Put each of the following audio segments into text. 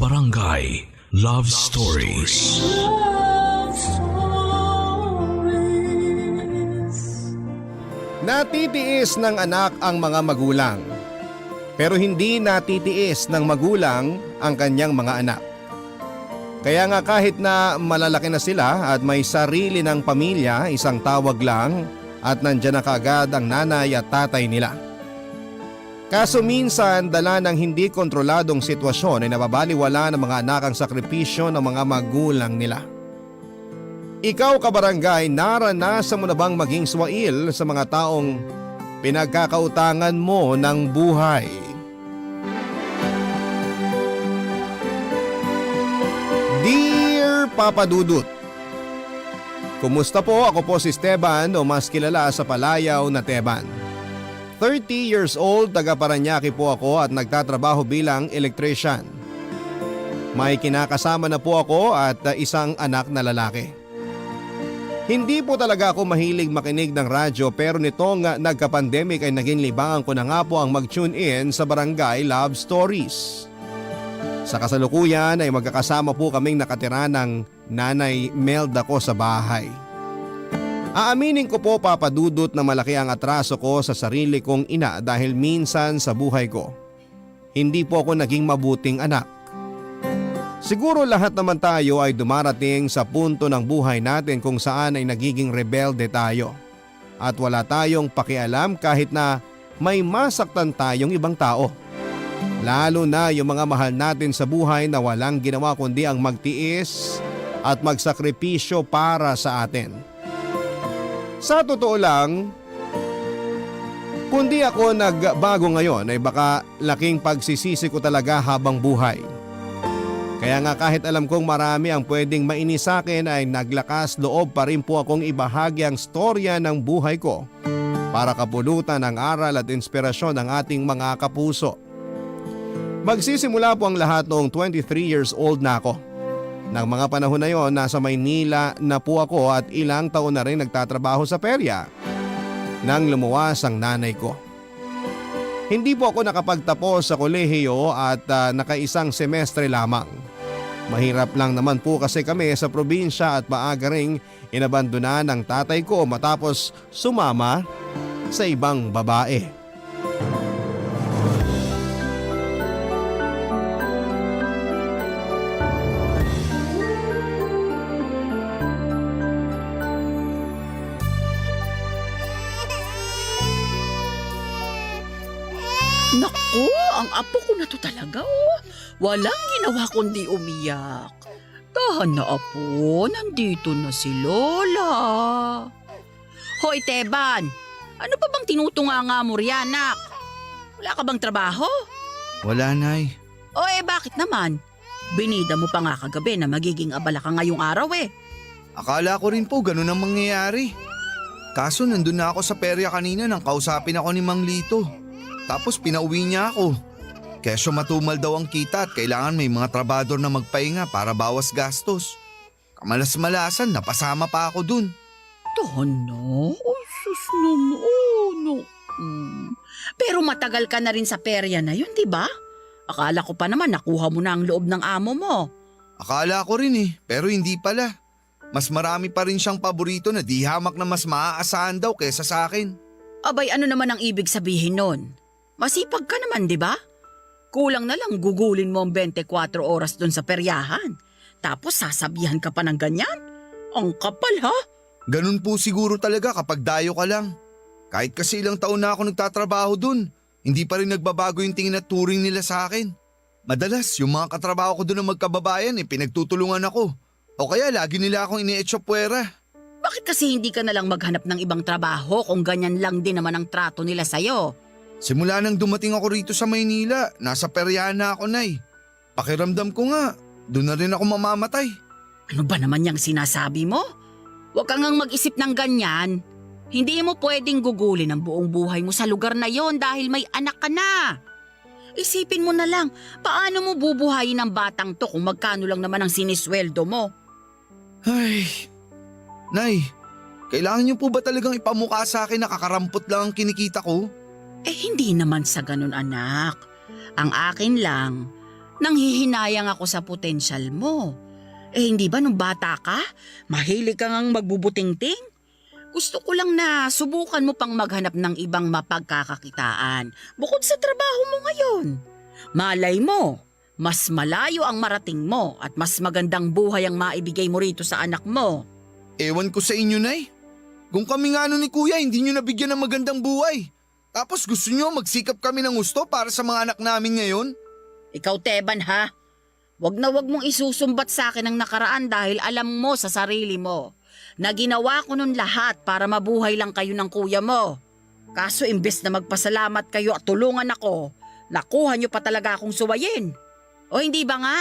Barangay Love Stories. Love Stories. Natitiis ng anak ang mga magulang, pero hindi natitiis ng magulang ang kanyang mga anak. Kaya nga kahit na malalaki na sila at may sarili ng pamilya, isang tawag lang at nandyan na kaagad ang nanay at tatay nila. Kaso minsan dala ng hindi kontroladong sitwasyon ay nababaliwala ng mga anak ang sakripisyo ng mga magulang nila. Ikaw kabarangay, naranasan mo na bang maging swail sa mga taong pinagkakautangan mo ng buhay? Dear Papa Dudut, kumusta po? Ako po si Esteban o mas kilala sa palayaw na Teban. 30 years old, taga Paranaque po ako at nagtatrabaho bilang electrician. May kinakasama na po ako at isang anak na lalaki. Hindi po talaga ako mahilig makinig ng radyo pero nitong nagka-pandemic ay naging libangan ko na nga po ang mag-tune in sa Barangay Love Stories. Sa kasalukuyan ay magkakasama po kaming nakatira ng Nanay Melda ko sa bahay. Aaminin ko po Papa Dudut na malaki ang atraso ko sa sarili kong ina dahil minsan sa buhay ko, hindi po ako naging mabuting anak. Siguro lahat naman tayo ay dumarating sa punto ng buhay natin kung saan ay nagiging rebelde tayo. At wala tayong pakialam kahit na may masaktan tayong ibang tao. Lalo na yung mga mahal natin sa buhay na walang ginawa kundi ang magtiis at magsakripisyo para sa atin. Sa totoo lang, kundi ako nagbago ngayon ay baka laking pagsisisi ko talaga habang buhay. Kaya nga kahit alam kong marami ang pwedeng mainis sa akin ay naglakas loob pa rin po akong ibahagi ang storya ng buhay ko para kapulutan ng aral at inspirasyon ng ating mga kapuso. Magsisimula po ang lahat noong 23 years old na ako. Nang mga panahon na yon, nasa Maynila na po ako at ilang taon na rin nagtatrabaho sa perya nang lumuwas ang nanay ko. Hindi po ako nakapagtapos sa kolehiyo at nakaisang semestre lamang. Mahirap lang naman po kasi kami sa probinsya at maaga ring inabandona ng tatay ko matapos sumama sa ibang babae. Naku, ang apo ko na to talaga oh. Walang ginawa kundi umiyak. Tahan na apo, nandito na si Lola. Hoy Teban, ano pa bang tinutunganga mo riyan, anak? Wala ka bang trabaho? Wala, Nay. O bakit naman? Binida mo pa nga kagabi na magiging abala ka ngayong araw eh. Akala ko rin po ganun ang mangyayari. Kaso nandun na ako sa perya kanina nang kausapin ako ni Mang Lito. Tapos pinauwi niya ako. Kesyo matumal daw ang kita at kailangan may mga trabador na magpahinga para bawas gastos. Kamalas-malasan, napasama pa ako dun. Tahan na? Ay, sus naman. Pero matagal ka na rin sa perya na yun, di ba? Akala ko pa naman nakuha mo na ang loob ng amo mo. Akala ko rin pero hindi pala. Mas marami pa rin siyang paborito na di hamak na mas maaasahan daw kesa sa akin. Abay, ano naman ang ibig sabihin nun? Masipag ka naman, di ba? Kulang na lang gugulin mo ang 24 oras dun sa peryahan. Tapos sasabihan ka pa ng ganyan? Ang kapal ha? Ganun po siguro talaga kapag dayo ka lang. Kahit kasi ilang taon na ako nagtatrabaho dun, hindi pa rin nagbabago yung tingin at turing nila sa akin. Madalas yung mga katrabaho ko dun na magkababayan pinagtutulungan ako. O kaya lagi nila akong ine-etsyopwera. Bakit kasi hindi ka nalang maghanap ng ibang trabaho kung ganyan lang din naman ang trato nila sa'yo? Simula nang dumating ako rito sa Maynila, nasa peryahan na ako, Nay. Pakiramdam ko nga, doon na rin ako mamamatay. Ano ba naman yung sinasabi mo? Huwag kang ngang mag-isip ng ganyan. Hindi mo pwedeng gugulin ang buong buhay mo sa lugar na yon dahil may anak ka na. Isipin mo na lang, paano mo bubuhayin ang batang to kung magkano lang naman ang sinisweldo mo? Ay, Nay, kailangan niyo po ba talagang ipamukha sa akin na kakarampot lang ang kinikita ko? Hindi naman sa ganun anak. Ang akin lang, Nanghihinayang ako sa potensyal mo. Hindi ba nung bata ka, mahilig kang ang magbubutingting? Gusto ko lang na subukan mo pang maghanap ng ibang mapagkakakitaan bukod sa trabaho mo ngayon. Malay mo, mas malayo ang marating mo at mas magandang buhay ang maibigay mo rito sa anak mo. Ewan ko sa inyo, Nay. Kung kami nga ni Kuya, hindi nyo nabigyan ng magandang buhay. Tapos gusto nyo magsikap kami ng gusto para sa mga anak namin ngayon? Ikaw, Teban, ha? Wag na wag mong isusumbat sa akin ang nakaraan dahil alam mo sa sarili mo na ginawa ko nun lahat para mabuhay lang kayo ng kuya mo. Kaso imbes na magpasalamat kayo at tulungan ako, nakuha nyo pa talaga akong suwayin. O hindi ba nga?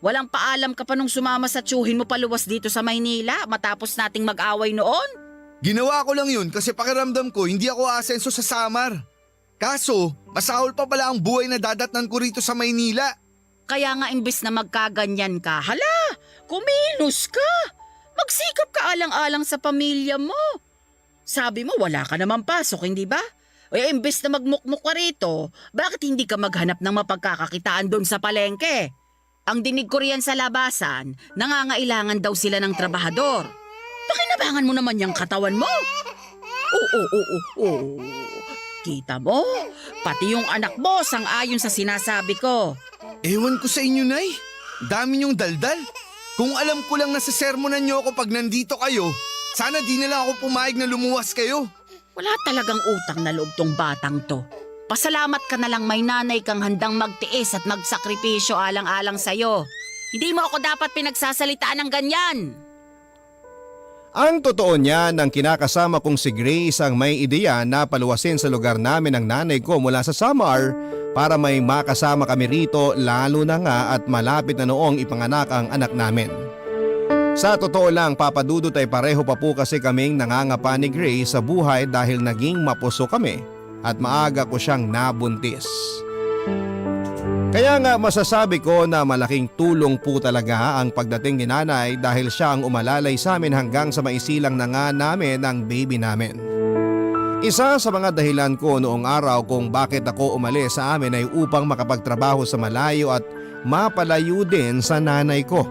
Walang paalam ka pa nung sumama sa tiyuhin mo paluwas dito sa Maynila matapos nating mag-away noon? Ginawa ko lang yun kasi pakiramdam ko hindi ako aasenso sa Samar. Kaso, masahol pa pala ang buhay na dadatnan ko rito sa Maynila. Kaya nga imbes na magkaganyan ka, hala, kumilos ka. Magsikap ka alang-alang sa pamilya mo. Sabi mo wala ka naman pasok, hindi ba? Imbes na magmukmuk ka rito, bakit hindi ka maghanap ng mapagkakakitaan doon sa palengke? Ang dinig ko riyan sa labasan, nangangailangan daw sila ng trabahador. Pakinabangan mo naman yung katawan mo. Oo. Kita mo, pati yung anak mo sang-ayon sa sinasabi ko. Ewan ko sa inyo, Nay. Dami niyong daldal. Kung alam ko lang na sa sermonan niyo ako pag nandito kayo, sana di na lang ako pumayag na lumuwas kayo. Wala talagang utang na loob tong batang to. Pasalamat ka na lang may nanay kang handang magtiis at magsakripisyo alang-alang sa'yo. Hindi mo ako dapat pinagsasalitaan ng ganyan. Ang totoo niyan, ang kinakasama kong si Grace ang may ideya na paluwasin sa lugar namin ang nanay ko mula sa Samar para may makasama kami rito, lalo na nga at malapit na noong ipanganak ang anak namin. Sa totoo lang, Papa Dudut, ay pareho pa po kasi kaming nangangapa ni Grace sa buhay dahil naging mapuso kami at maaga ko siyang nabuntis. Kaya nga masasabi ko na malaking tulong po talaga ang pagdating ni nanay dahil siya ang umalalay sa amin hanggang sa maisilang na nga namin ang baby namin. Isa sa mga dahilan ko noong araw kung bakit ako umalis sa amin ay upang makapagtrabaho sa malayo at mapalayo din sa nanay ko.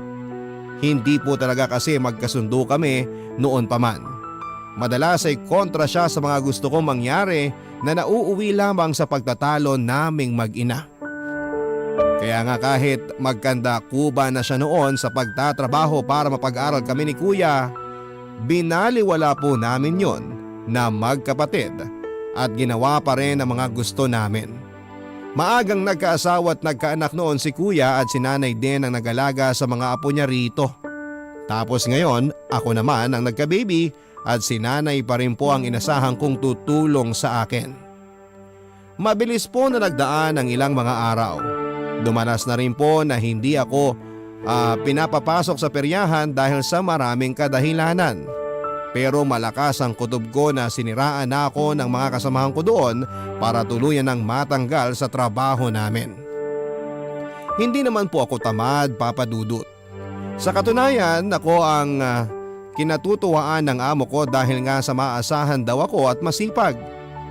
Hindi po talaga kasi magkasundo kami noon pa man. Madalas ay kontra siya sa mga gusto kong mangyari na nauuwi lamang sa pagtatalo naming mag-ina. Kaya nga kahit magkanda kuba na siya noon sa pagtatrabaho para mapag-aral kami ni Kuya, binaliwala po namin yon na magkapatid at ginawa pa rin ang mga gusto namin. Maagang nagkaasawa at nagkaanak noon si Kuya at si Nanay din ang nag-alaga sa mga apo niya rito. Tapos ngayon ako naman ang nagka-baby at si Nanay pa rin po ang inasahan kong tutulong sa akin. Mabilis po na nagdaan ang ilang mga araw. Dumanas na rin po na hindi ako pinapapasok sa peryahan dahil sa maraming kadahilanan. Pero malakas ang kutob ko na siniraan na ako ng mga kasamahan ko doon para tuluyan ng matanggal sa trabaho namin. Hindi naman po ako tamad, Papa Dudut. Sa katunayan, ako ang kinatutuwaan ng amo ko dahil nga sa maasahan daw ako at masipag.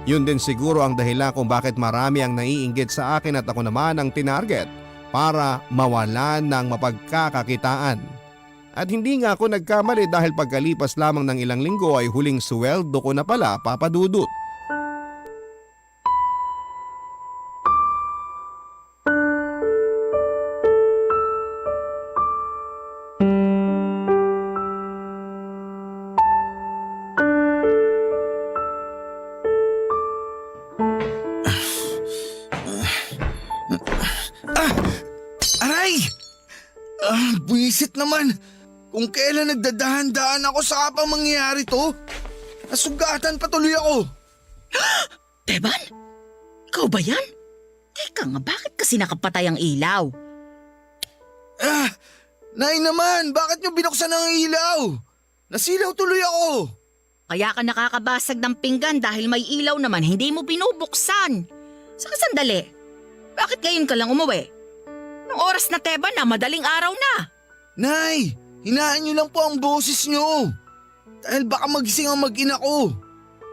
Yun din siguro ang dahilan kung bakit marami ang naiinggit sa akin at ako naman ang tinarget para mawalan ng mapagkakakitaan. At hindi nga ako nagkamali dahil pagkalipas lamang ng ilang linggo ay huling sweldo ko na pala, Papa Dudut. Buisit naman. Kung kailan nagdadahan-daan ako sa kapang mangyayari to. Nasugatan patuloy ako. Teban? Ikaw ba yan? Teka nga, bakit kasi nakapatay ang ilaw? Nay naman, bakit nyo binuksan ang ilaw? Nasilaw tuloy ako. Kaya ka nakakabasag ng pinggan dahil may ilaw naman hindi mo binubuksan. Saka sandali, bakit ngayon ka lang umuwi? Nung oras na, Teban, na madaling araw na. Nay, hinaan nyo lang po ang boses nyo. Dahil baka magising ang mag-ina ko.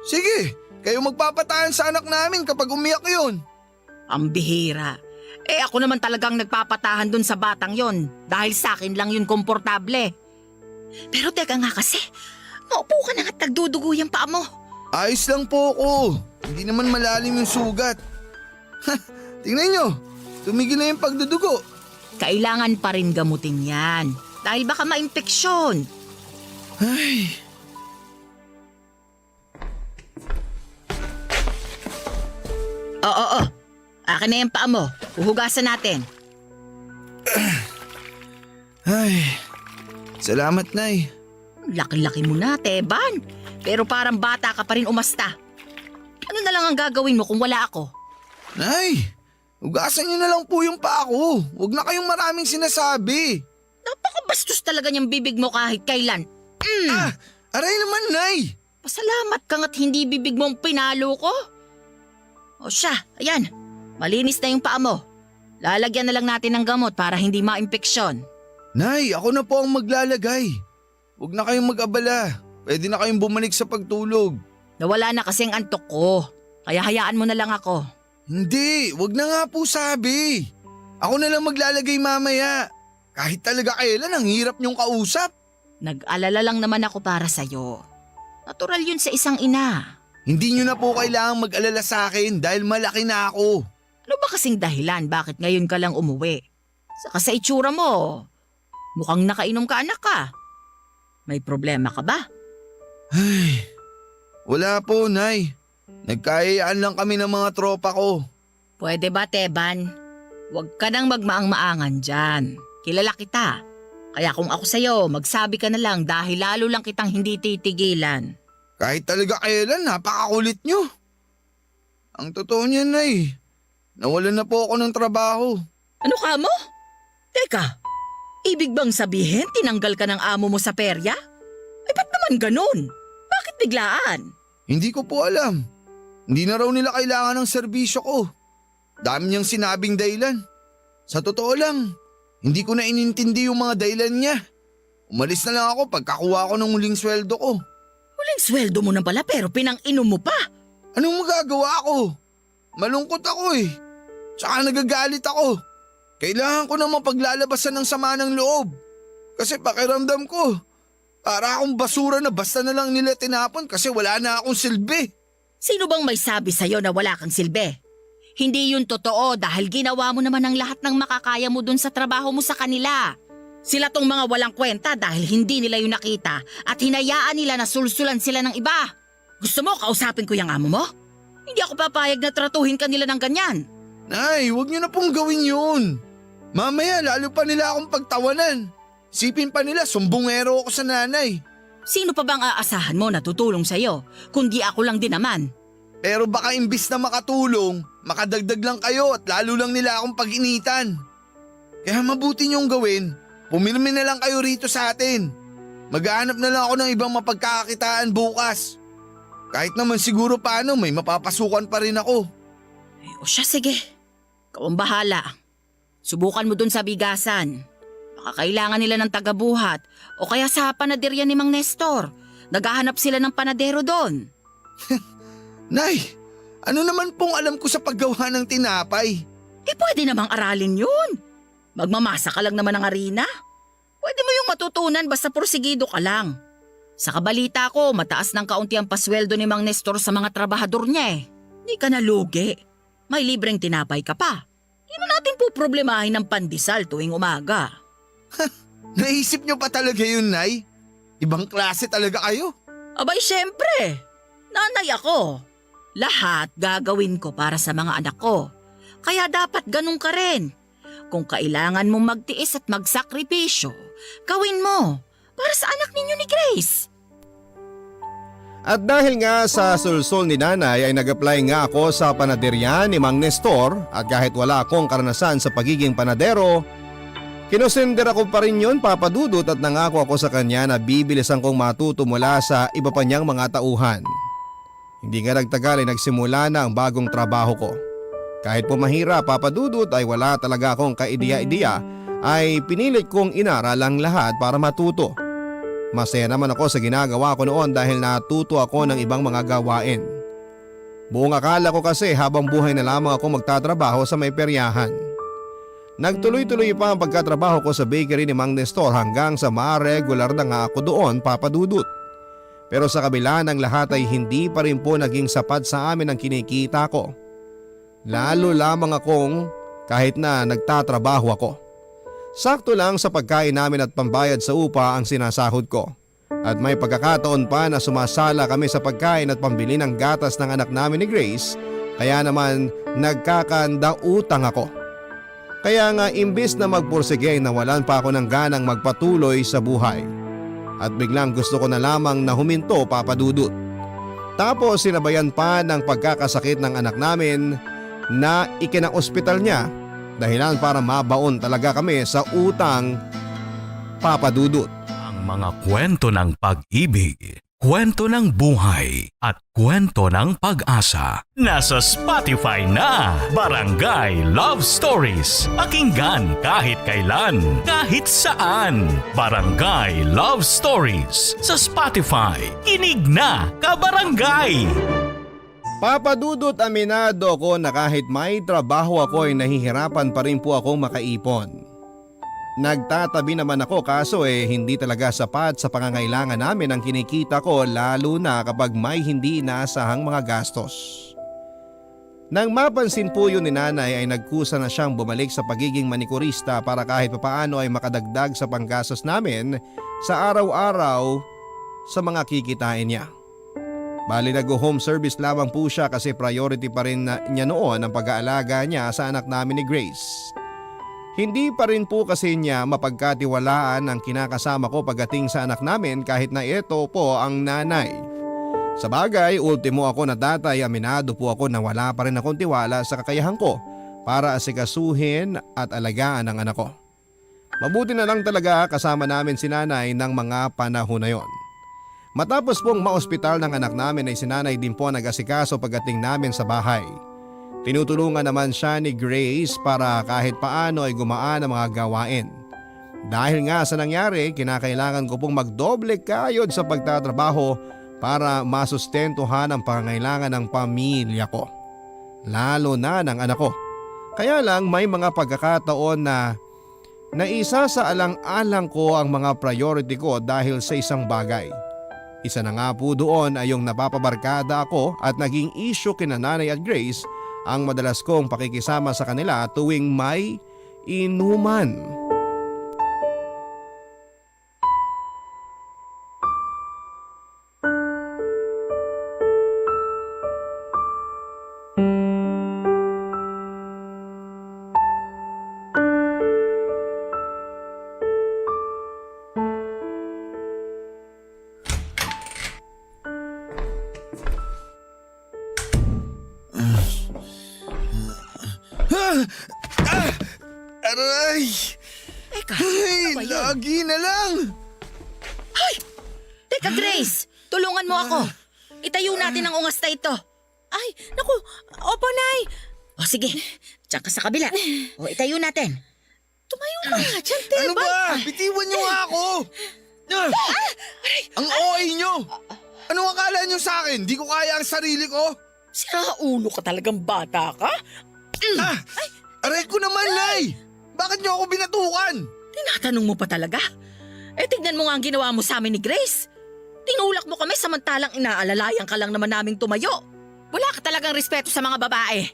Sige, kayo magpapatayan sa anak namin kapag umiyak yun. Ang bihira. Ako naman talagang nagpapatahan dun sa batang yon dahil sa akin lang yun komportable. Pero teka nga kasi, maupo ka na at nagdudugo yung paa mo. Ayos lang po ako. Hindi naman malalim yung sugat. Tingnan nyo, tumigil na yung pagdudugo. Kailangan pa rin gamutin yan dahil baka ma-impeksyon. Ay, Oo. Akin na yung paa mo. Uhugasan natin. ay. Salamat, Nay. Laki-laki mo na, Teban. Pero parang bata ka pa rin umasta. Ano na lang ang gagawin mo kung wala ako? Nay, ugasan niyo na lang po yung paa ko. Huwag na kayong maraming sinasabi. Napakabastos talaga niyang bibig mo kahit kailan. Aray naman, Nay. Pasalamat ka nga't hindi bibig mong pinalo ko. O siya, ayan. Malinis na yung paa mo. Lalagyan na lang natin ng gamot para hindi ma-impeksyon. Nay, ako na po ang maglalagay. Huwag na kayong mag-abala. Pwede na kayong bumalik sa pagtulog. Nawala na kasing antok ko. Kaya hayaan mo na lang ako. Hindi, wag na nga po sabi. Ako na lang maglalagay mamaya. Kahit talaga kailan, ang hirap niyong kausap. Nag-alala lang naman ako para sa'yo. Natural yun sa isang ina. Hindi niyo na po kailangang mag-alala sa akin dahil malaki na ako. Ano ba kasing dahilan bakit ngayon ka lang umuwi? Saka sa itsura mo, mukhang nakainom ka anak ka. May problema ka ba? Ay, wala po, Nay. Nagkayayaan lang kami ng mga tropa ko. Pwede ba, Teban? Huwag ka nang magmaang-maangan dyan. Kilala kita. Kaya kung ako sa'yo, magsabi ka na lang dahil lalo lang kitang hindi titigilan. Kahit talaga kailan, napakakulit niyo. Ang totoo niyan, Nay. Nawalan na po ako ng trabaho. Ano ka mo? Teka, ibig bang sabihin tinanggal ka ng amo mo sa perya? Ay ba't naman ganun? Bakit biglaan? Hindi ko po alam. Hindi na raw nila kailangan ng serbisyo ko. Dami niyang sinabing dahilan. Sa totoo lang, hindi ko na inintindi yung mga dahilan niya. Umalis na lang ako pagkakuha ko ng huling sweldo ko. Huling sweldo mo na pala pero pinang-inom mo pa. Anong magagawa ko? Malungkot ako eh. Tsaka nagagalit ako. Kailangan ko na mapaglalabasan ng sama ng loob. Kasi pakiramdam ko, para akong basura na basta na lang nila tinapon kasi wala na akong silbi. Sino bang may sabi sa'yo na wala kang silbi? Hindi yun totoo dahil ginawa mo naman ang lahat ng makakaya mo dun sa trabaho mo sa kanila. Sila tong mga walang kwenta dahil hindi nila yun nakita at hinayaan nila na sulsulan sila ng iba. Gusto mo kausapin ko yung amo mo? Hindi ako papayag na tratuhin ka nila ng ganyan. Nay, huwag niyo na pong gawin yun. Mamaya lalo pa nila akong pagtawanan. Sipin pa nila sumbongero ako sa nanay. Sino pa bang aasahan mo na tutulong sa'yo kundi ako lang din naman? Pero baka imbis na makatulong, makadagdag lang kayo at lalo lang nila akong pag-initan. Kaya mabuti niyong gawin, pumirmi na lang kayo rito sa atin. Maghahanap na lang ako ng ibang mapagkakakitaan bukas. Kahit naman siguro paano may mapapasukan pa rin ako. O siya, sige. Ikaw ang bahala. Subukan mo dun sa bigasan. Baka kailangan nila ng tagabuhat o kaya sa panaderya ni Mang Nestor. Naghahanap sila ng panadero doon. Nay, ano naman pong alam ko sa paggawa ng tinapay? Pwede namang aralin yun. Magmamasa ka lang naman ng harina. Pwede mo yung matutunan basta porsigido ka lang. Sa kabalita ko, mataas ng kaunti ang pasweldo ni Mang Nestor sa mga trabahador niya eh. Di ka nalugi. May libreng tinapay ka pa. Di na natin po problemahin ng pandesal tuwing umaga. Naisip niyo pa talaga yun, Nay? Ibang klase talaga kayo. Abay syempre, nanay ako. Lahat gagawin ko para sa mga anak ko. Kaya dapat ganun ka rin. Kung kailangan mong magtiis at magsakripisyo, gawin mo para sa anak ninyo ni Grace. At dahil nga sa sulsol ni nanay ay nag-apply nga ako sa panaderya ni Mang Nestor at kahit wala akong karanasan sa pagiging panadero, kinusender ako pa rin yun, Papa Dudut, at nangako ako sa kanya na bibilisan kong matuto mula sa iba pa niyang mga tauhan. Hindi nga nagtagal ay nagsimula na ang bagong trabaho ko. Kahit po mahirap, Papa Dudut, ay wala talaga akong kaideya-ideya, ay pinilit kong inaral ang lahat para matuto. Masaya naman ako sa ginagawa ko noon dahil natuto ako ng ibang mga gawain. Buong akala ko kasi habang buhay na lamang ako magtatrabaho sa may peryahan. Nagtuloy-tuloy pa ang pagkatrabaho ko sa bakery ni Mang Nestor hanggang sa ma-regular na nga ako doon, Papa Dudut. Pero sa kabila ng lahat ay hindi pa rin po naging sapat sa amin ang kinikita ko. Lalo lamang akong kahit na nagtatrabaho ako. Sakto lang sa pagkain namin at pambayad sa upa ang sinasahod ko. At may pagkakataon pa na sumasala kami sa pagkain at pambili ng gatas ng anak namin ni Grace, kaya naman nagkakanda-utang ako. Kaya nga imbis na magpursige ay nawalan pa ako ng ganang magpatuloy sa buhay. At biglang gusto ko na lamang na huminto, Papa Dudut. Tapos sinabayan pa ng pagkakasakit ng anak namin na ikinaospital niya, dahilan para mabaon talaga kami sa utang, Papa Dudut. Ang mga kwento ng pag-ibig, kwento ng buhay at kwento ng pag-asa. Nasa Spotify na, Barangay Love Stories. Pakinggan kahit kailan, kahit saan. Barangay Love Stories sa Spotify. Kinig na, kabarangay! Papa Dudut, aminado ko na kahit may trabaho ako ay nahihirapan pa rin po akong makaipon. Nagtatabi naman ako kaso hindi talaga sapat sa pangangailangan namin ang kinikita ko, lalo na kapag may hindi inaasahang mga gastos. Nang mapansin po yun ni nanay ay nagkusa na siyang bumalik sa pagiging manikurista para kahit papaano ay makadagdag sa panggastos namin sa araw-araw sa mga kikitain niya. Bali nag-home service lamang po siya kasi priority pa rin niya noon ang pag-aalaga niya sa anak namin ni Grace. Hindi pa rin po kasi niya mapagkatiwalaan ang kinakasama ko pagdating sa anak namin kahit na ito po ang nanay. Sa bagay, ultimo ako na tatay, aminado po ako na wala pa rin akong tiwala sa kakayahan ko para asikasuhin at alagaan ang anak ko. Mabuti na lang talaga kasama namin si nanay ng mga panahon na yon. Matapos pong maospital ng anak namin ay si nanay din po nag-asikaso pagdating namin sa bahay. Tinutulungan naman siya ni Grace para kahit paano ay gumaan ang mga gawain. Dahil nga sa nangyari, kinakailangan ko pong magdoble kayod sa pagtatrabaho para masustentuhan ang pangangailangan ng pamilya ko. Lalo na ng anak ko. Kaya lang may mga pagkakataon na naisa sa alang-alang ko ang mga priority ko dahil sa isang bagay. Isa na nga po doon ay yung napapabarkada ako at naging issue kina Nanay at Grace ang madalas kong pakikisama sa kanila tuwing may inuman. Aray! Teka, Ay, ano ba yun? lagi na lang! Teka, Grace! Tulungan mo ako. Itayo natin ang ungas na ito. Ay, naku, opo, Nay. O sige, tsaka sa kabila. O itayo natin. Tumayo ka nga dyan, Teba. Ano ba? Bitiwan niyo nga ako! Ang OA niyo! Anong akala niyo sa akin? Di ko kaya ang sarili ko? Sira ulo ka talagang bata ka? Aray ko naman, Nay! Bakit niyo ako binatukan? Tinatanong mo pa talaga? Tignan mo nga ang ginawa mo sa amin ni Grace. Tinulak mo kami samantalang inaalalayan ka lang naman naming tumayo. Wala ka talagang respeto sa mga babae.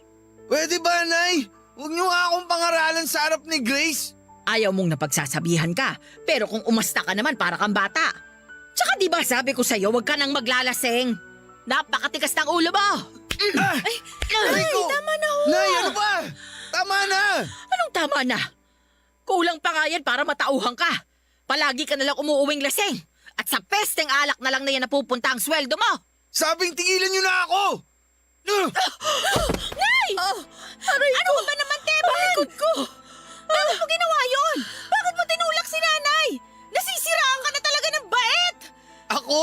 Pwede ba, Nay? Huwag niyo nga akong pangaralan sa harap ni Grace. Ayaw mong napagsasabihan ka, pero kung umasta ka naman para kang bata. Tsaka di ba sabi ko sa'yo, huwag ka nang maglalasing. Napakatikas ng ulo mo. Aray ko! Tama na ho. Nay, ano ba? Tama na! Anong tama na? Kulang pa nga yan para matauhan ka. Palagi ka nalang umuuwing lasing. At sa pesteng alak na lang na yan napupunta ang sweldo mo. Sabing tigilan niyo na ako! Nay! Ano ba naman, Teban? Likod ko! Bakit mo ginawa yun? Bakit mo tinulak si nanay? Nasisiraan ka na talaga ng bait! Ako?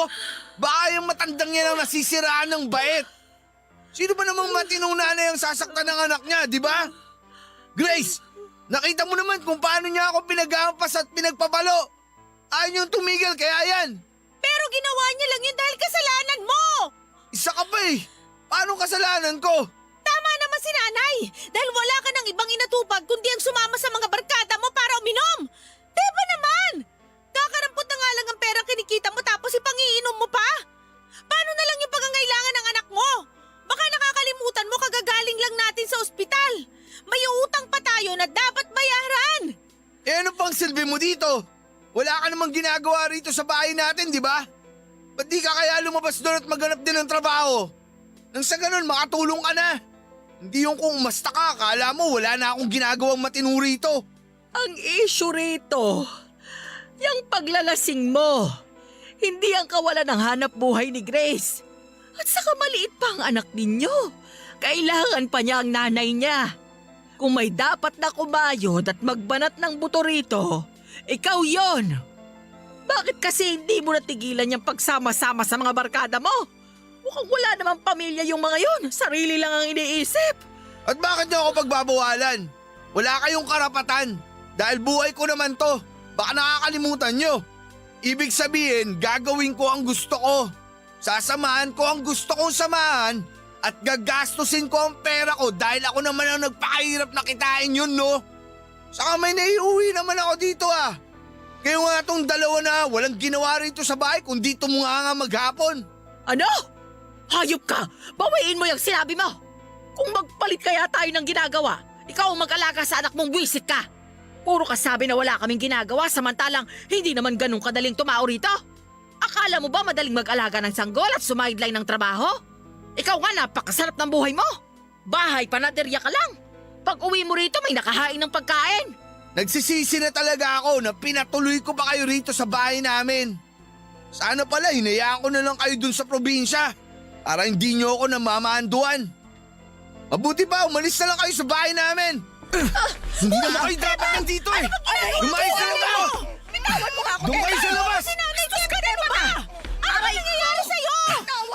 Baka yung matandang yan ang nasisiraan ng bait. Sino ba namang matinong nanay ang sasaktan ng anak niya, di ba? Grace, nakita mo naman kung paano niya ako pinag-aampas at pinagpapalo. Ayaw niyong tumigil kaya yan. Pero ginawa niya lang yun dahil kasalanan mo. Isa ka pa eh. Paano kasalanan ko? Tama naman si nanay dahil wala ka ng ibang inatupag kundi ang sumama sa mga barkada mo para uminom. Di ba naman? Kakarampot na nga lang ang pera kinikita mo tapos ipangiinom mo pa? Paano na lang yung pangangailangan ng anak mo? Baka nakakalimutan mo kagagaling lang natin sa ospital. May utang pa tayo na dapat bayaran. Eh ano pang silbi mo dito? Wala ka namang ginagawa rito sa bahay natin, di ba? Ba't di ka kaya lumabas doon at maghanap din ng trabaho? Nang sa ganun, makatulong ka na. Hindi yung kung umasta ka, akala mo wala na akong ginagawang matino rito. Ang issue rito, yung paglalasing mo. Hindi ang kawalan ng hanap buhay ni Grace. At saka maliit pa ang anak ninyo. Kailangan pa niya ang nanay niya. Kung may dapat na kumayod at magbanat ng buto rito, ikaw yon. Bakit kasi hindi mo natigilan yung pagsama-sama sa mga barkada mo? Mukhang wala namang pamilya yung mga yon. Sarili lang ang iniisip. At bakit niyo ako pagbabawalan? Wala kayong karapatan. Dahil buhay ko naman to. Baka nakakalimutan niyo. Ibig sabihin, gagawin ko ang gusto ko. Sasamahan ko ang gusto kong samahan at gagastusin ko ang pera ko dahil ako naman ang nagpakahirap na kitain yun, no? Saka may naiuwi naman ako dito ah. Kaya nga tong dalawa na walang ginawa rito sa bahay kundi tumunga maghapon. Ano? Hayop ka! Bawiin mo yung sinabi mo! Kung magpalit kaya tayo ng ginagawa, ikaw ang mag-alaga sa anak mong buwisit ka! Puro ka sabi na wala kaming ginagawa samantalang hindi naman ganun kadaling tumao rito. Akala mo ba madaling mag-alaga ng sanggol at sumideline ng trabaho? Ikaw nga napakasarap ng buhay mo. Bahay panaderya ka lang. Pag uwi mo rito may nakahain ng pagkain. Nagsisisi na talaga ako na pinatuloy ko pa kayo rito sa bahay namin. Sana pala hinayaan ko na lang kayo dun sa probinsya para hindi nyo ako namamanduan. Mabuti pa umalis na lang kayo sa bahay namin. Hindi naman kayo dapat nandito eh. Lumayas na lang kayo. Bitawan mo nga ako. Doon kayo sa labas. Sinanay, Diyos ka na ba? Ano nangyayari sa'yo?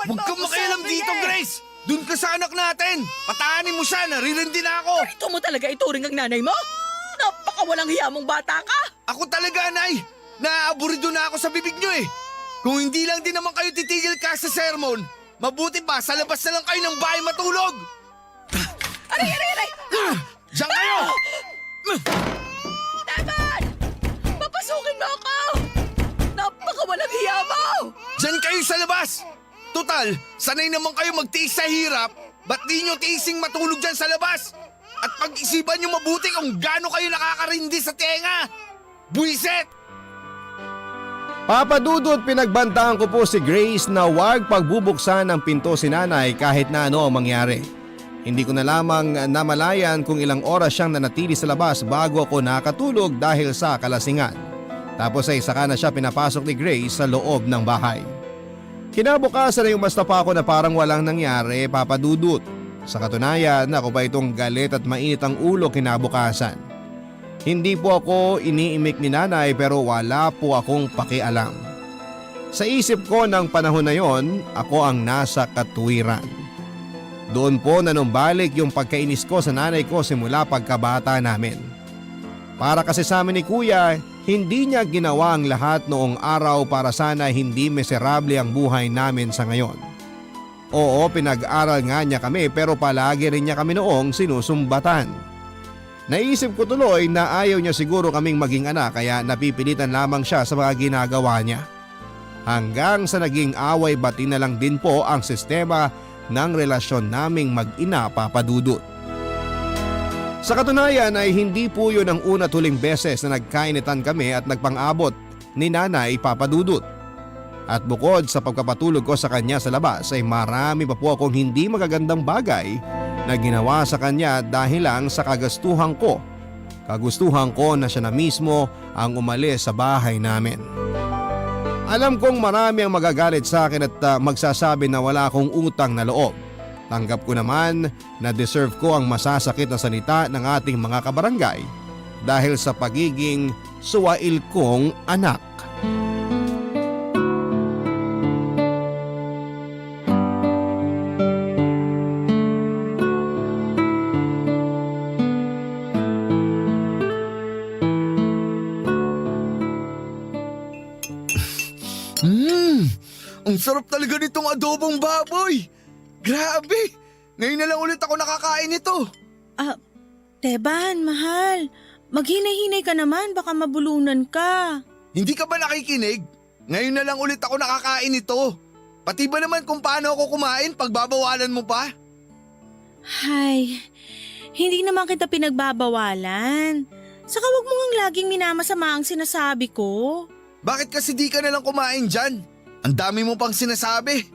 Huwag kang makialam dito, Grace. Doon ka sa anak natin. Patahanin mo siya, naririndi na ako. Ito mo talaga ituring ang nanay mo? Napakawalang hiya mong bata ka. Ako talaga, Nay. Naaaburido na ako sa bibig nyo eh. Kung hindi lang din naman kayo titigil ka sa sermon, mabuti pa sa labas na lang kayo ng bahay matulog. Aray! Diyan kayo! Teban! Papasukin mo ako! Napakawalang hiya mo! Diyan kayo sa labas! Total, sanay naman kayo magtiis sa hirap, ba't di nyo tiising matulog dyan sa labas? At pag-isipan nyo mabuti kung gaano kayo nakakarindi sa tenga! Buisit! Papa Dudut, pinagbantaan ko po si Grace na huwag pagbubuksan ng pinto si nanay kahit na ano ang mangyari. Hindi ko na lamang namalayan kung ilang oras siyang nanatili sa labas bago ako nakatulog dahil sa kalasingan. Tapos ay saka na siya pinapasok ni Grace sa loob ng bahay. Kinabukasan ay umasta pa ako na parang walang nangyari, Papa Dudut. Sa katunayan, ako pa itong galit at mainit ang ulo kinabukasan. Hindi po ako iniimik ni nanay pero wala po akong pakialam. Sa isip ko ng panahon na yon, ako ang nasa katwiran. Doon po nanumbalik yung pagkainis ko sa nanay ko simula pagkabata namin. Para kasi sa amin ni Kuya, hindi niya ginawa ang lahat noong araw para sana hindi miserable ang buhay namin sa ngayon. Oo, pinag-aral nga niya kami pero palagi rin niya kami noong sinusumbatan. Naisip ko tuloy na ayaw niya siguro kaming maging anak kaya napipilitan lamang siya sa mga ginagawa niya. Hanggang sa naging away-bati na lang din po ang sistema ng relasyon naming mag-ina, Papa Dudut. Sa katunayan ay hindi po yun ang una tuling beses na nagkainitan kami at nagpang-abot ni nanay, Papa Dudut. At bukod sa pagpapatulog ko sa kanya sa labas ay marami pa po akong hindi magagandang bagay na ginawa sa kanya dahil lang sa kagustuhan ko. Kagustuhan ko na siya na mismo ang umalis sa bahay namin. Alam kong marami ang magagalit sa akin at magsasabi na wala akong utang na loob. Tanggap ko naman na deserve ko ang masasakit na salita ng ating mga kabarangay dahil sa pagiging suwail kong anak. Ang sarap talaga nitong adobong baboy. Grabe, Ngayon na lang ulit ako nakakain nito. Teban, mahal. Maghinay-hinay ka naman, baka mabulunan ka. Hindi ka ba nakikinig? Ngayon na lang ulit ako nakakain nito. Pati ba naman kung paano ako kumain, pagbabawalan mo pa? Hay, hindi naman kita pinagbabawalan. Saka wag mo ngang laging minamasama ang sinasabi ko. Bakit kasi di ka na lang kumain dyan? Ang dami mo pang sinasabi.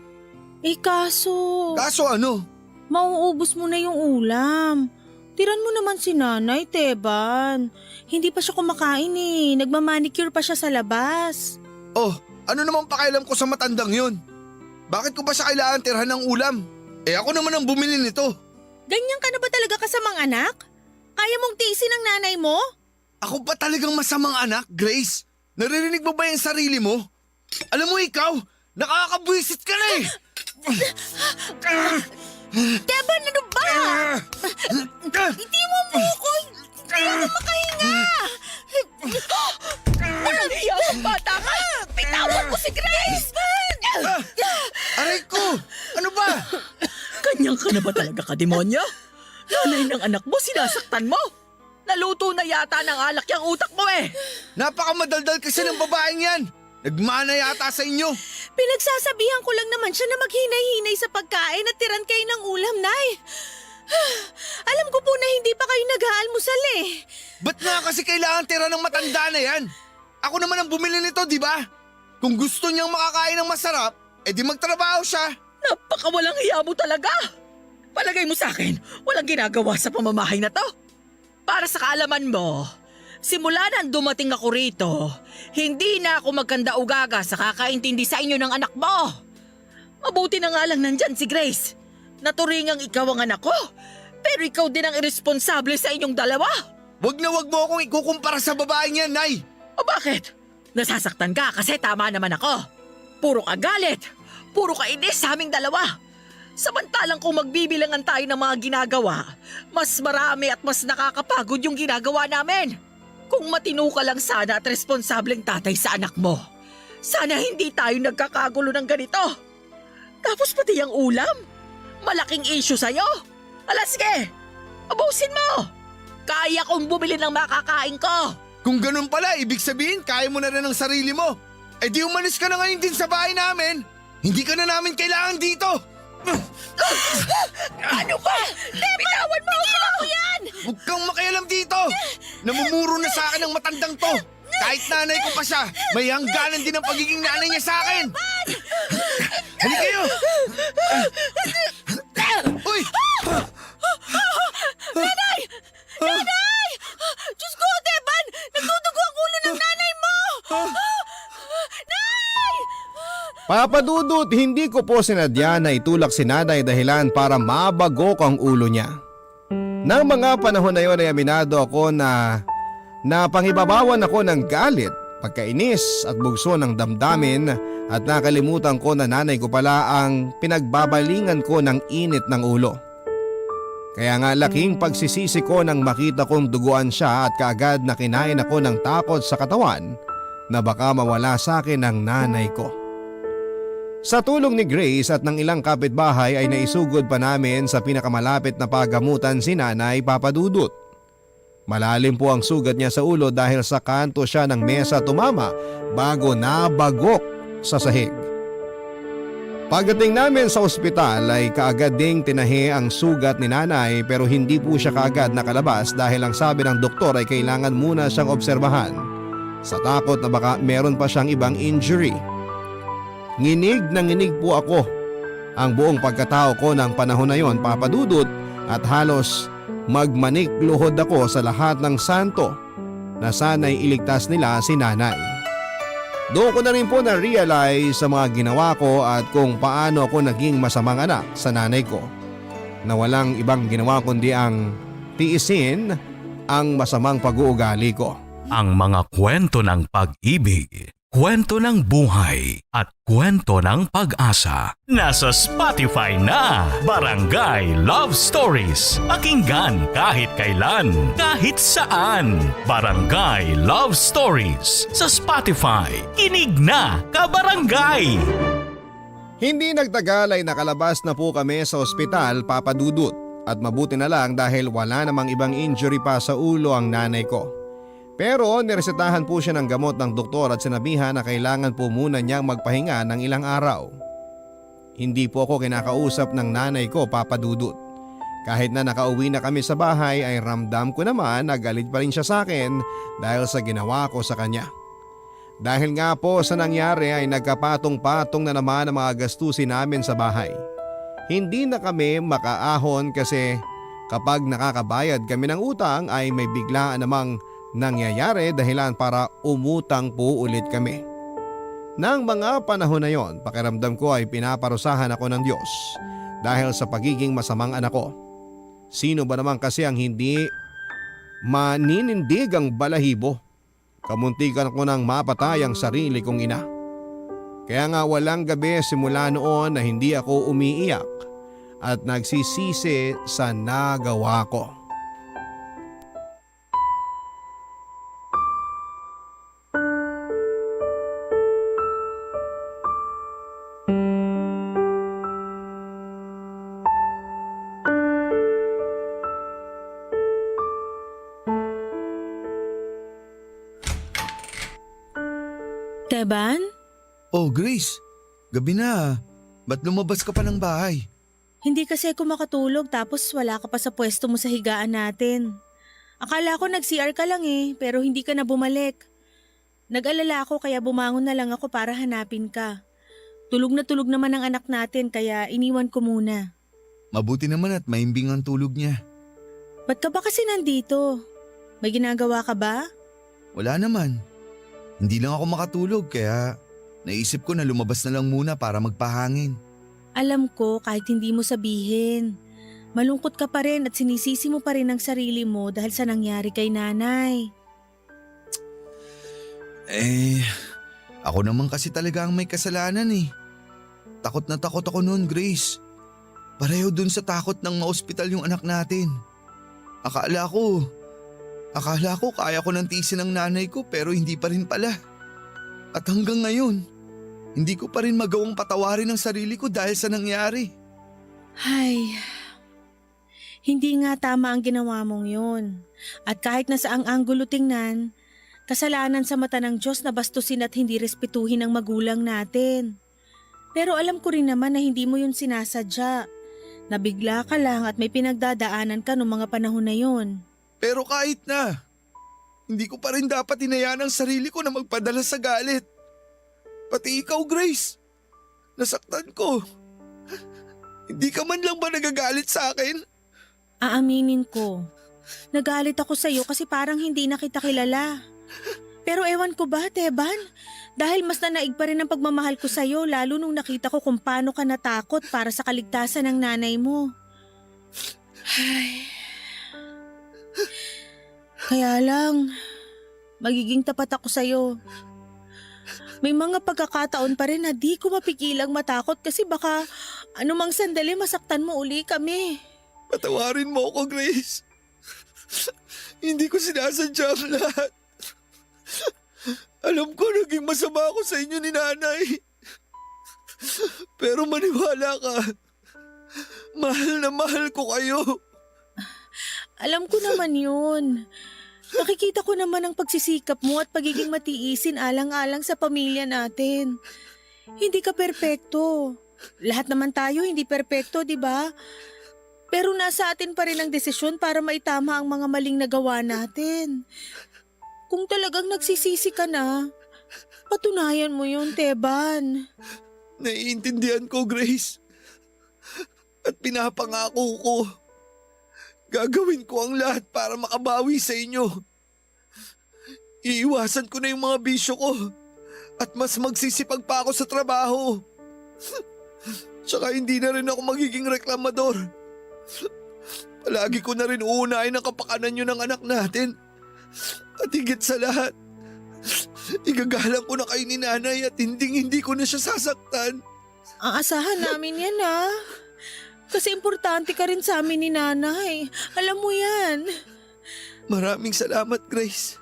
Kaso, Kaso ano? mauubos mo na yung ulam. Tiran mo naman si nanay, Teban. Hindi pa siya kumakain eh. Nagmamanicure pa siya sa labas. Oh, ano naman pakialam ko sa matandang yun? Bakit ko ba siya kailangan tirhan ng ulam? Ako naman ang bumili nito. Ganyan ka na ba talaga kasamang anak? Kaya mong tiisin ang nanay mo? Ako ba talagang masamang anak, Grace? Naririnig mo ba yung sarili mo? Alam mo ikaw, nakakabwisit ka na eh! Teban, ano ba? Hindi mo ko! Hindi ako makahinga! Walang hiya ang bata ka! Bitawan mo si Grace! Aray ko! Ano ba? Kanyang ka na ba talaga ka, demonyo? Nanay ng anak mo, sinasaktan mo! Naluto na yata ng alak yung utak mo eh! Napakamadaldal kasi ng babaeng yan! Nagmana yata sa inyo! Pinagsasabihan ko lang naman siya na maghinay-hinay sa pagkain at tiran kayo ng ulam, Nay. Alam ko po na hindi pa kayo nag-aalmusal eh. Ba't nga kasi kailangan tira ng matanda na yan? Ako naman ang bumili nito, di ba? Kung gusto niyang makakain ng masarap, di magtrabaho siya. Napakawalang hiya mo talaga! Palagay mo sa akin, walang ginagawa sa pamamahay na to. Para sa kaalaman mo, simula nang dumating ako rito, hindi na ako magkanda-ugaga sa kakaintindi sa inyo ng anak mo. Mabuti na nga lang nandyan si Grace. Naturingang ikaw ang anak ko, pero ikaw din ang irresponsable sa inyong dalawa. Wag na wag mo akong ikukumpara sa babaeng yan, Nay. O bakit? Nasasaktan ka kasi tama naman ako. Puro ka galit, puro ka inis sa aming dalawa. Samantalang kung magbibilangan tayo ng mga ginagawa, mas marami at mas nakakapagod yung ginagawa namin. Kung matino ka lang sana at responsableng tatay sa anak mo, sana hindi tayo nagkakagulo ng ganito. Tapos pati ang ulam, malaking issue sa'yo. Alas sige, abusin mo. Kaya kong bumili ng makakain ko. Kung ganun pala, ibig sabihin kaya mo na rin ang sarili mo. Di umalis ka na ngayon din sa bahay namin. Hindi ka na namin kailangan dito. Ano ba? Bitawan mo ako yan! Huwag kang makialam dito. Namumuro na sa akin ang matandang to. Kahit nanay ko pa siya, may hangganan din ang pagiging nanay niya sa akin. Halika kayo! Uy! Nanay! Nanay! Diyos ko, Teban! Nagdudugo ang ulo ng nanay mo! Nay! Papadudot, hindi ko po sinadya na itulak si nanay dahilan para mabagok ang ulo niya. Nang mga panahon na yon ay aminado ako na napangibabawan ako ng galit, pagkainis at bugso ng damdamin at nakalimutan ko na nanay ko pala ang pinagbabalingan ko ng init ng ulo. Kaya nga laking pagsisisi ko nang makita kong duguan siya at kaagad na kinain ako ng takot sa katawan na baka mawala sa akin ang nanay ko. Sa tulong ni Grace at ng ilang kapitbahay ay naisugod pa namin sa pinakamalapit na pagamutan si Nanay Papadudut. Malalim po ang sugat niya sa ulo dahil sa kanto siya ng mesa tumama bago nabagok sa sahig. Pagdating namin sa ospital ay kaagad ding tinahi ang sugat ni nanay pero hindi po siya kaagad nakalabas dahil ang sabi ng doktor ay kailangan muna siyang obserbahan sa takot na baka meron pa siyang ibang injury. Nginig na nginig po ako ang buong pagkatao ko ng panahon na yon, Papadudut, at halos magmanik luhod ako sa lahat ng santo na sana'y iligtas nila si nanay. Doon ko na rin po na-realize sa mga ginawa ko at kung paano ako naging masamang anak sa nanay ko na walang ibang ginawa kundi ang tiisin ang masamang pag-uugali ko. Ang mga kwento ng pag-ibig, kwento ng buhay at kwento ng pag-asa. Nasa Spotify na! Barangay Love Stories. Pakinggan kahit kailan, kahit saan. Barangay Love Stories sa Spotify. Kinig na, kabarangay! Hindi nagtagal ay nakalabas na po kami sa ospital, Papa Dudut, at mabuti na lang dahil wala namang ibang injury pa sa ulo ang nanay ko. Pero niresetahan po siya ng gamot ng doktor at sinabihan na kailangan po muna niyang magpahinga ng ilang araw. Hindi po ako kinakausap ng nanay ko, Papa Dudut. Kahit na nakauwi na kami sa bahay ay ramdam ko naman na galit pa rin siya sa akin dahil sa ginawa ko sa kanya. Dahil nga po sa nangyari ay nagkapatong-patong na naman ang mga gastusin namin sa bahay. Hindi na kami makaahon kasi kapag nakakabayad kami ng utang ay may biglaan namang nangyayari dahilan para umutang po ulit kami. Nang mga panahon na yon, pakiramdam ko ay pinaparusahan ako ng Diyos dahil sa pagiging masamang anak ko. Sino ba naman kasi ang hindi maninindig ang balahibo? Kamuntikan ko nang mapatay ang sarili kong ina. Kaya nga walang gabi simula noon na hindi ako umiiyak at nagsisisi sa nagawa ko. Teban? Oh, Grace. Gabi na. Ba't lumabas ka pa ng bahay? Hindi kasi ako makatulog tapos wala ka pa sa pwesto mo sa higaan natin. Akala ko nag-CR ka lang pero hindi ka na bumalik. Nag-alala ako kaya bumangon na lang ako para hanapin ka. Tulog na tulog naman ang anak natin kaya iniwan ko muna. Mabuti naman at maimbing ang tulog niya. Ba't ka ba kasi nandito? May ginagawa ka ba? Wala naman. Hindi lang ako makatulog kaya naisip ko na lumabas na lang muna para magpahangin. Alam ko kahit hindi mo sabihin. Malungkot ka pa rin at sinisisi mo pa rin ang sarili mo dahil sa nangyari kay nanay. Ako naman kasi talaga ang may kasalanan eh. Takot na takot ako noon, Grace. Pareho dun sa takot ng ma-ospital yung anak natin. Akala ko kaya ko nang tiisin ng nanay ko pero hindi pa rin pala. At hanggang ngayon, hindi ko pa rin magawang patawarin ang sarili ko dahil sa nangyari. Ay, hindi nga tama ang ginawa mong yun. At kahit na saang anggulo tingnan, kasalanan sa mata ng Diyos na bastusin at hindi respetuhin ang magulang natin. Pero alam ko rin naman na hindi mo yun sinasadya. Nabigla ka lang at may pinagdadaanan ka noong mga panahon na yun. Pero kahit na, hindi ko pa rin dapat hinayaan ang sarili ko na magpadala sa galit. Pati ikaw, Grace. Nasaktan ko. Hindi ka man lang ba nagagalit sa akin? Aaminin ko. Nagalit ako sa'yo kasi parang hindi na kita kilala. Pero ewan ko ba, Teban? Dahil mas nanaig pa rin ang pagmamahal ko sa'yo lalo nung nakita ko kung paano ka natakot para sa kaligtasan ng nanay mo. Ay. Kaya lang, magiging tapat ako sa'yo. May mga pagkakataon pa rin na di ko mapigilang matakot kasi baka anumang sandali masaktan mo uli kami. Patawarin mo ako, Grace. Hindi ko sinasadya ang lahat. Alam ko naging masama ako sa inyo ni nanay. Pero maniwala ka. Mahal na mahal ko kayo. Alam ko naman yun. Nakikita ko naman ang pagsisikap mo at pagiging matiisin alang-alang sa pamilya natin. Hindi ka perpekto. Lahat naman tayo hindi perpekto, di ba? Pero nasa atin pa rin ang desisyon para maitama ang mga maling nagawa natin. Kung talagang nagsisisi ka na, patunayan mo yun, Teban. Naiintindihan ko, Grace. At pinapangako ko. Gagawin ko ang lahat para makabawi sa inyo. Iiwasan ko na yung mga bisyo ko at mas magsisipag pa ako sa trabaho. Tsaka hindi na rin ako magiging reklamador. Palagi ko na rin uunahin ang kapakanan nyo ng anak natin. At higit sa lahat, igagalang ko na kayo ni nanay at hindi ko na siya sasaktan. Aasahan namin yan, ha? Kasi importante ka rin sa amin ni nanay. Alam mo yan. Maraming salamat, Grace.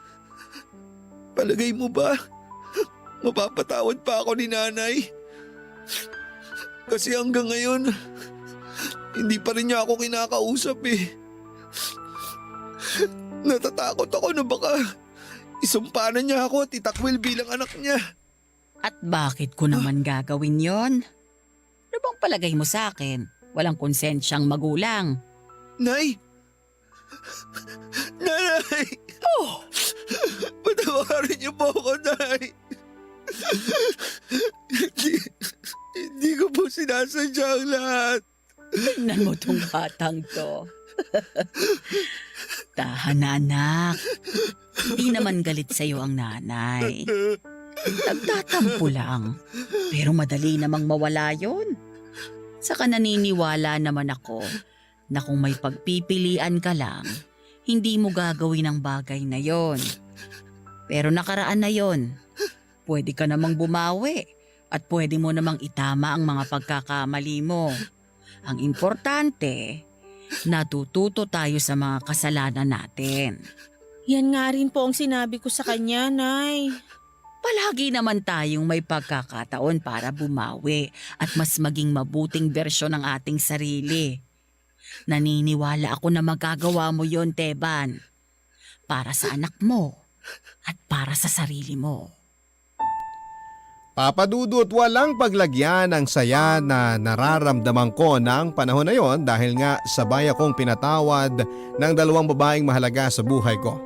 Palagay mo ba, mapapatawad pa ako ni nanay? Kasi hanggang ngayon, hindi pa rin niya ako kinakausap eh. Natatakot ako na baka isumpa na niya ako at itakwil bilang anak niya. At bakit ko naman gagawin yon? Ano bang palagay mo sa akin? Walang konsensyang magulang. Nay! Nanay! Oh, Patawarin niyo po ako, Nay! Hindi ko po sinasadya ang lahat. tingnan mo tong batang to. Tahan na, anak. Hindi naman galit sa'yo ang nanay. Nagtatampo lang. Pero madali namang mawala yon. Saka naniniwala naman ako na kung may pagpipilian ka lang, hindi mo gagawin ang bagay na yon. Pero nakaraan na yon. Pwede ka namang bumawi at pwede mo namang itama ang mga pagkakamali mo. Ang importante, natututo tayo sa mga kasalanan natin. Yan nga rin po ang sinabi ko sa kanya, Nay. Palagi naman tayong may pagkakataon para bumawi at mas maging mabuting bersyon ng ating sarili. Naniniwala ako na magagawa mo yon, Teban. Para sa anak mo at para sa sarili mo. Papa Dudut, walang paglagyan ng saya na nararamdaman ko ng panahon na yon dahil nga sabay akong pinatawad ng dalawang babaeng mahalaga sa buhay ko.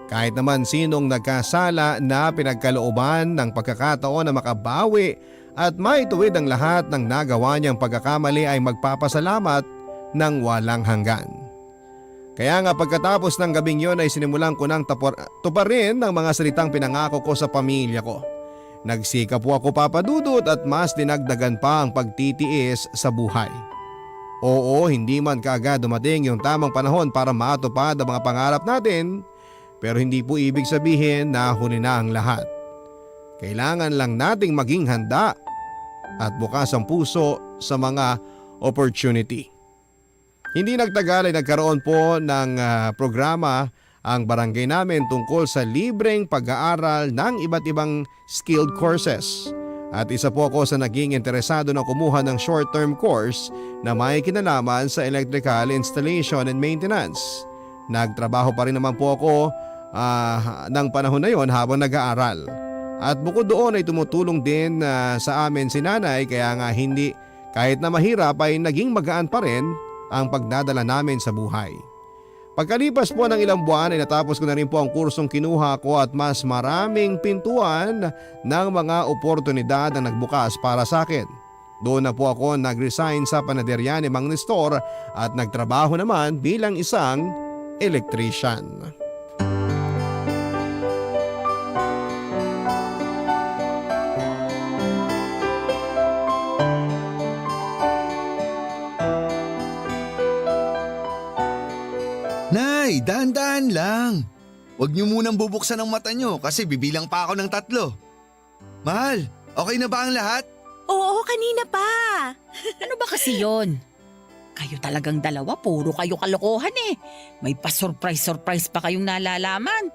Kahit naman sinong nagkasala na pinagkalooban ng pagkakataon na makabawi at maituwid ang lahat ng nagawa niyang pagkakamali ay magpapasalamat ng walang hanggan. Kaya nga pagkatapos ng gabing yon ay sinimulan ko ng tuparin ng mga salitang pinangako ko sa pamilya ko. Nagsikap po ako, Papa Dudut, at mas dinagdagan pa ang pagtitiis sa buhay. Oo, hindi man kaagad dumating yung tamang panahon para matupad ang mga pangarap natin, pero hindi po ibig sabihin na huli na ang lahat. Kailangan lang nating maging handa at bukas ang puso sa mga opportunity. Hindi nagtagal ay nagkaroon po ng programa ang barangay namin tungkol sa libreng pag-aaral ng iba't ibang skilled courses. At isa po ako sa naging interesado na kumuha ng short-term course na may kinalaman sa electrical installation and maintenance. Nagtrabaho pa rin naman po ako ng panahon na yon habang nag-aaral. At bukod doon ay tumutulong din sa amin si nanay, kaya nga hindi kahit na mahirap ay naging magaan pa rin ang pagdadala namin sa buhay. Pagkalipas po ng ilang buwan ay natapos ko na rin po ang kursong kinuha ko at mas maraming pintuan ng mga oportunidad ang nagbukas para sa akin. Doon na po ako nag-resign sa panaderya ni Mang Nestor at nagtrabaho naman bilang isang electrician. Nay, dahan-dahan lang. Huwag niyo munang bubuksan ang mata niyo kasi bibilang pa ako ng 3. Mahal, okay na ba ang lahat? Oo, kanina pa. Ano ba kasi yon? Kayo talagang dalawa, puro kayo kalokohan eh. May pa-surprise pa kayong nalalaman.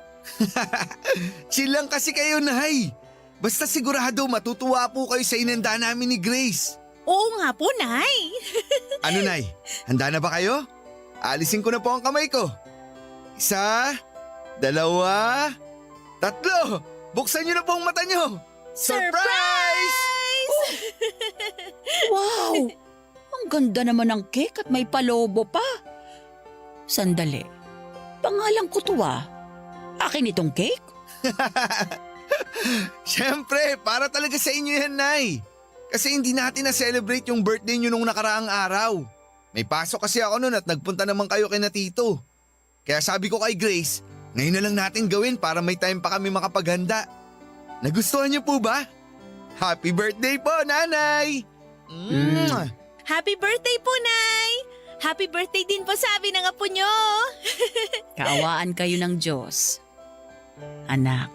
Chill lang kasi kayo, Nay. Basta sigurado matutuwa po kayo sa inanda namin ni Grace. Oo nga po, Nay. Ano, Nay? Handa na ba kayo? Alisin ko na po ang kamay ko. 1, 2, 3. Buksan niyo na po ang mata niyo. Surprise! Wow! Ang ganda naman ng cake at may palobo pa. Sandali. Pangalan ko to ah. Akin itong cake? Siyempre, para talaga sa inyo yan, Nay. Kasi hindi natin na-celebrate yung birthday niyo nung nakaraang araw. May pasok kasi ako noon at nagpunta naman kayo kina Tito. Kaya sabi ko kay Grace, ngayon na lang natin gawin para may time pa kami makapaghanda. Nagustuhan niyo po ba? Happy birthday po, Nanay! Happy birthday po, Nay. Happy birthday din po sabi ng apo nyo. Kaawaan kayo ng Diyos. Anak,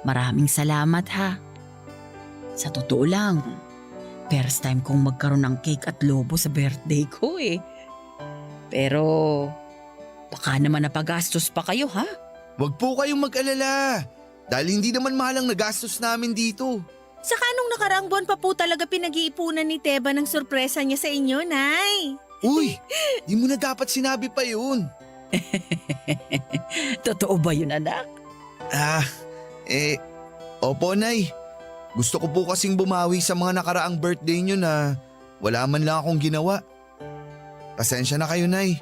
maraming salamat ha. Sa totoo lang, first time kong magkaroon ng cake at lobo sa birthday ko eh. Pero baka naman napagastos pa kayo ha? Huwag po kayong mag-alala. Dahil hindi naman mahal ang nagastos namin dito. Saka nung nakaraang buwan pa po talaga pinag-iipunan ni Teba ng sorpresa niya sa inyo, Nay. Uy, di mo na dapat sinabi pa yun. Totoo ba yun, anak? Opo, Nay. Gusto ko po kasing bumawi sa mga nakaraang birthday nyo na wala man lang akong ginawa. Pasensya na kayo, Nay.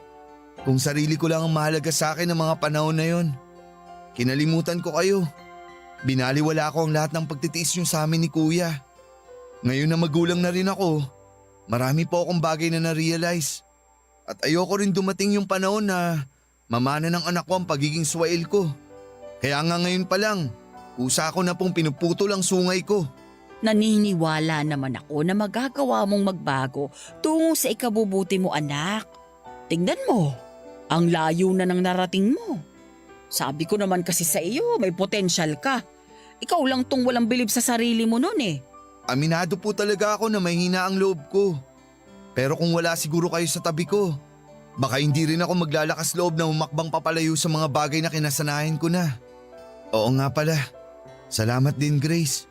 Kung sarili ko lang ang mahalaga sa akin ng mga panahon na yon. Kinalimutan ko kayo. Binaliwala ko ang lahat ng pagtitiis nyo sa amin ni Kuya. Ngayon na magulang na rin ako, marami po akong bagay na na-realize. At ayoko rin dumating yung panahon na mamana ng anak ko ang pagiging swail ko. Kaya nga ngayon pa lang, kusa ko na pong pinuputol ang sungay ko. Naniniwala naman ako na magagawa mong magbago tungo sa ikabubuti mo, anak. Tingnan mo, ang layo na ng narating mo. Sabi ko naman kasi sa iyo, may potensyal ka. Ikaw lang tong walang bilib sa sarili mo nun eh. Aminado po talaga ako na mahina ang loob ko. Pero kung wala siguro kayo sa tabi ko, baka hindi rin ako maglalakas loob na humakbang papalayo sa mga bagay na kinasanayan ko na. Oo nga pala, salamat din Grace.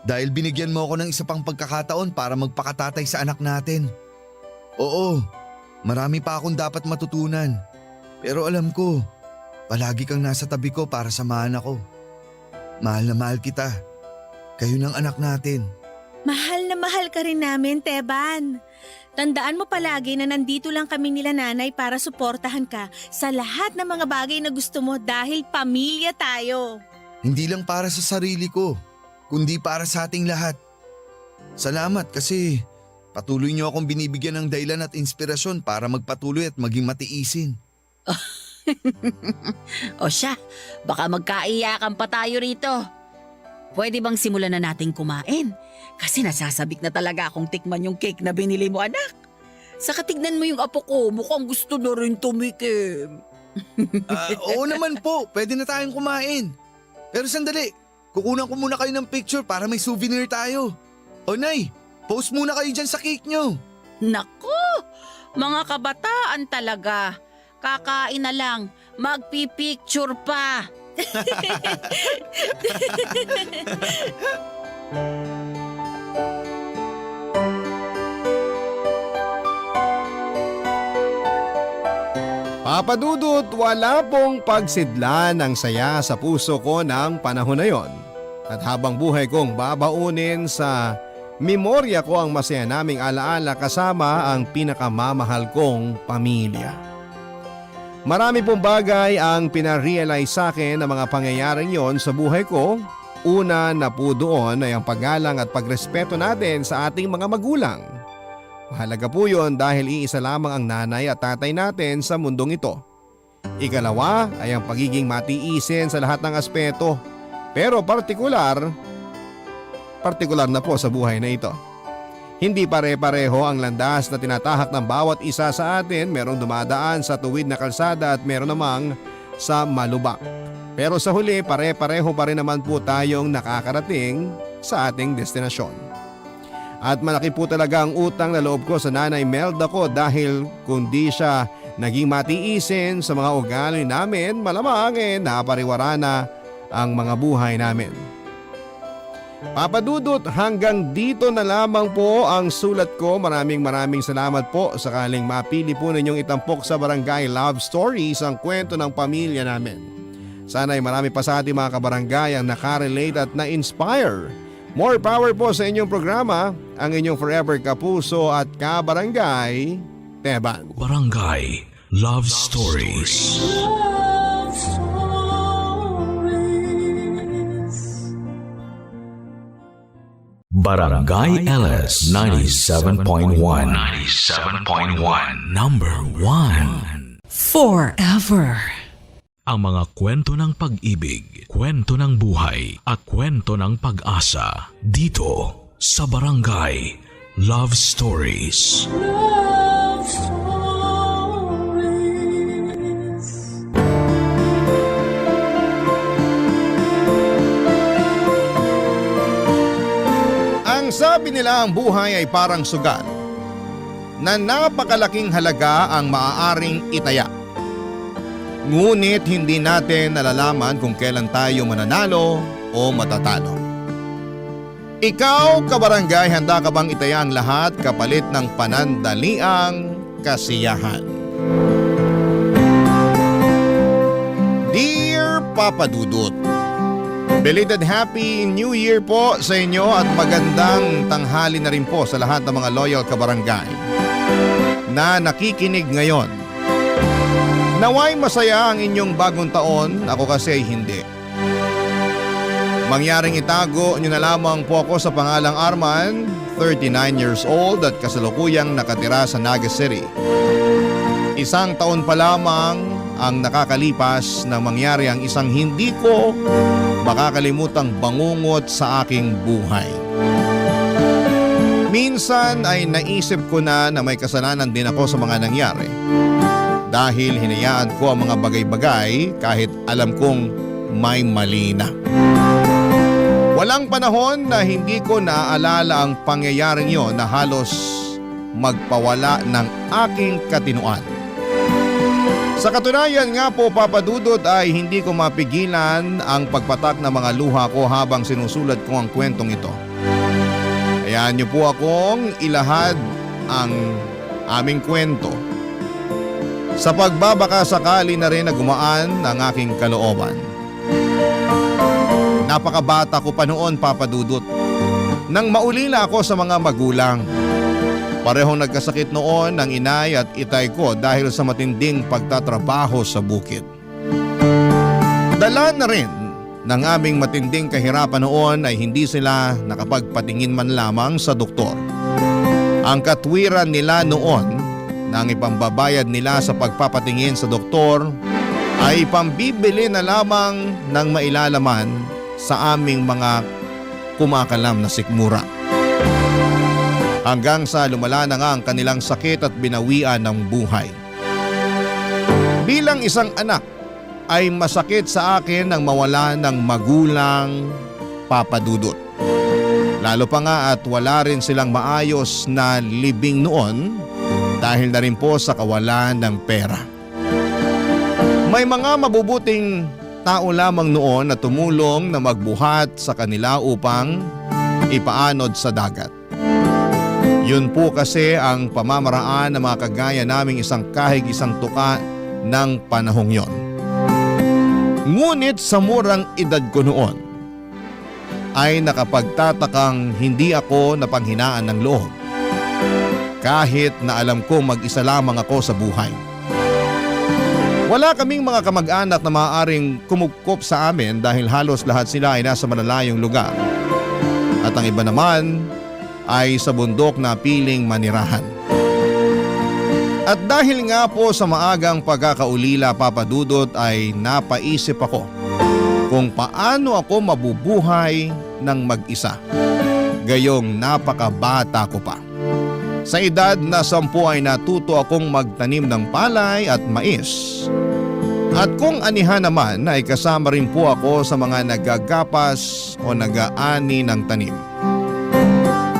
Dahil binigyan mo ako ng isa pang pagkakataon para magpakatatay sa anak natin. Oo, marami pa akong dapat matutunan. Pero alam ko, palagi kang nasa tabi ko para samahan ako. Mahal na mahal kita. Kayo ng anak natin. Mahal na mahal ka rin namin, Teban. Tandaan mo palagi na nandito lang kami nila nanay para suportahan ka sa lahat ng mga bagay na gusto mo dahil pamilya tayo. Hindi lang para sa sarili ko, kundi para sa ating lahat. Salamat kasi patuloy niyo akong binibigyan ng dahilan at inspirasyon para magpatuloy at maging matiisin. O siya, baka magkaiyakan pa tayo rito. Pwede bang simulan na nating kumain? Kasi nasasabik na talaga akong tikman yung cake na binili mo, anak. Saka tignan mo yung apo ko, mukhang gusto na rin tumikim. Oo naman po, pwede na tayong kumain. Pero sandali, kukunan ko muna kayo ng picture para may souvenir tayo. O Nay, post muna kayo dyan sa cake nyo. Nako, mga kabataan talaga. Kakain na lang, magpipicture pa. Papa Dudut, wala pong pagsidlan ng saya sa puso ko ng panahon na yon. At habang buhay kong babaunin sa memorya ko ang masaya naming alaala kasama ang pinakamamahal kong pamilya. Marami pong bagay ang pinarealize sa akin ng mga pangyayaring yon sa buhay ko. Una na po doon ay ang paggalang at pagrespeto natin sa ating mga magulang. Mahalaga po yun dahil iisa lamang ang nanay at tatay natin sa mundong ito. Ikalawa ay ang pagiging matiisin sa lahat ng aspeto. Pero partikular na po sa buhay na ito. Hindi pare-pareho ang landas na tinatahak ng bawat isa sa atin. Merong dumadaan sa tuwid na kalsada at meron namang sa malubak. Pero sa huli, pare-pareho pa rin naman po tayong nakakarating sa ating destinasyon. At malaki po talaga ang utang na loob ko sa Nanay Melda ko dahil kung di siya naging matiisin sa mga ugali namin, malamang napariwara na ang mga buhay namin. Papa Dudut, hanggang dito na lamang po ang sulat ko. Maraming salamat po. Sakaling mapili po ninyong itampok sa Barangay Love Stories ang kwento ng pamilya namin. Sana ay marami pa sa ating mga kabarangay ang nakarelate at na-inspire. More power po sa inyong programa, ang inyong forever kapuso at kabarangay, Teban. Barangay Love Stories. Barangay LS 97.1 Number 1 Forever. Ang mga kwento ng pag-ibig, kwento ng buhay at kwento ng pag-asa dito sa Barangay Love Stories. Love Stories. Ang sabi nila ang buhay ay parang sugal na napakalaking halaga ang maaaring itaya. Ngunit hindi natin nalalaman kung kailan tayo mananalo o matatalo. Ikaw, kabarangay, handa ka bang itaya ang lahat kapalit ng panandaliang kasiyahan? Dear Papa Dudut, belated Happy New Year po sa inyo at magandang tanghali na rin po sa lahat ng mga loyal kabarangay na nakikinig ngayon. Naway masaya ang inyong bagong taon, ako kasi ay hindi. Mangyaring itago nyo na lamang po ako sa pangalang Arman, 39 years old at kasalukuyang nakatira sa Naga City. Isang taon pa lamang ang nakakalipas na mangyari ang isang hindi ko makakalimutang bangungot sa aking buhay. Minsan ay naisip ko na may kasalanan din ako sa mga nangyari. Dahil hinayaan ko ang mga bagay-bagay kahit alam kong may mali na. Walang panahon na hindi ko naaalala ang pangyayaring yon na halos magpawala ng aking katinuan. Sa katunayan nga po, Papa Dudut, ay hindi ko mapigilan ang pagpatak ng mga luha ko habang sinusulat ko ang kwentong ito. Hayaan niyo po akong ilahad ang aming kwento. Sa pagbabaka sakali na rin na gumaan ang aking kalooban. Napakabata ko pa noon, Papa Dudut, nang maulila ako sa mga magulang. Parehong nagkasakit noon ang inay at itay ko dahil sa matinding pagtatrabaho sa bukid. Dala na rin ng aming matinding kahirapan noon ay hindi sila nakapagpatingin man lamang sa doktor. Ang katwiran nila noon nang ipambabayad nila sa pagpapatingin sa doktor ay pambibili na lamang ng mailalaman sa aming mga kumakalam na sikmura. Hanggang sa lumala na nga ang kanilang sakit at binawian ng buhay. Bilang isang anak ay masakit sa akin ang mawala ng magulang, Papa Dudut. Lalo pa nga at wala rin silang maayos na libing noon dahil na rin po sa kawalan ng pera. May mga mabubuting tao lamang noon na tumulong na magbuhat sa kanila upang ipaanod sa dagat. Yun po kasi ang pamamaraan ng mga kagaya naming isang kahig isang tuka ng panahong yon. Ngunit sa murang edad ko noon ay nakapagtatakang hindi ako napanghinaan ng loob. Kahit na alam ko mag-isa lamang ako sa buhay. Wala kaming mga kamag-anak na maaaring kumukop sa amin dahil halos lahat sila ay nasa malalayong lugar. At ang iba naman ay sa bundok na piling manirahan. At dahil nga po sa maagang pagkakaulila, Papa Dudut, ay napaisip ako kung paano ako mabubuhay ng mag-isa. Gayong napakabata ko pa. Sa edad na 10 ay natuto akong magtanim ng palay at mais. At kung anihan naman ay kasama rin po ako sa mga nagagapas o nag-aani ng tanim.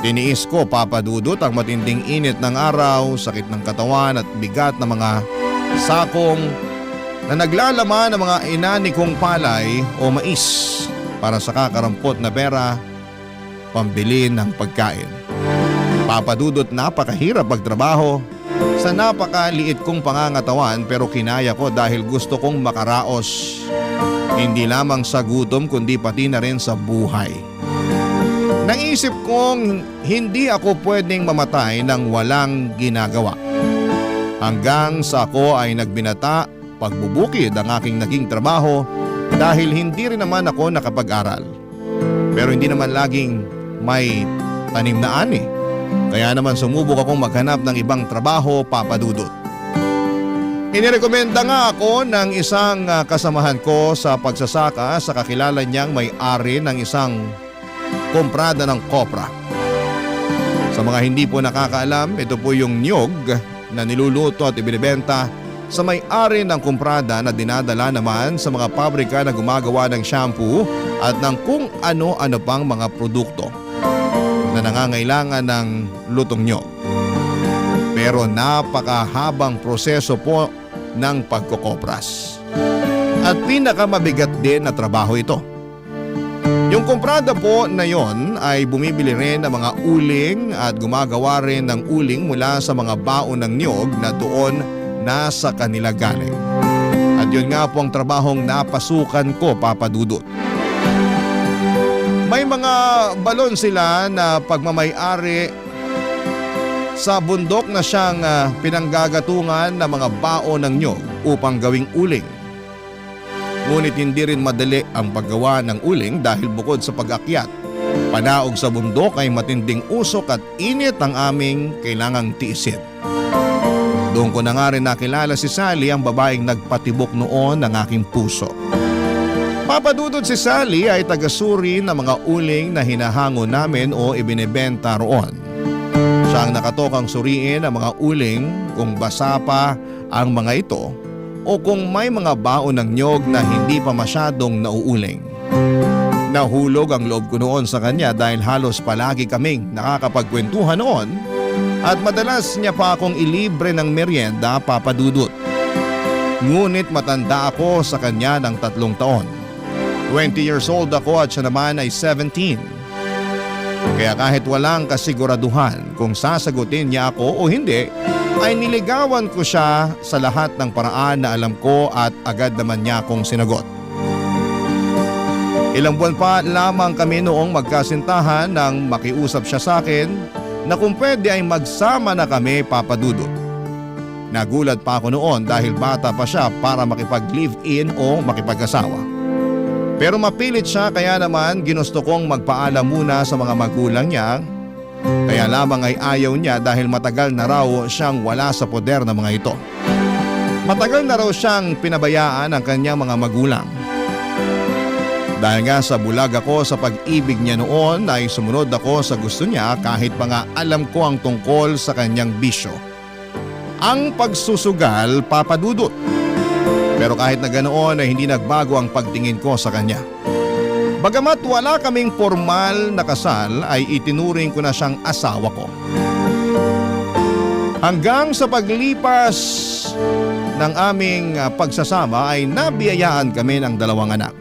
Tiniis ko, Papa Dudut, ang matinding init ng araw, sakit ng katawan at bigat ng mga sakong na naglalaman ng mga inani kong palay o mais para sa kakarampot na pera pambili ng pagkain. Papa Dudut, napakahirap magtrabaho sa napakaliit kong pangangatawan pero kinaya ko dahil gusto kong makaraos. Hindi lamang sa gutom kundi pati na rin sa buhay. Naisip kong hindi ako pwedeng mamatay nang walang ginagawa. Hanggang sa ako ay nagbinata, pagbubukid ang aking naging trabaho dahil hindi rin naman ako nakapag-aral. Pero hindi naman laging may tanim na ani. Kaya naman sumubok akong maghanap ng ibang trabaho, Papa Dudut. Inirekomenda nga ako ng isang kasamahan ko sa pagsasaka sa kakilala niyang may-ari ng isang komprada ng kopra. Sa mga hindi po nakakaalam, ito po yung niyog na niluluto at ibinibenta sa may-ari ng komprada na dinadala naman sa mga pabrika na gumagawa ng shampoo at ng kung ano-ano pang mga produkto na nangangailangan ng lutong niyog. Pero napakahabang proseso po ng pagkokopras. At pinakamabigat din na trabaho ito. Yung kumprada po na yon ay bumibili rin ng mga uling at gumagawa rin ng uling mula sa mga baon ng niyog na doon nasa kanila galing. At yun nga po ang trabahong napasukan ko, Papa Dudut. May mga balon sila na pagmamay-ari sa bundok na siyang pinanggagatungan ng mga baon ng niyog upang gawing uling. Ngunit hindi rin madali ang paggawa ng uling dahil bukod sa pag-akyat, panaog sa bundok ay matinding usok at init ang aming kailangang tiisin. Doon ko na nga rin nakilala si Sally, ang babaeng nagpatibok noon ng aking puso. Papadudod si Sally ay tagasuri ng mga uling na hinahango namin o ibinebenta roon. Siya ang nakatokang suriin ang mga uling kung basa pa ang mga ito o kung may mga baon ng niyog na hindi pa masyadong nauuling. Nahulog ang loob ko noon sa kanya dahil halos palagi kaming nakakapagkwentuhan noon at madalas niya pa akong ilibre ng merienda, Papa Dudut. Ngunit matanda ako sa kanya ng 3 taon. 20 years old ako at siya naman ay 17. Kaya kahit walang kasiguraduhan kung sasagutin niya ako o hindi, ay niligawan ko siya sa lahat ng paraan na alam ko at agad naman niya akong sinagot. Ilang buwan pa lamang kami noong magkasintahan nang makiusap siya sa akin na kung pwede ay magsama na kami, Papa Dudut. Nagulat pa ako noon dahil bata pa siya para makipag-live-in o makipag-asawa. Pero mapilit siya kaya naman ginusto kong magpaalam muna sa mga magulang niya. Kaya lamang ay ayaw niya dahil matagal na raw siyang wala sa poder ng mga ito. Matagal na raw siyang pinabayaan ng kanyang mga magulang. Dahil nga sa bulag ako sa pag-ibig niya noon ay sumunod ako sa gusto niya kahit pa nga alam ko ang tungkol sa kanyang bisyo. Ang pagsusugal, Papa Dudut. Pero kahit na ganoon ay hindi nagbago ang pagtingin ko sa kanya. Bagamat wala kaming formal na kasal ay itinuring ko na siyang asawa ko. Hanggang sa paglipas ng aming pagsasama ay nabiyayaan kami ng 2 anak.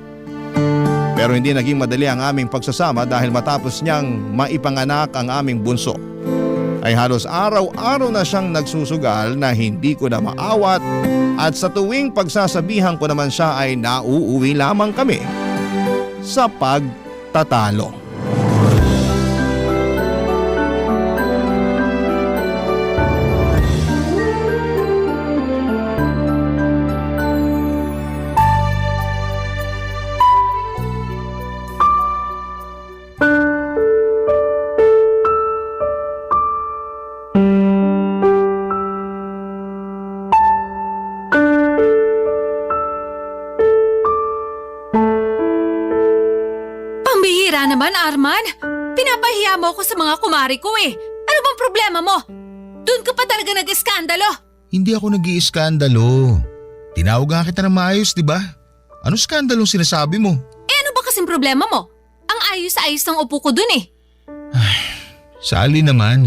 Pero hindi naging madali ang aming pagsasama dahil matapos niyang maipanganak ang aming bunso, ay halos araw-araw na siyang nagsusugal na hindi ko na maawat at sa tuwing pagsasabihan ko naman siya ay nauuwi lamang kami sa pagtatalo. Naman, Arman. Pinapahiya mo ako sa mga kumari ko eh. Ano bang problema mo? Doon ka pa talaga nag-iskandalo. Hindi ako nag-iiskandalo. Tinawag nga kita ng maayos, di ba? Ano skandalong sinasabi mo? Eh ano ba kasing problema mo? Ang ayos-ayos ng upo ko dun eh. Sally naman.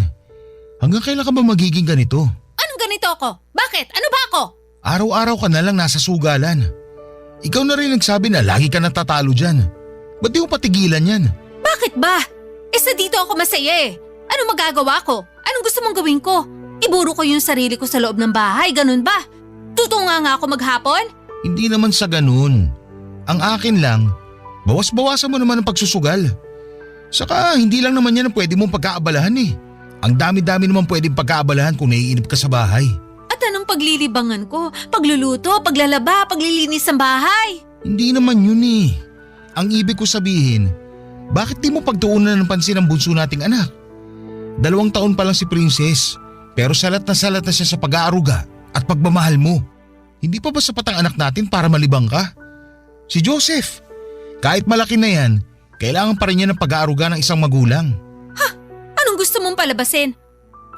Hanggang kailan ka ba magiging ganito? Anong ganito ako? Bakit? Ano ba ako? Araw-araw ka na lang nasa sugalan. Ikaw na rin nagsabi na lagi ka natatalo dyan. Ba't di mo patigilan yan? Bakit ba? Sa dito ako masaya eh. Ano magagawa ko? Anong gusto mong gawin ko? Iburo ko yung sarili ko sa loob ng bahay, ganun ba? Tutunga nga ako maghapon? Hindi naman sa ganun. Ang akin lang, bawas-bawasan mo naman ang pagsusugal. Saka hindi lang naman yan ang pwede mong pagkaabalahan eh. Ang dami-dami naman pwedeng pagkaabalahan kung naiinip ka sa bahay. At anong paglilibangan ko? Pagluluto, paglalaba, paglilinis ng bahay? Hindi naman yun eh. Ang ibig ko sabihin, bakit di mo pagtuunan ng pansin ang bunso nating anak? 2 taon pa lang si Princess, pero salat na siya sa pag-aaruga at pagmamahal mo. Hindi pa ba sapat ang anak natin para malibang ka? Si Joseph, kahit malaki na yan, kailangan pa rin niya ng pag-aaruga ng isang magulang. Anong gusto mong palabasin?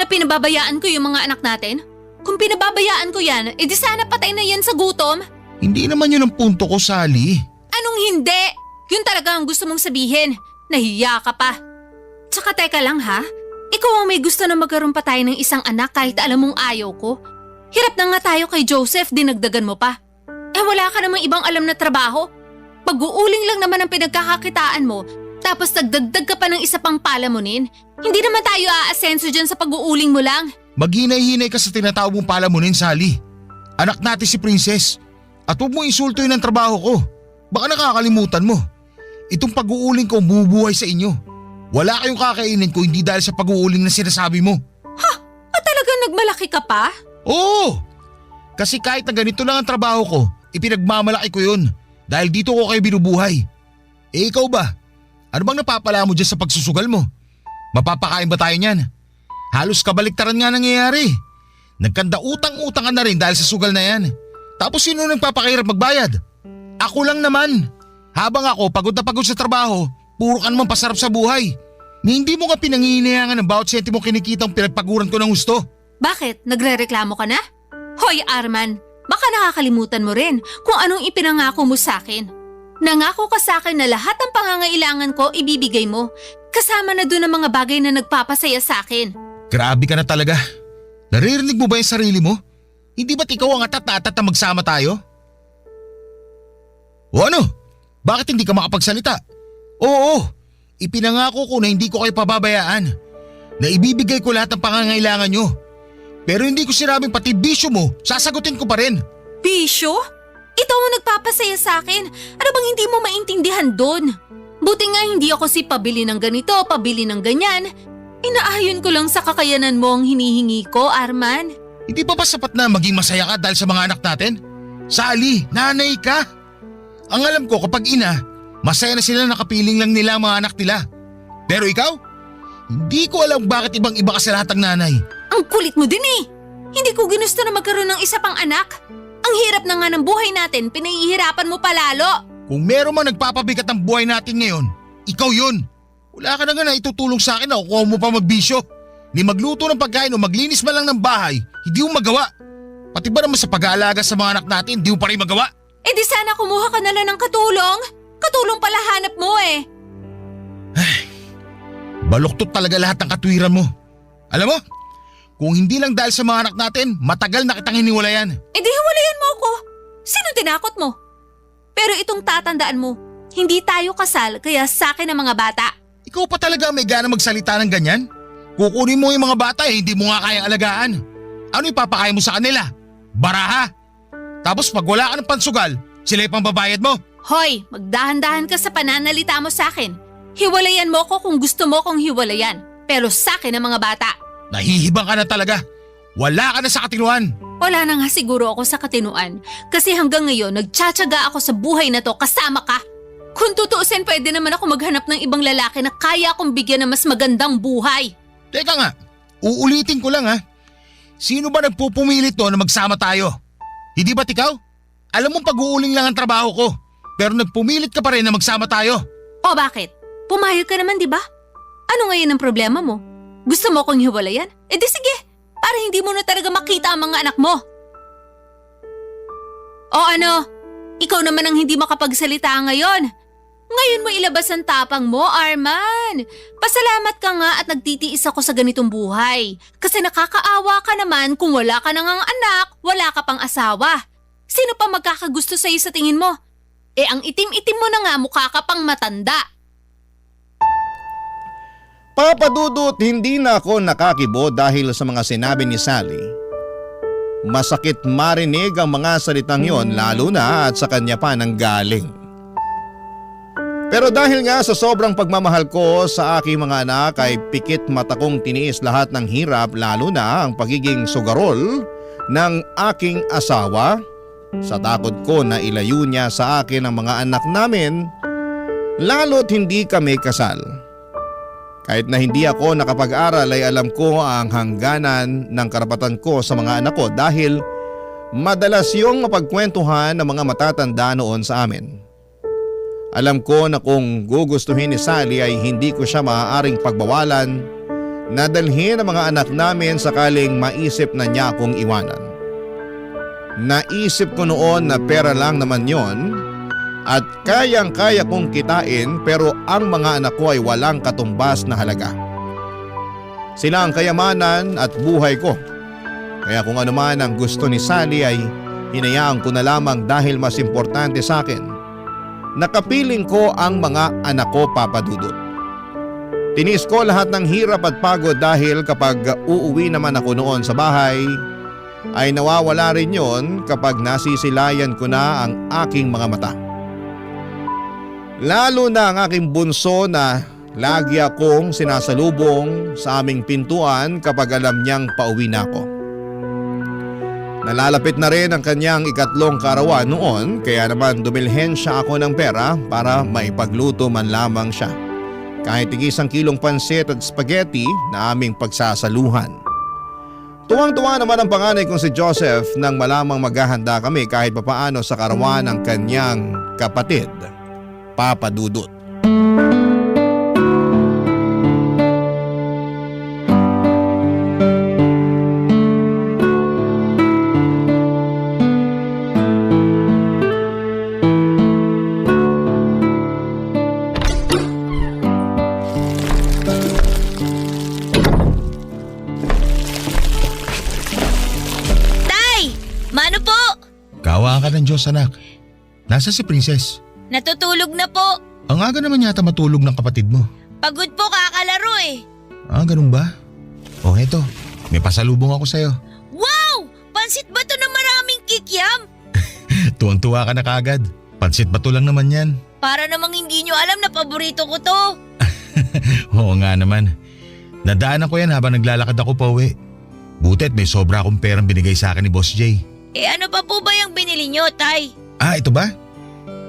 Na pinababayaan ko yung mga anak natin? Kung pinababayaan ko yan, edi sana patay na yan sa gutom. Hindi naman yun ang punto ko, Sally. Anong hindi? Yun talaga ang gusto mong sabihin. Nahiya ka pa. Tsaka teka lang ha. Ikaw ang may gusto na magkaroon pa tayo ng isang anak kahit alam mong ayaw ko. Hirap na nga tayo kay Joseph, dinagdagan mo pa. Eh wala ka namang ibang alam na trabaho. Pag-uuling lang naman ang pinagkakakitaan mo, tapos nagdagdag ka pa ng isa pang palamunin. Hindi naman tayo aasenso dyan sa pag-uuling mo lang. Maghinay-hinay ka sa tinatawag mong palamunin, Sally. Anak natin si Princess. At huwag mo insultuin ang trabaho ko. Baka nakakalimutan mo. Itong pag-uuling ko bubuhay sa inyo. Wala kayong kakainin ko hindi dahil sa pag-uuling na sinasabi mo. Talagang nagmalaki ka pa? Oo! Kasi kahit na ganito lang ang trabaho ko, ipinagmamalaki ko yun. Dahil dito ko kayo binubuhay. Eh ikaw ba? Ano bang napapala mo dyan sa pagsusugal mo? Mapapakain ba tayo niyan? Halos kabaliktaran nga nangyayari. Nagkanda utang-utang ka na rin dahil sa sugal na yan. Tapos sino nagpapakahirap magbayad? Ako lang naman. Habang ako pagod na pagod sa trabaho, puro ka naman pasarap sa buhay. Ni hindi mo nga pinangihinayangan ng bawat sentimo kinikitang pinagpaguran ko ng gusto. Bakit? Nagre-reklamo ka na? Hoy Arman, baka nakakalimutan mo rin kung anong ipinangako mo sa akin. Nangako ka sa akin na lahat ng pangangailangan ko ibibigay mo. Kasama na doon ang mga bagay na nagpapasaya sa akin. Grabe ka na talaga. Naririnig mo ba yung sarili mo? Hindi ba't ikaw ang atat na magsama tayo? O ano? Bakit hindi ka makapagsalita? Oo, ipinangako ko na hindi ko kayo pababayaan. Na ibibigay ko lahat ng pangangailangan nyo. Pero hindi ko sinabing pati bisyo mo, sasagutin ko pa rin. Bisyo? Ito ang nagpapasaya sa akin. Ano bang hindi mo maintindihan doon? Buti nga hindi ako si pabili ng ganito, pabili ng ganyan. Inaayon ko lang sa kakayanan mo ang hinihingi ko, Arman. Hindi pa ba sapat na maging masaya ka dahil sa mga anak natin? Sally, nanay ka. Ang alam ko kapag ina, masaya na sila nakapiling lang nila ang mga anak nila. Pero ikaw? Hindi ko alam bakit ibang iba ka sa lahat ng nanay. Ang kulit mo din eh. Hindi ko ginusto na magkaroon ng isa pang anak. Ang hirap na nga ng buhay natin, pinahihirapan mo palalo. Kung meron man nagpapabigat ang buhay natin ngayon, ikaw yun. Wala ka na nga na itutulong sa akin na kukuha mo pa magbisyo. Ni magluto ng pagkain o maglinis man lang ng bahay, hindi mo magawa. Pati ba naman sa pag-aalaga sa mga anak natin, hindi mo pa rin magawa? Eh di sana kumuha ka na lang ng katulong. Katulong pala hanap mo eh. Baluktot talaga lahat ng katwiran mo. Alam mo, kung hindi lang dahil sa mga anak natin, matagal na kitang hiniwalayan. Eh di hiwalayan mo ako. Sino tinakot mo? Pero itong tatandaan mo, hindi tayo kasal kaya sa akin ang mga bata. Ikaw pa talaga may gana magsalita ng ganyan? Kukunin mo yung mga bata hindi mo nga kayang alagaan. Ano ipapakain mo sa kanila? Baraha? Tapos pag wala ka ng pansugal, sila yung pambabayad mo. Hoy, magdahan-dahan ka sa pananalita mo sa akin. Hiwalayan mo ko kung gusto mo kong hiwalayan. Pero sa akin ang mga bata. Nahihibang ka na talaga. Wala ka na sa katinuan. Wala na nga siguro ako sa katinuan. Kasi hanggang ngayon, nagtsatsaga ako sa buhay na to kasama ka. Kung tutuusin, pwede naman ako maghanap ng ibang lalaki na kaya akong bigyan ng mas magandang buhay. Teka nga, uulitin ko lang ha. Sino ba nagpupumilit to na magsama tayo? Hindi ba't ikaw? Alam mong pag-uuling lang ang trabaho ko. Pero nagpumilit ka pa rin na magsama tayo. O bakit? Pumayag ka naman, di ba? Ano ngayon ang problema mo? Gusto mo kong hiwalayan? Eh di sige, para hindi mo na talaga makita ang mga anak mo. O ano? Ikaw naman ang hindi makapagsalita ngayon. Ngayon mo ilabas ang tapang mo, Arman. Pasalamat ka nga at nagtitiis ako sa ganitong buhay. Kasi nakakaawa ka naman kung wala ka nang anak, wala ka pang asawa. Sino pa magkakagusto sa'yo sa tingin mo? Eh ang itim-itim mo na nga, mukha ka pang matanda. Papa Dudut, hindi na ako nakakibo dahil sa mga sinabi ni Sally. Masakit marinig ang mga salitang yon lalo na at sa kanya pa nang galing. Pero dahil nga sa sobrang pagmamahal ko sa aking mga anak ay pikit mata kong tiniis lahat ng hirap lalo na ang pagiging sugarol ng aking asawa sa takot ko na ilayo niya sa akin ang mga anak namin lalo't hindi kami kasal. Kahit na hindi ako nakapag-aral ay alam ko ang hangganan ng karapatan ko sa mga anak ko dahil madalas yung mapagkwentuhan ng mga matatanda noon sa amin. Alam ko na kung gugustuhin ni Sally ay hindi ko siya maaaring pagbawalan na dalhin ang mga anak namin sakaling maisip na niya akong iwanan. Naisip ko noon na pera lang naman yon at kayang-kaya kong kitain pero ang mga anak ko ay walang katumbas na halaga. Sila ang kayamanan at buhay ko. Kaya kung ano man ang gusto ni Sally ay hinayaan ko na lamang dahil mas importante sa akin Nakapiling ko ang mga anak ko, Papa Dudut. Tinis ko lahat ng hirap at pagod dahil kapag uuwi naman ako noon sa bahay, ay nawawala rin yon kapag nasisilayan ko na ang aking mga mata. Lalo na ang aking bunso na lagi akong sinasalubong sa aming pintuan kapag alam niyang pauwi na ako. Nalalapit na rin ang kanyang ikatlong kaarawan noon kaya naman dumilhen siya ako ng pera para maipagluto man lamang siya. Kahit tig-1 kilong pansit at spaghetti na aming pagsasaluhan. Tuwang-tuwa naman ang panganay kong si Joseph nang malamang maghahanda kami kahit papaano sa karawan ng kanyang kapatid, Papa Dudut. Tay! Mano po? Kawa ka ng Diyos, anak. Nasa si Princess? Natutulog na po. Ang aga naman yata matulog ng kapatid mo. Pagod po kakalaro eh. Ah, ganun ba? Oh, eto. May pasalubong ako sa'yo. Wow! Pansit ba to na maraming kikiam? Tuwang-tuwa ka na kagad. Pansit bato lang naman yan. Para namang hindi nyo alam na paborito ko to. Oo nga naman. Nadaanan ko yan habang naglalakad ako pa uwi. Butit may sobra akong perang binigay sa akin ni Boss Jay. Eh ano pa po ba yung binili nyo, Tay? Ah, ito ba?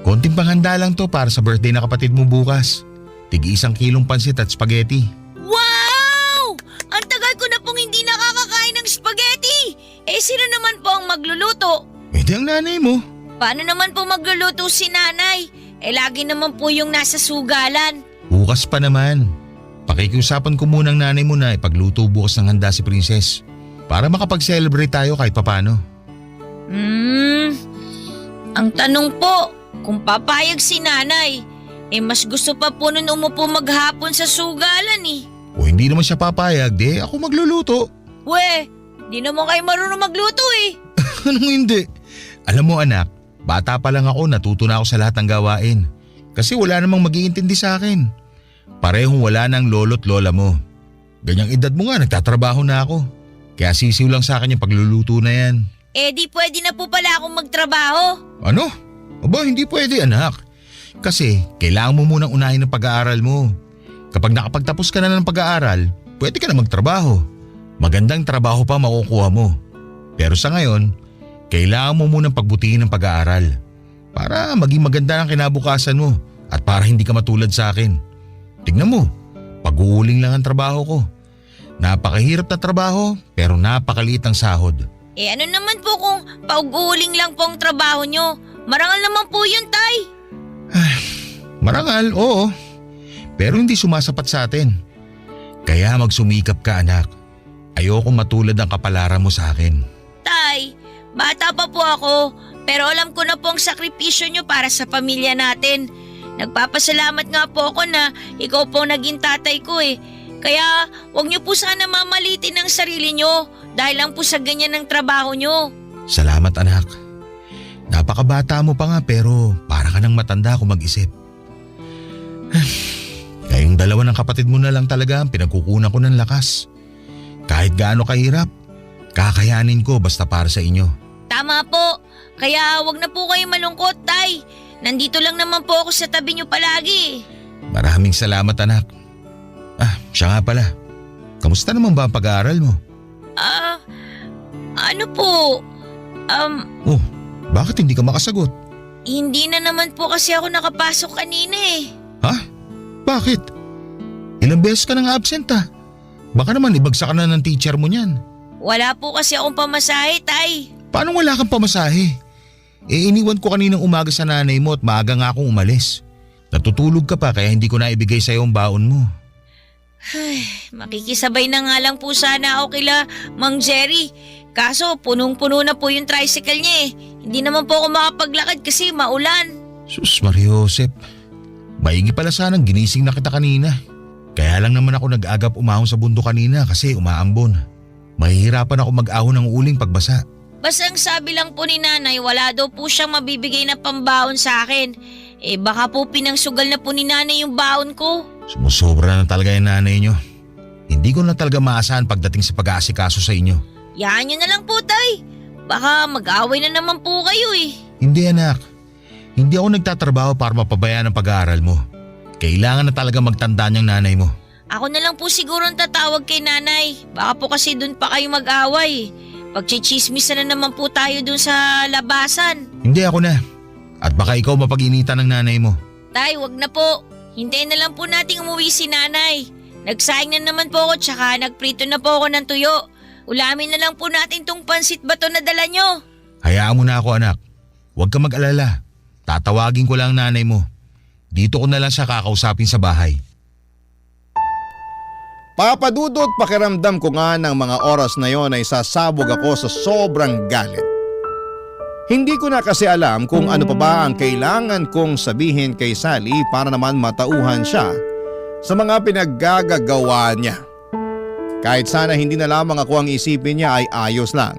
Konting panghanda lang to para sa birthday na kapatid mo bukas. Tig-1 kilong pansit at spaghetti. Wow! Ang tagal ko na pong hindi nakakakain ng spaghetti. Eh sino naman po ang magluluto? Eh di ang nanay mo. Paano naman po magluluto si nanay? Eh lagi naman po yung nasa sugalan. Bukas pa naman. Pakikiusapan ko muna ang nanay mo na ipagluto bukas ng handa si Princess. Para makapag-celebrate tayo kahit papano. Ang tanong po, kung papayag si nanay, eh mas gusto pa po nun umupo maghapon sa sugalan eh. O hindi naman siya papayag, di ako magluluto. We, di naman kayo marunong magluto eh. Anong hindi? Alam mo anak, bata pa lang ako natuto na ako sa lahat ng gawain. Kasi wala namang mag-iintindi sa akin. Parehong wala ng lolo't lola mo. Ganyang edad mo nga, nagtatrabaho na ako. Kaya sisiw lang sa akin yung pagluluto na yan. Eh di pwede na po pala akong magtrabaho. Ano? Aba, hindi pwede anak. Kasi kailangan mo munang unahin ang pag-aaral mo. Kapag nakapagtapos ka na ng pag-aaral, pwede ka na magtrabaho. Magandang trabaho pa makukuha mo. Pero sa ngayon, kailangan mo munang pagbutihin ang pag-aaral. Para maging maganda ang kinabukasan mo at para hindi ka matulad sa akin. Tignan mo, pag-uuling lang ang trabaho ko. Napakahirap na trabaho pero napakaliit ang sahod. Eh ano naman po kung pauguling lang po ang trabaho nyo? Marangal naman po yun, Tay. Marangal, oo. Pero hindi sumasapat sa atin. Kaya magsumikap ka anak. Ayoko matulad ang kapalaran mo sa akin. Tay, bata pa po ako, pero alam ko na po ang sakripisyo nyo para sa pamilya natin. Nagpapasalamat nga po ako na ikaw po naging tatay ko eh. Kaya huwag nyo po sana mamalitin ang sarili nyo dahil lang po sa ganyan ng trabaho nyo. Salamat anak. Napakabata mo pa nga pero para ka nang matanda kung mag-isip. Kayong dalawa ng kapatid mo na lang talaga ang pinagkukunan ko ng lakas. Kahit gaano kahirap, kakayanin ko basta para sa inyo. Tama po. Kaya huwag na po kayo malungkot, Tay. Nandito lang naman po ako sa tabi nyo palagi. Maraming salamat anak. Siya nga pala. Kamusta naman ba ang pag-aaral mo? Ano po? Oh, bakit hindi ka makasagot? Hindi na naman po kasi ako nakapasok kanina eh. Ha? Bakit? Ilang beses ka nang absent ah. Baka naman ibagsak ka na ng teacher mo niyan. Wala po kasi akong pamasahe, Tay. Paano wala kang pamasahe? Eh iniwan ko kaninang umaga sa nanay mo at maaga nga akong umalis. Natutulog ka pa kaya hindi ko na ibigay sa'yo ang baon mo. Makikisabay na nga lang po sana ako kila Mang Jerry. Kaso punong-puno na po yung tricycle niya eh. Hindi naman po ako makapaglakad kasi maulan. Sus Maria Josep. Maigi pala sanang ginising na kita kanina. Kaya lang naman ako nag-agap umahon sa bundok kanina kasi umaambon. Mahihirapan ako mag-ahon ng uling pagbasa. Basta ang sabi lang po ni nanay, wala daw po siyang mabibigay na pambaon sa akin. Baka po pinangsugal na po ni nanay yung baon ko. Sumusobra na talaga yung nanay nyo. Hindi ko na talaga maasahan pagdating sa pag-aasikaso sa inyo. Yaan nyo na lang po, tay. Baka mag-away na naman po kayo eh. Hindi anak. Hindi ako nagtatrabaho para mapabayaan ang pag-aaral mo. Kailangan na talaga magtanda niyang nanay mo. Ako na lang po siguro ang tatawag kay nanay. Baka po kasi dun pa kayo mag-away. Pagchichismis na naman po tayo dun sa labasan. Hindi ako na. At baka ikaw mapag-initan ng nanay mo. Tay, wag na po. Hintayin na lang po nating umuwi si nanay. Nagsaing na naman po ako tsaka nagprito na po ako ng tuyo. Ulamin na lang po natin tong pansit bato na dala nyo. Hayaan mo na ako anak. Huwag ka mag-alala. Tatawagin ko lang ang nanay mo. Dito ko na lang siya kakausapin sa bahay. Papadudot, pakiramdam ko nga ng mga oras na yon ay sasabog ako sa sobrang galit. Hindi ko na kasi alam kung ano pa ba ang kailangan kong sabihin kay Sally para naman matauhan siya sa mga pinaggagawa niya. Kahit sana hindi na lamang ako ang isipin niya ay ayos lang.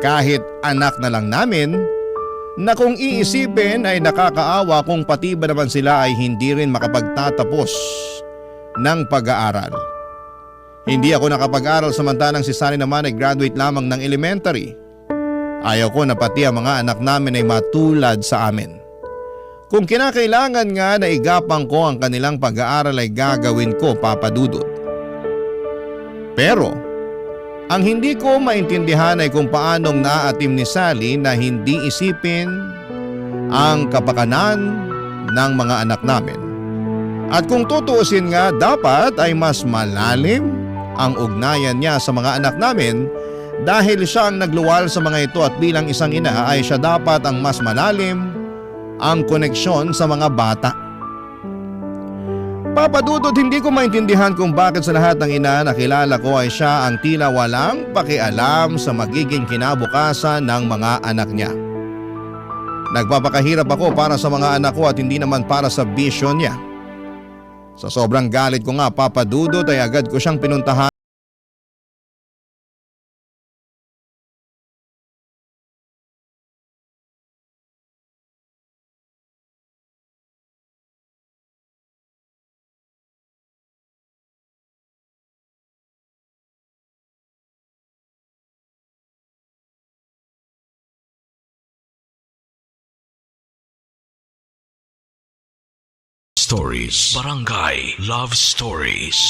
Kahit anak na lang namin, na kung iisipin ay nakakaawa kung pati ba naman sila ay hindi rin makapagtatapos ng pag-aaral. Hindi ako nakapag-aral samantalang si Sally naman ay graduate lamang ng elementary. Ayaw ko na pati ang mga anak namin ay matulad sa amin. Kung kinakailangan nga na igapang ko ang kanilang pag-aaral ay gagawin ko, Papa Dudut. Pero, ang hindi ko maintindihan ay kung paanong naaatim ni Sally na hindi isipin ang kapakanan ng mga anak namin. At kung tutuusin nga, dapat ay mas malalim ang ugnayan niya sa mga anak namin dahil siya ang nagluwal sa mga ito at bilang isang ina ay siya dapat ang mas malalim ang koneksyon sa mga bata. Papadudot, hindi ko maintindihan kung bakit sa lahat ng ina na kilala ko ay siya ang tila walang pakialam sa magiging kinabukasan ng mga anak niya. Nagpapakahirap ako para sa mga anak ko at hindi naman para sa vision niya. Sa sobrang galit ko nga, Papadudot, ay agad ko siyang pinuntahan. Stories. Barangay Love Stories.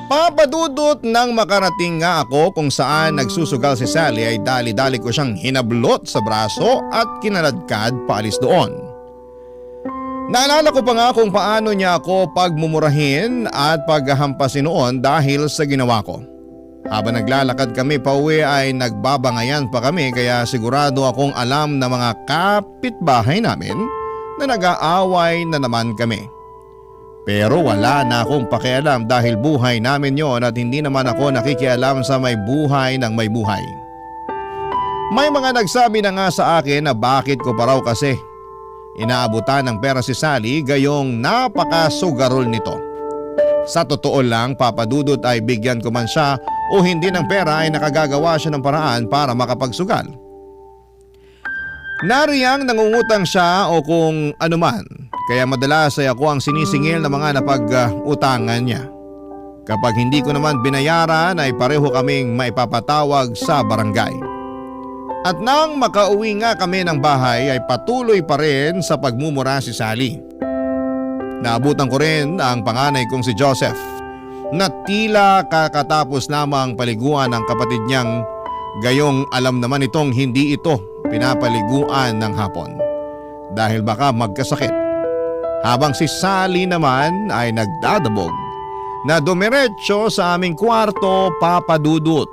Papadudot, nang makarating nga ako kung saan nagsusugal si Sally ay dali-dali ko siyang hinablot sa braso at kinaladkad paalis doon. Naalala ko pa nga kung paano niya ako pagmumurahin at paghahampasin noon dahil sa ginawa ko. Habang naglalakad kami pauwi ay nagbabangayan pa kami kaya sigurado akong alam ng mga kapitbahay namin na nag-aaway na naman kami. Pero wala na akong pakialam dahil buhay namin yon at hindi naman ako nakikialam sa may buhay ng may buhay. May mga nagsabi na nga sa akin na bakit ko pa raw kasi inaabutan ng pera si Sally gayong napakasugarol nito. Sa totoo lang, Papadudot, ay bigyan ko man siya o hindi ng pera ay nakagagawa siya ng paraan para makapagsugal. Nariyang nangungutang siya o kung anuman, kaya madalas ay ako ang sinisingil ng mga napag-utangan niya. Kapag hindi ko naman binayaran ay pareho kaming maipapatawag sa barangay. At nang makauwi nga kami ng bahay ay patuloy pa rin sa pagmumura si Sally. Naabutan ko rin ang panganay kong si Joseph na tila kakatapos lamang paliguan ng kapatid niyang gayong alam naman itong hindi ito pinapaliguan ng hapon dahil baka magkasakit. Habang si Sally naman ay nagdadabog na dumiretso sa aming kwarto, Papadudot.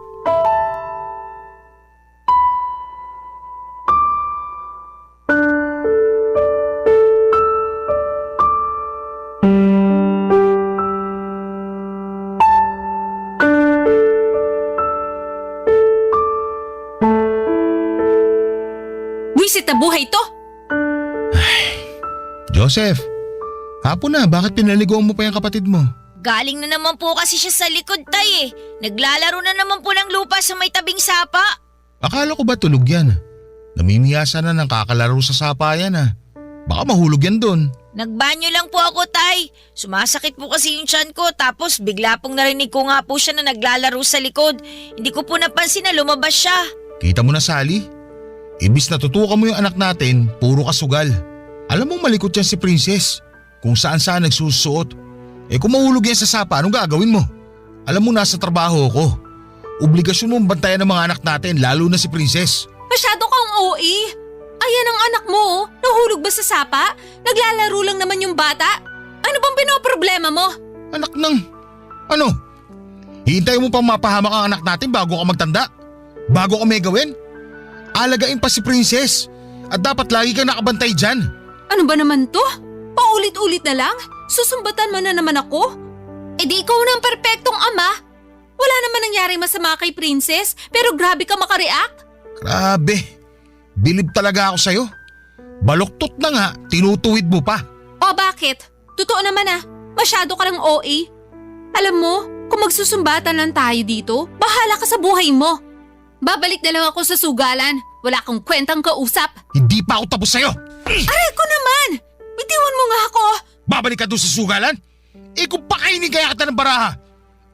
Buisit na buhay to! Joseph, hapon na, bakit pinaliguan mo pa yung kapatid mo? Galing na naman po kasi siya sa likod, tay eh. Naglalaro na naman po ng lupa sa may tabing sapa. Akala ko ba tulog yan? Namimiyasa na ng kakalaro sa sapa yan ah. Baka mahulog yan doon. Nagbanyo lang po ako, Tay. Sumasakit po kasi yung tiyan ko tapos bigla pong narinig ko nga po siya na naglalaro sa likod. Hindi ko po napansin na lumabas siya. Kita mo na, Sally? Ibis natutukan mo yung anak natin, puro kasugal. Alam mo malikot yan si Princess. Kung saan nagsusuot. Kung mahulog yan sa sapa, anong gagawin mo? Alam mo nasa trabaho ko. Obligasyon mong bantayan ng mga anak natin, lalo na si Princess. Masyado kang OA. Ayan ang anak mo, oh. Nahulog ba sa sapa? Naglalaro lang naman yung bata. Ano bang pinoproblema mo? Anak ng… Ano? Hihintay mo pang mapahamak ang anak natin bago ka magtanda? Bago ka may gawin? Alagain pa si Princess. At dapat lagi kang nakabantay dyan. Ano ba naman to? Paulit-ulit na lang? Susumbatan mo na naman ako? Di ikaw na ang perpektong ama. Wala naman nangyari masama kay Princess, pero grabe ka makareact. Grabe. Bilib talaga ako sa'yo. Baluktot na nga, tinutuwid mo pa. O bakit? Totoo naman masyado ka ng OA. Alam mo, kung magsusumbatan lang tayo dito, bahala ka sa buhay mo. Babalik na lang ako sa sugalan. Wala akong kwentang kausap. Hindi pa ako tapos sa'yo. Aray ko naman! Bitiwan mo nga ako! Babalik ka doon sa sugalan? Kung pakainin kaya kita ng baraha.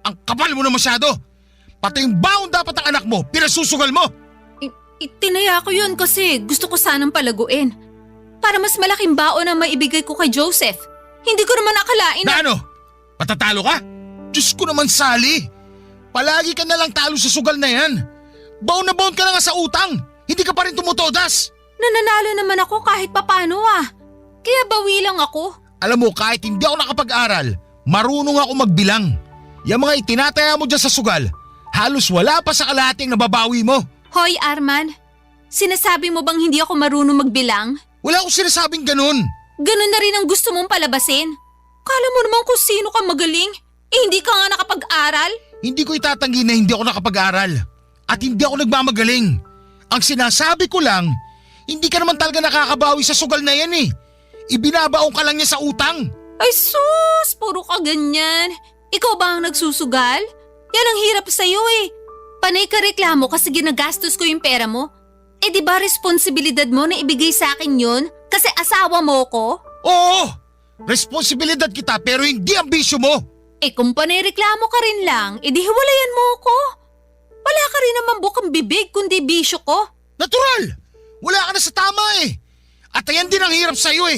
Ang kapal mo na masyado. Pati yung baon dapat ang anak mo, pinasusugal mo. Itinaya ko yun kasi gusto ko sanang palaguin. Para mas malaking baon ang maibigay ko kay Joseph. Hindi ko naman akalain Na ano? Patatalo ka? Diyos ko naman, Sally. Palagi ka na lang talo sa sugal na yan. Baon na baon ka na nga sa utang. Hindi ka pa rin tumutodas. Nananalo naman ako kahit papano Kaya bawi lang ako. Alam mo, kahit hindi ako nakapag-aral, marunong ako magbilang. Yung mga itinataya mo dyan sa sugal, halos wala pa sa kalahati ang nababawi mo. Hoy Arman, sinasabi mo bang hindi ako marunong magbilang? Wala akong sinasabing ganun. Ganun na rin ang gusto mong palabasin. Kala mo naman kung sino ka magaling. Hindi ka nga nakapag-aral. Hindi ko itatanggi na hindi ako nakapag-aral. At hindi ako nagmamagaling. Ang sinasabi ko lang, hindi ka naman talaga nakakabawi sa sugal na yan Ibinabaong ka lang niya sa utang. Ay sus, puro ka ganyan. Ikaw ba ang nagsusugal? Yan ang hirap sa'yo Panay ka reklamo kasi ginagastos ko yung pera mo. Di ba responsibilidad mo na ibigay sa akin yun? Kasi asawa mo ko? Oo! Responsibilidad kita pero hindi ang bisyo mo. Kung panay reklamo ka rin lang, di hiwalayan mo ko. Wala ka rin naman bukang bibig kundi bisyo ko. Natural! Wala ka na sa tama At ayan din ang hirap sa'yo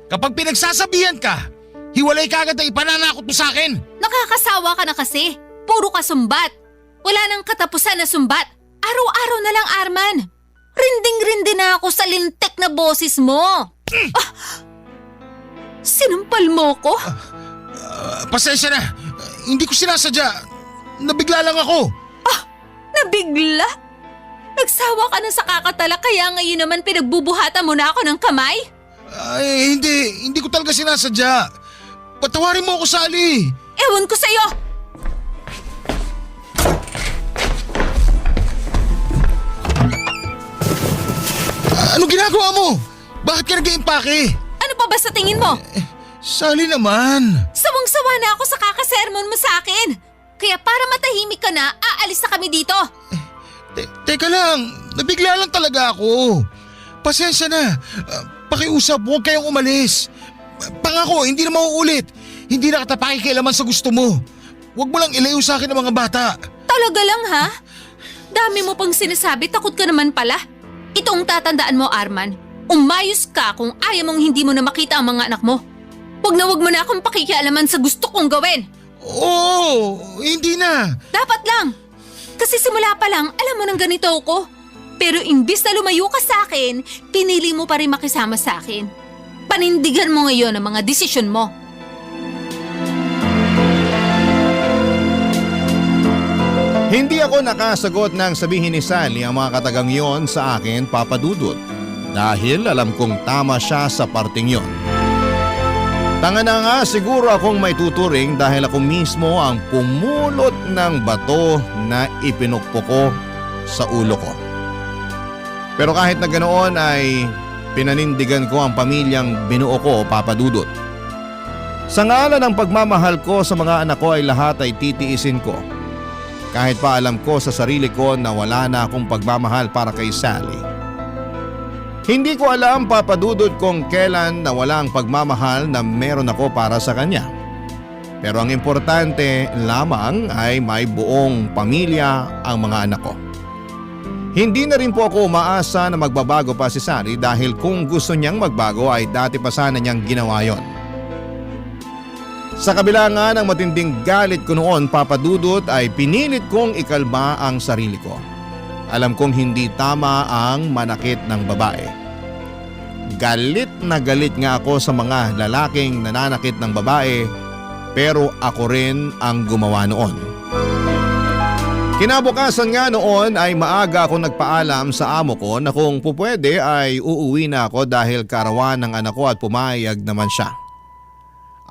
Kapag pinagsasabihan ka, hiwalay ka agad ang ipananakot mo sa akin. Nakakasawa ka na kasi. Puro ka sumbat. Wala nang katapusan na sumbat. Araw-araw na lang, Arman. Rinding-rindi na ako sa lintik na boses mo. Sinampal mo ko? Pasensya na. Hindi ko sinasadya. Nabigla lang ako. Nabigla? Nagsawa ka na sa kakatala kaya ngayon naman pinagbubuhatan mo na ako ng kamay? Ay, hindi ko talaga sinasadya. Patawarin mo ako, Sally. Ewan ko sa'yo. Anong ginagawa mo? Bakit ka nag-iimpake? Ano pa ba sa tingin mo? Sally naman. Sawang-sawa na ako sa kakasermon mo sa akin. Kaya para matahimik ka na, aalis na kami dito. Teka lang, nabigla lang talaga ako. Pasensya na. Pakiusap, huwag kayong umalis. Pangako, hindi na mauulit. Hindi na kita pakikialaman sa gusto mo. Huwag mo lang ilayo sa akin ng mga bata. Talaga lang ha? Dami mo pang sinasabi, takot ka naman pala. Itong tatandaan mo, Arman. Umayos ka kung ayaw mong hindi mo na makita ang mga anak mo. Huwag mo na akong pakikialaman sa gusto kong gawin. Oo, hindi na. Dapat lang. Kasi simula pa lang, alam mo nang ganito ako. Pero imbis na lumayo ka sa akin, pinili mo pa rin makisama sa akin. Panindigan mo ngayon ang mga desisyon mo. Hindi ako nakasagot ng sabihin ni Sally ang mga katagang yon sa akin, Papa Dudut. Dahil alam kong tama siya sa parting yon. Tanga na nga siguro akong may tuturing dahil ako mismo ang pumulot ng bato na ipinukpo ko sa ulo ko. Pero kahit na ganoon ay pinanindigan ko ang pamilyang binuo ko, Papa Dudut. Sa ngalan ng pagmamahal ko sa mga anak ko ay lahat ay titiisin ko. Kahit pa alam ko sa sarili ko na wala na akong pagmamahal para kay Sally. Hindi ko alam, Papa Dudut, kung kailan nawala ang pagmamahal na meron ako para sa kanya. Pero ang importante lamang ay may buong pamilya ang mga anak ko. Hindi na rin po ako umaasa na magbabago pa si Sally dahil kung gusto niyang magbago ay dati pa sana niyang ginawa yon. Sa kabila nga ng matinding galit ko noon, Papa Dudut, ay pinilit kong ikalma ang sarili ko. Alam kong hindi tama ang manakit ng babae. Galit na galit nga ako sa mga lalaking nananakit ng babae, pero ako rin ang gumawa noon. Kinabukasan nga noon ay maaga ako nagpaalam sa amo ko na kung pupwede ay uuwi na ako dahil karawan ng anak ko at pumayag naman siya.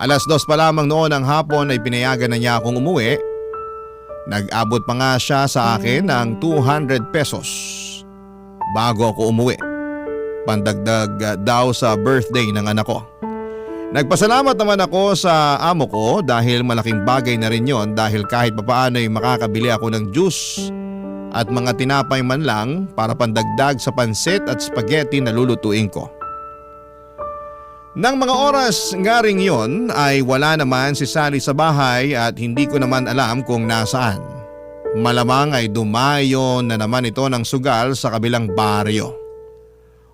2:00 pa lamang noon ng hapon ay pinayagan na niya akong umuwi. Nag-abot pa nga siya sa akin ng 200 pesos bago ako umuwi. Pandagdag daw sa birthday ng anak ko. Nagpasalamat naman ako sa amo ko dahil malaking bagay na rin yon dahil kahit papaano ay makakabili ako ng juice at mga tinapay man lang para pandagdag sa pansit at spaghetti na lulutuin ko. Nang mga oras nga ring yon ay wala naman si Sally sa bahay at hindi ko naman alam kung nasaan. Malamang ay dumayo na naman ito ng sugal sa kabilang baryo.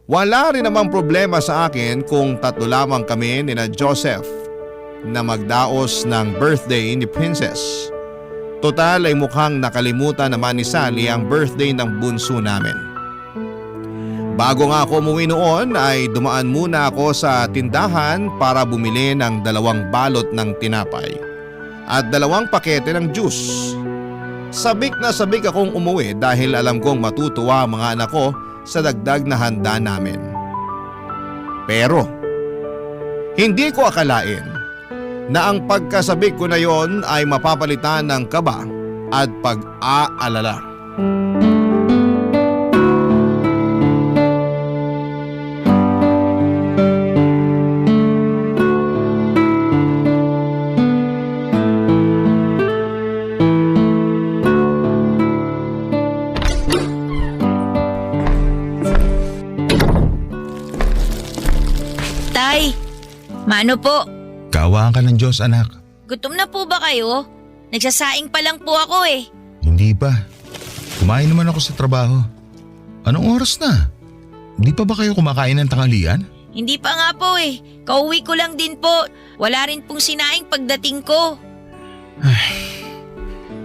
Wala rin namang problema sa akin kung tatlo lamang kami ni na Joseph na magdaos ng birthday ni Princess. Total ay mukhang nakalimutan naman ni Sally ang birthday ng bunso namin. Bago nga ako umuwi noon ay dumaan muna ako sa tindahan para bumili ng 2 balot ng tinapay at 2 pakete ng juice. Sabik na sabik akong umuwi dahil alam kong matutuwa ang mga anak ko sa dagdag na handa namin. Pero hindi ko akalain na ang pagkasabik ko na yon ay mapapalitan ng kaba at pag-aalala. Tay, mano po? Kaawaan ka ng Diyos, anak. Gutom na po ba kayo? Nagsasaing pa lang po ako eh. Hindi pa. Kumain naman ako sa trabaho. Anong oras na? Hindi pa ba kayo kumakain ng tanghalian? Hindi pa nga po eh. Kauwi ko lang din po. Wala rin pong sinaing pagdating ko.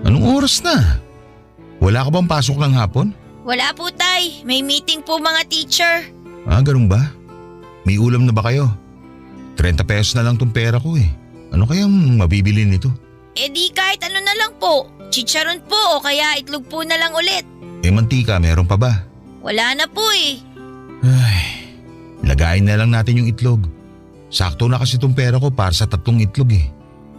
Anong oras na? Wala ka bang pasok ng hapon? Wala po tay. May meeting po mga teacher. Ganun ba? May ulam na ba kayo? 30 pesos na lang tong pera ko eh. Ano kayang mabibili nito? Eh di kahit ano na lang po. Chicharon po o kaya itlog po na lang ulit. Mantika, meron pa ba? Wala na po eh. Lagayin na lang natin yung itlog. Sakto na kasi tong pera ko para sa 3 itlog eh.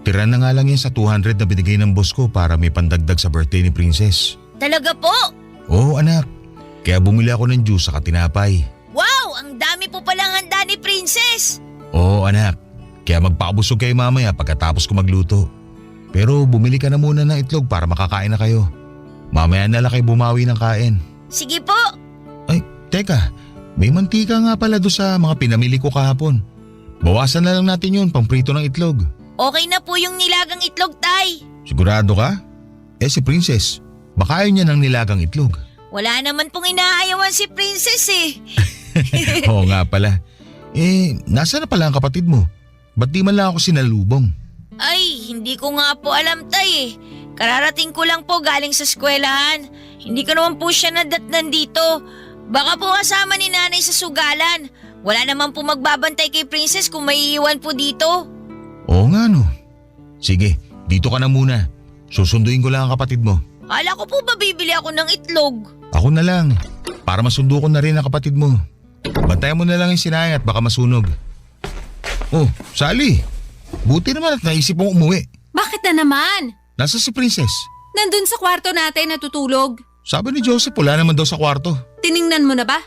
Tira na nga lang yan sa 200 na binigay ng boss ko para may pandagdag sa birthday ni Princess. Talaga po? Oo anak, kaya bumili ako ng juice sa tinapay. Wow! Ang dami po palang handa ni Princess! Oo anak, kaya magpakabusog kayo mamaya pagkatapos ko magluto. Pero bumili ka na muna ng itlog para makakain na kayo. Mamaya na lang kayo bumawi ng kain. Sige po! Ay, teka, may mantika nga pala doon sa mga pinamili ko kahapon. Bawasan na lang natin yun, pamprito ng itlog. Okay na po yung nilagang itlog, tay. Sigurado ka? Si Princess, baka ayaw niya ng nilagang itlog. Wala naman pong inaayawan si Princess eh. Oo nga pala. Nasa na pala ang kapatid mo? Ba't di man lang ako sinalubong? Ay, hindi ko nga po alam tay eh. Kararating ko lang po galing sa eskwelahan. Hindi ko naman po siya nadatnan dito. Baka po kasama ni nanay sa sugalan. Wala naman po magbabantay kay Princess kung maiiwan po dito. Oo nga no. Sige, dito ka na muna. Susunduin ko lang ang kapatid mo. Kala ko po ba bibili ako ng itlog? Ako na lang. Para masundo ko na rin ang kapatid mo. Bantayan mo na lang yung sinay at baka masunog. Oh, Sally. Buti naman at naisip mong umuwi. Bakit na naman? Nasa si Princess? Nandun sa kwarto natin natutulog. Sabi ni Joseph wala naman daw sa kwarto. Tiningnan mo na ba?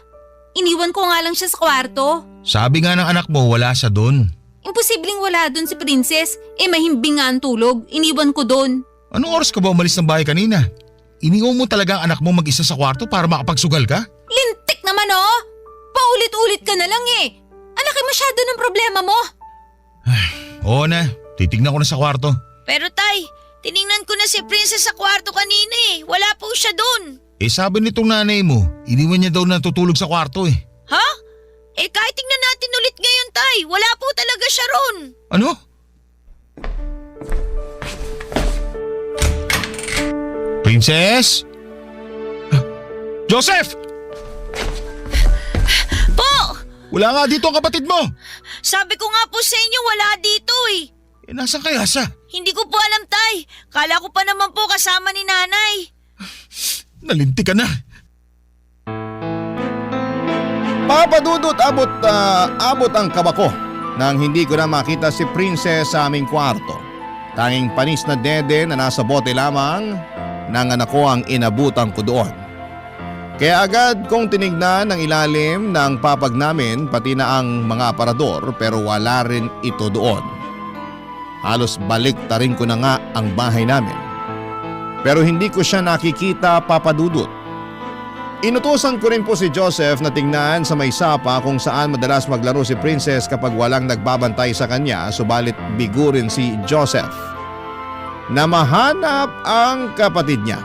Iniwan ko nga lang siya sa kwarto. Sabi nga ng anak mo wala siya doon. Imposibleng wala dun si Princess. Mahimbing nga ang tulog. Iniwan ko dun. Anong oras ka ba umalis ng bahay kanina? Iniwan mo talaga ang anak mo mag-isa sa kwarto para makapagsugal ka? Lintik naman oh! paulit-ulit ka na lang eh. Ang laki masyado ng problema mo. Oo na, titignan ko na sa kwarto. Pero tay, tiningnan ko na si Princess sa kwarto kanina eh. Wala po siya doon. Sabi nitong nanay mo, iniwan niya daw natutulog sa kwarto Ha? Kahit tingnan natin ulit ngayon tay, wala po talaga siya ron. Ano? Princess? Joseph! Po! Wala nga dito ang kapatid mo! Sabi ko nga po sa inyo wala dito eh. Nasaan kaya siya? Hindi ko po alam tay. Kala ko pa naman po kasama ni nanay. Nalinti ka na. Papa Dudut, abot ang kaba ko nang hindi ko na makita si Princess sa aming kwarto. Tanging panis na dede na nasa bote lamang ng anak ko ang inabutan ko doon. Kaya agad kong tinignan ang ilalim ng papag namin pati na ang mga aparador pero wala rin ito doon. Halos balik tarin ko na nga ang bahay namin. Pero hindi ko siya nakikita, Papa Dudut. Inutusan ko rin po si Joseph na tingnan sa may sapa kung saan madalas maglaro si Princess kapag walang nagbabantay sa kanya, subalit bigo rin si Joseph na mahanap ang kapatid niya.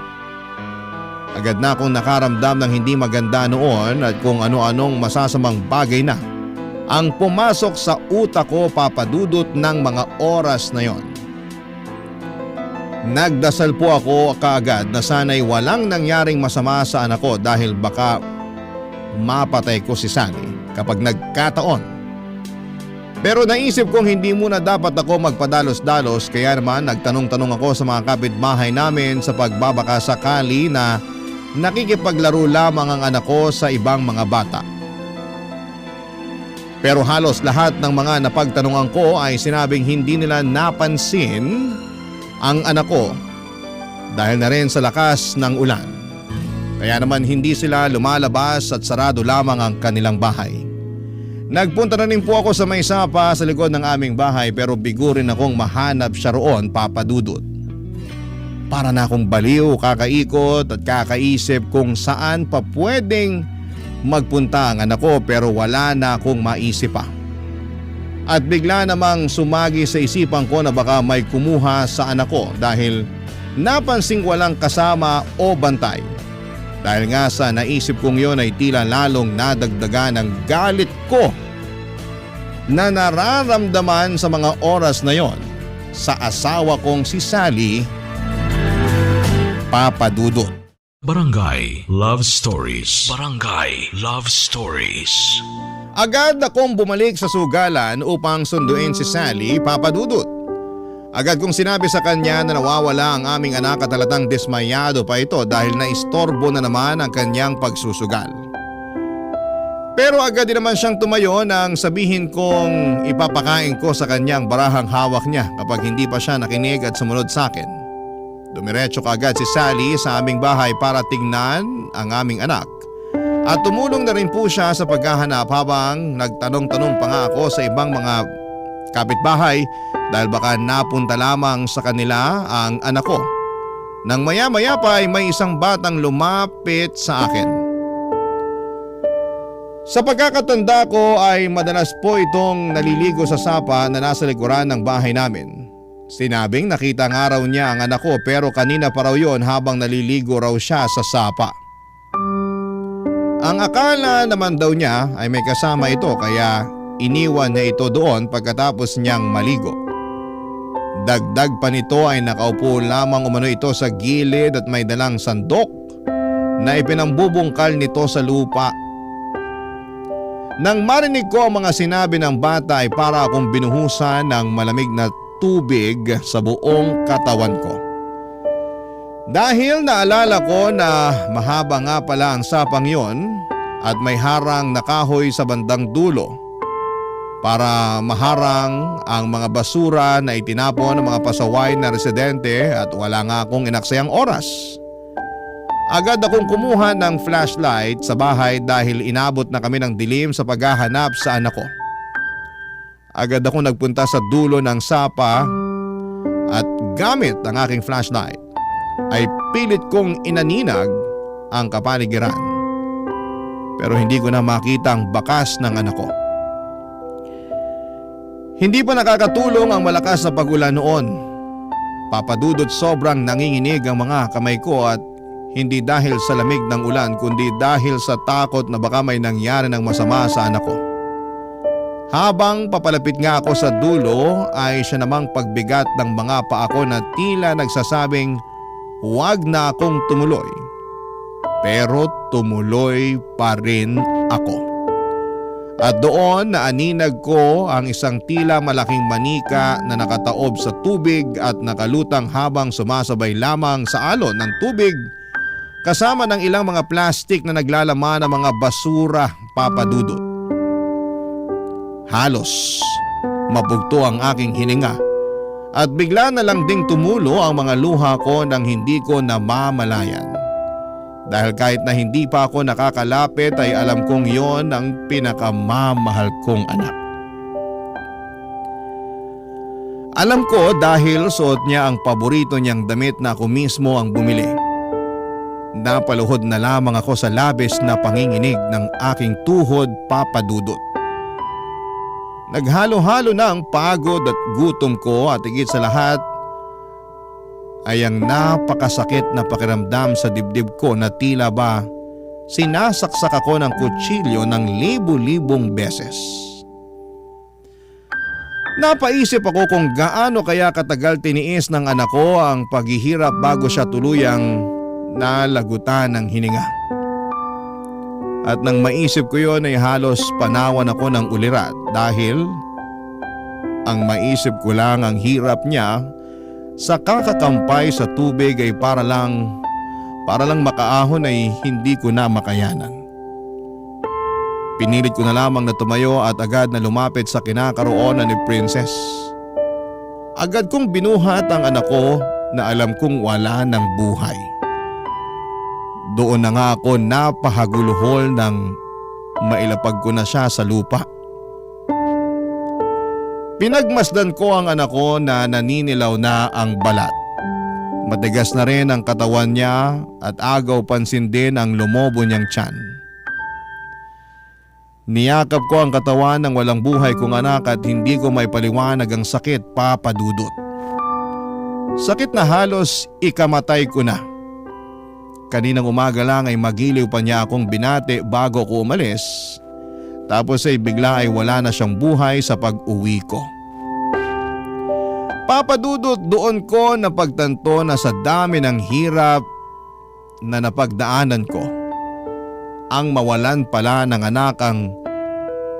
Agad na akong nakaramdam ng hindi maganda noon at kung ano-anong masasamang bagay na ang pumasok sa utak ko, Papa Dudut, ng mga oras na yon. Nagdasal po ako kaagad na sana'y walang nangyaring masama sa anak ko dahil baka mapatay ko si Sally kapag nagkataon. Pero naisip kong hindi muna dapat ako magpadalos-dalos kaya naman nagtanong-tanong ako sa mga kapitbahay namin sa pagbabaka sakali na nakikipaglaro lamang ang anak ko sa ibang mga bata. Pero halos lahat ng mga napagtanungan ko ay sinabing hindi nila napansin ang anak ko dahil na rin sa lakas ng ulan. Kaya naman hindi sila lumalabas at sarado lamang ang kanilang bahay. Nagpunta na rin po ako sa may sapa sa likod ng aming bahay pero bigo rin akong mahanap siya roon, Papa Dudut. Para na akong baliw, kakaikot at kakaisip kung saan pa pwedeng magpunta ang anak ko pero wala na akong maisip pa. At bigla namang sumagi sa isipan ko na baka may kumuha sa anak ko dahil napansing walang kasama o bantay. Dahil nga sa naisip kong yon ay tila lalong nadagdagan ng galit ko na nararamdaman sa mga oras na yon sa asawa kong si Sally, Papa Dudut. Barangay Love Stories. Barangay Love Stories. Agad akong bumalik sa sugalan upang sunduin si Sally, Papa Dudut. Agad kong sinabi sa kanya na nawawala ang aming anak at halatang dismayado pa ito dahil naistorbo na naman ang kanyang pagsusugal. Pero agad din naman siyang tumayo nang sabihin kong ipapakain ko sa kanyang barahang hawak niya kapag hindi pa siya nakinig at sumunod sa akin. Dumiretso kaagad si Sally sa aming bahay para tingnan ang aming anak. At tumulong na rin po siya sa paghahanap habang nagtanong-tanong pa nga ako sa ibang mga kapitbahay dahil baka napunta lamang sa kanila ang anak ko. Nang maya-maya pa ay may isang batang lumapit sa akin. Sa pagkakatanda ko ay madalas po itong naliligo sa sapa na nasa likuran ng bahay namin. Sinabing nakita nga raw niya ang anak ko pero kanina pa raw yon habang naliligo raw siya sa sapa. Ang akala naman daw niya ay may kasama ito kaya iniwan niya ito doon pagkatapos niyang maligo. Dagdag pa nito ay nakaupo lamang umano ito sa gilid at may dalang sandok na ipinambubungkal nito sa lupa. Nang marinig ko ang mga sinabi ng bata ay para akong binuhusan ng malamig na tubig sa buong katawan ko. Dahil naalala ko na mahaba nga pala ang sapang yon at may harang na kahoy sa bandang dulo para maharang ang mga basura na itinapon ng mga pasaway na residente at wala nga akong inaksayang oras. Agad akong kumuha ng flashlight sa bahay dahil inabot na kami ng dilim sa paghahanap sa anak ko. Agad akong nagpunta sa dulo ng sapa at gamit ang aking flashlight ay pilit kong inaninag ang kapaligiran. pero hindi ko na makita ang bakas ng anak ko. Hindi pa nakakatulong ang malakas na pag-ulan noon. Papadudot, sobrang nanginginig ang mga kamay ko at hindi dahil sa lamig ng ulan kundi dahil sa takot na baka may nangyari ng masama sa anak ko. Habang papalapit nga ako sa dulo ay siya namang pagbigat ng mga paa ko na tila nagsasabing huwag na akong tumuloy. Pero tumuloy pa rin ako. At doon naaninag ko ang isang tila malaking manika na nakataob sa tubig at nakalutang habang sumasabay lamang sa alon ng tubig kasama ng ilang mga plastik na naglalaman ng mga basura, Papa Dudut. Halos mabugto ang aking hininga at bigla na lang ding tumulo ang mga luha ko nang hindi ko namamalayan. Dahil kahit na hindi pa ako nakakalapit ay alam kong yon ang pinakamamahal kong anak. Alam ko dahil suot niya ang paborito niyang damit na ako mismo ang bumili. Napaluhod na lamang ako sa labis na panginginig ng aking tuhod, Papa Dudut. Naghalo-halo na ang pagod at gutom ko at higit sa lahat ay ang napakasakit na pakiramdam sa dibdib ko na tila ba sinasaksak ako ng kutsilyo ng libu-libong beses. Napaisip ako kung gaano kaya katagal tiniis ng anak ko ang paghihirap bago siya tuluyang nalagutan ng hininga. At nang maisip ko yon ay halos panawan ako ng ulirat dahil ang maisip ko lang ang hirap niya sa kakakampay sa tubig ay para lang makaahon ay hindi ko na makayanan. Pinilit ko na lamang na tumayo at agad na lumapit sa kinakaroonan ni Princess. Agad kong binuhat ang anak ko na alam kong wala ng buhay. Doon na nga ako napahaguluhol nang mailapag ko na siya sa lupa. Pinagmasdan ko ang anak ko na naninilaw na ang balat. Matigas na rin ang katawan niya at agaw pansin din ang lumobo niyang tiyan. Niyakap ko ang katawan ng walang buhay kong anak at hindi ko maipaliwanag ang sakit, Papa Dudut. Sakit na halos ikamatay ko na. Kaninang umaga lang ay magiliw pa niya akong binati bago ko umalis. Tapos ay bigla ay wala na siyang buhay sa pag-uwi ko. Papa Dudut, doon ko napagtanto na sa dami ng hirap na napagdaanan ko, ang mawalan pala ng anak ang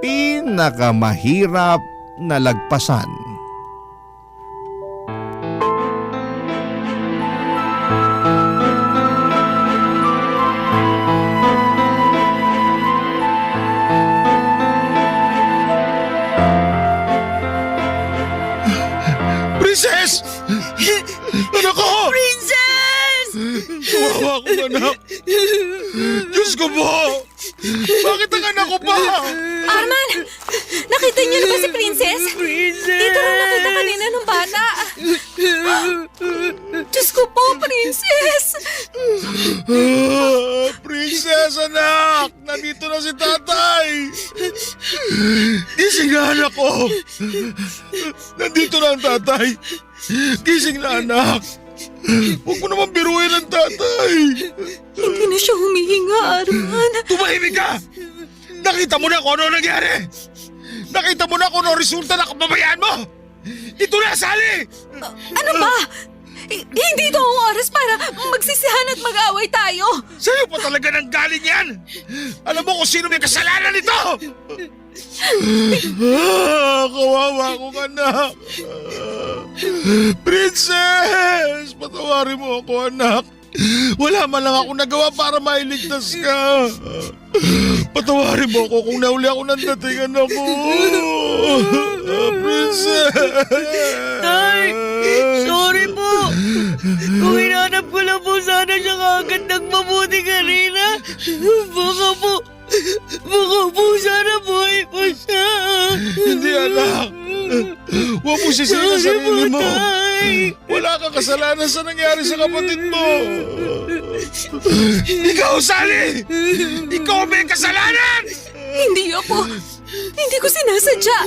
pinakamahirap na lagpasan. Princess! Anak ko! Princess! Kawawa ko, anak. Diyos ko po! Bakit ang anak ko pa? Arman! Nakita niyo na ba si Princess? Dito rin nakita kanina ng bata. Diyos ko po, Princess! Princess, anak! Nandito na si tatay! Gising na, anak ko! Nandito na ang tatay! Gising na, anak! Huwag mo naman biruin ang tatay! Hindi na siya humihinga, Arman. Tumahimik ka! Nakita mo na kung ano nangyari! Nakita mo na kung ano resulta ng kapabayaan mo! Ito na, Sally! Ano ba? Hindi ito ang oras para magsisihan at mag-away tayo. Sa'yo pa talaga nang galing yan! Alam mo kung sino may kasalanan nito! Kawawa akong anak! Princess! Patawarin mo ako, anak! Wala man lang ako nagawa para mailigtas ka! Patawarin mo ako kung nauli ako ng dating anak ko! Princess! Tay! Sorry po! Kung hinanap ko lang po sana siya kagad ng mabuti kanina, baka po sana buhay po siya. Hindi, anak! Huwag mo sisihin sa sarili mo! Tay! Wala kang kasalanan sa nangyari sa kapatid mo! Ikaw, Sally! Ikaw may kasalanan! Hindi ako. Hindi ko sinasadya.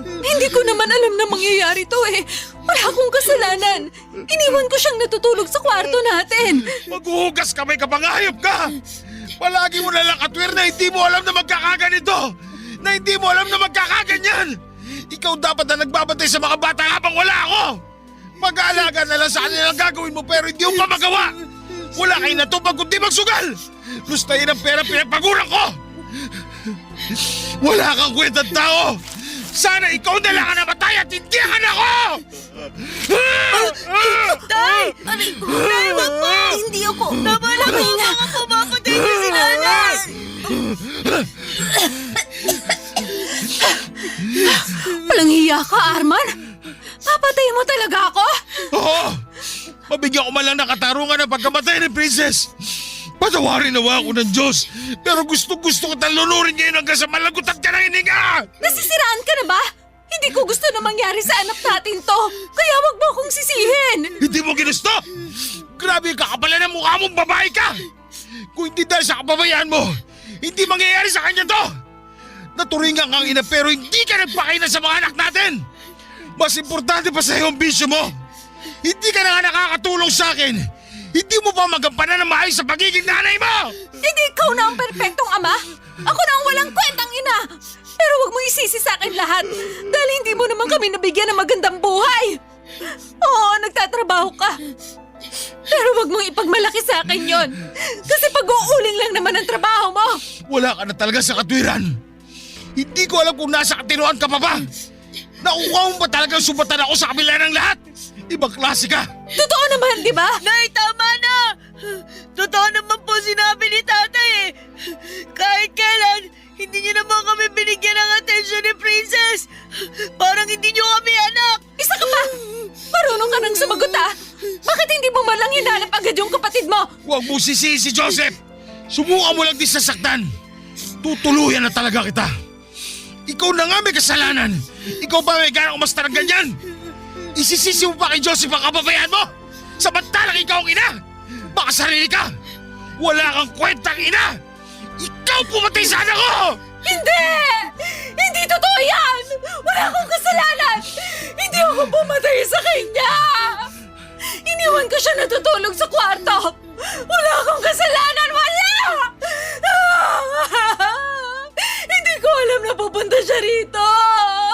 Hindi ko naman alam na mangyayari to eh. Wala akong kasalanan. Iniwan ko siyang natutulog sa kwarto natin. Maghuhugas ka, may kapangayop ka! Palagi mo nalang katwir na hindi mo alam na magkakaganito! Na hindi mo alam na magkakaganyan! Ikaw dapat na nagbabantay sa mga bata habang wala ako! Mag-aalaga na lang sa kanila ang gagawin mo pero hindi mo pa magawa! Wala kayo natupag kundi magsugal! Gustahin ang pera pinagpaguran ko! Wala kang kwentang tao! Sana ikaw na lang ang namatay at hindi ang anak ko! Tay! Tay, wag po! Hindi ako! Tama na po! Baka pumapatay niyo si nanay! Walang hiya ka, Arman. Papatay mo talaga ako? Oo! Mabigyan ko man lang ng katarungan ng pagkamatay ni Princess! Patawarin nawa ako ng Diyos! Pero gusto-gusto ko talunurin ngayon hanggang sa malagutan ka ng hininga! Nasisiraan ka na ba? Hindi ko gusto na mangyari sa anak natin to. Kaya wag mo akong sisihin. Hindi mo ginusto! Grabe yung kakapalan ng mukha mong babae ka! Kung hindi dahil sa kababayaan mo, hindi mangyayari sa kanya to! Naturingan kang ina pero hindi ka nagpakainan sa mga anak natin! Mas importante pa sa iyo ang bisyo mo! Hindi ka na nga nakakatulong sa akin! Hindi mo pa magampanan ng maayos sa pagiging nanay mo! Hindi ikaw na ang perpektong ama. Ako na ang walang kwentang ina. Pero wag mo isisi sa akin lahat dahil hindi mo naman kami nabigyan ng magandang buhay. Oo, nagtatrabaho ka. Pero wag mong ipagmalaki sa akin yon. Kasi pag-uuling lang naman ang trabaho mo. Wala ka na talaga sa katwiran! Hindi ko alam kung nasa katinuan ka pa ba! Nakuha mo ba talagang sumbatan ako sa kabila ng lahat? Ibang klase ka! Totoo naman, di ba? Nay, tama na! Totoo naman po sinabi ni tatay eh. Kahit kailan, hindi niyo naman kami binigyan ng atensyon ni Princess. Parang hindi niyo kami anak. Isa ka pa! Marunong ka nang sumagot ah! Bakit hindi mo man lang hinanap agad yung kapatid mo? Huwag mo sisihin si Joseph! Subukan mo lang din sasaktan! Tutuluyan na talaga kita! Ikaw na nga may kasalanan! Ikaw ba may ganang umastar ng ganyan? Isisisi mo pa kay Joseph ang kababayan mo? Samantalang ikaw ang ina! Baka sarili ka! Wala kang kwentang ina! Ikaw pumatay sa anak ko! Hindi! Hindi totoo yan! Wala akong kasalanan! Hindi ako pumatay sa kanya! Iniwan ko siya natutulog sa kwarto! Wala akong kasalanan! Wala! Hindi ko alam na pupunta siya rito!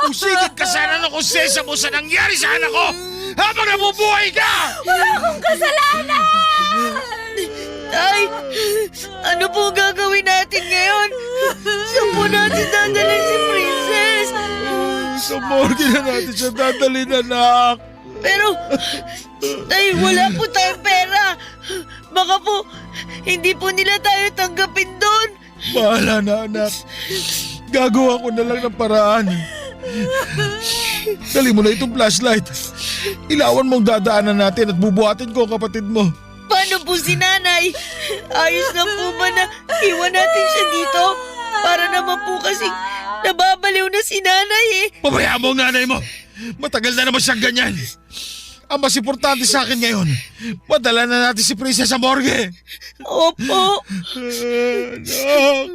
Usigit ka sana ng konsensya mo sa nangyari sa anak ko habang nabubuhay ka! Wala akong kasalanan! Tay, ano po gagawin natin ngayon? Saan po natin dadalhin si Princess? Sa morgue na natin siya dadalhin, anak! Pero, tay, wala po tayong pera. Baka po, hindi po nila tayo tanggapin doon. Bahala na, anak. Gagawa ko na lang ng paraan. Dali mo na itong flashlight. Ilawan mong dadaanan natin at bubuhatin ko ang kapatid mo. Paano po si nanay? Ayos lang po ba na iwan natin siya dito? Para naman po kasi nababaliw na si nanay eh. Pabayaan mo ang nanay mo. Matagal na naman siyang ganyan. Ang mas importante sa akin ngayon, madala na natin si Princess sa morgue. Opo. Anak.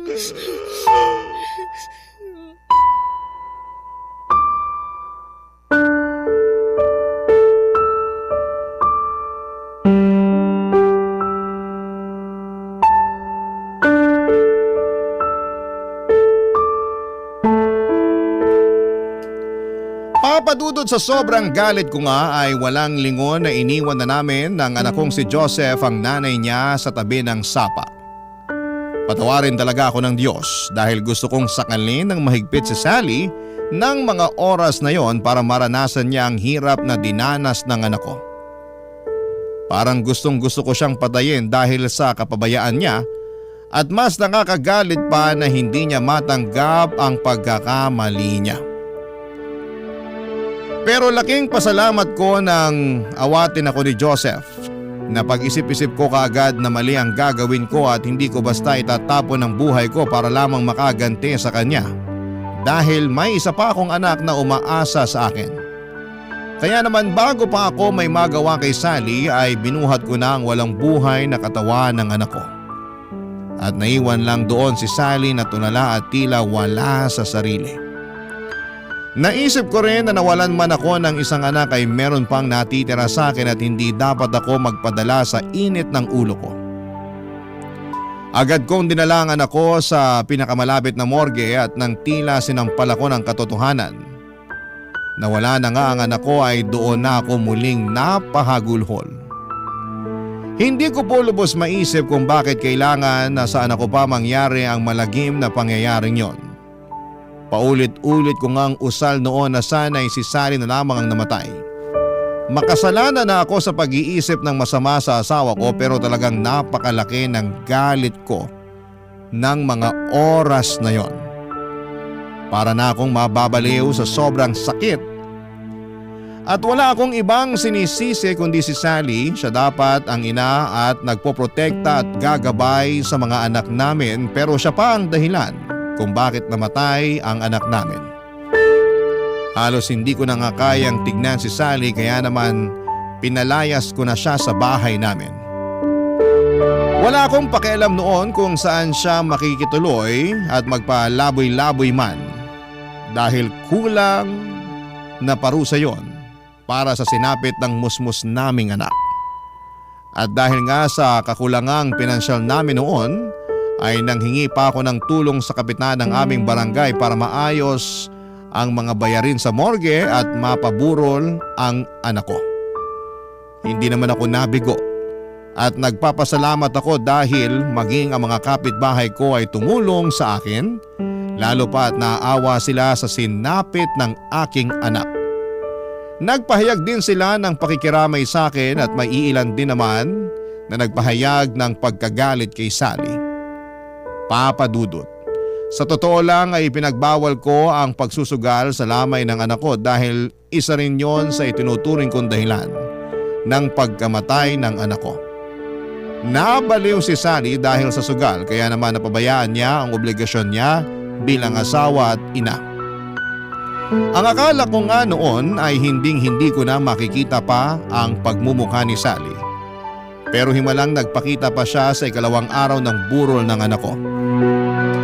Papadudod sa sobrang galit ko nga ay walang lingon na iniwan na namin ng anak kong si Joseph ang nanay niya sa tabi ng sapa. Patawarin talaga ako ng Diyos dahil gusto kong sakalin ng mahigpit si Sally ng mga oras na yon para maranasan niya ang hirap na dinanas ng anak ko. Parang gustong gusto ko siyang patayin dahil sa kapabayaan niya at mas nakakagalit pa na hindi niya matanggap ang pagkakamali niya. Pero laking pasalamat ko nang awatin ako ni Joseph na pag-isip-isip ko kaagad na mali ang gagawin ko at hindi ko basta itatapon ang buhay ko para lamang makaganti sa kanya dahil may isa pa akong anak na umaasa sa akin. Kaya naman bago pa ako may magawa kay Sally ay binuhat ko na ang walang buhay na katawan ng anak ko. At naiwan lang doon si Sally na tulala at tila wala sa sarili. Naisip ko rin na nawalan man ako ng isang anak ay meron pang natitira sa akin at hindi dapat ako magpadala sa init ng ulo ko. Agad kong dinala ang anak ko sa pinakamalapit na morgue at nang tila sinampal ako ng katotohanan. Nawala na nga ang anak ko ay doon na ako muling napahagulhol. Hindi ko po lubos maisip kung bakit kailangan na sa anak ko pa mangyari ang malagim na pangyayaring yon. Paulit-ulit ko ngang usal noon na sana'y si Sally na lamang ang namatay. Makasalanan na ako sa pag-iisip ng masama sa asawa ko pero talagang napakalaki ng galit ko ng mga oras na yon. Para na akong mababaliw sa sobrang sakit. At wala akong ibang sinisisi kundi si Sally. Siya dapat ang ina at nagpoprotekta at gagabay sa mga anak namin pero siya pa ang dahilan kung bakit namatay ang anak namin. Halos hindi ko na nga kayang tignan si Sally kaya naman pinalayas ko na siya sa bahay namin. Wala akong pakialam noon kung saan siya makikituloy at magpalaboy-laboy man dahil kulang na parusa yon para sa sinapit ng musmus naming anak. At dahil nga sa kakulangang pinansyal namin noon ay nanghingi pa ako ng tulong sa kapitan ng aming barangay para maayos ang mga bayarin sa morgue at mapaburol ang anak ko. Hindi naman ako nabigo at nagpapasalamat ako dahil maging ang mga kapitbahay ko ay tumulong sa akin, lalo pa at naawa sila sa sinapit ng aking anak. Nagpahayag din sila ng pakikiramay sa akin at may iilan din naman na nagpahayag ng pagkagalit kay Sally. Papa Dudut, sa totoo lang ay pinagbawal ko ang pagsusugal sa lamay ng anak ko dahil isa rin yon sa itinuturing kong dahilan ng pagkamatay ng anak ko. Nabaliw si Sally dahil sa sugal kaya naman napabayaan niya ang obligasyon niya bilang asawa at ina. Ang akala ko nga noon ay hindi ko na makikita pa ang pagmumukha ni Sally. Pero himalang nagpakita pa siya sa ikalawang araw ng burol ng anak ko.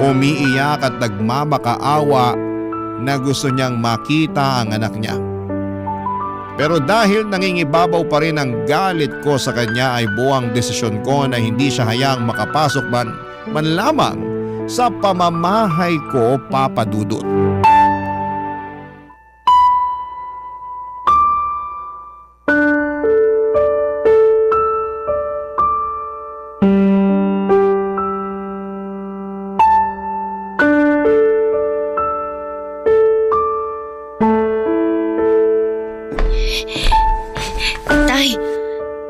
Umiiyak at nagmamakaawa na gusto niyang makita ang anak niya. Pero dahil nangingibabaw pa rin ang galit ko sa kanya ay buwang desisyon ko na hindi siya hayaang makapasok man lamang sa pamamahay ko, Papa Dudut.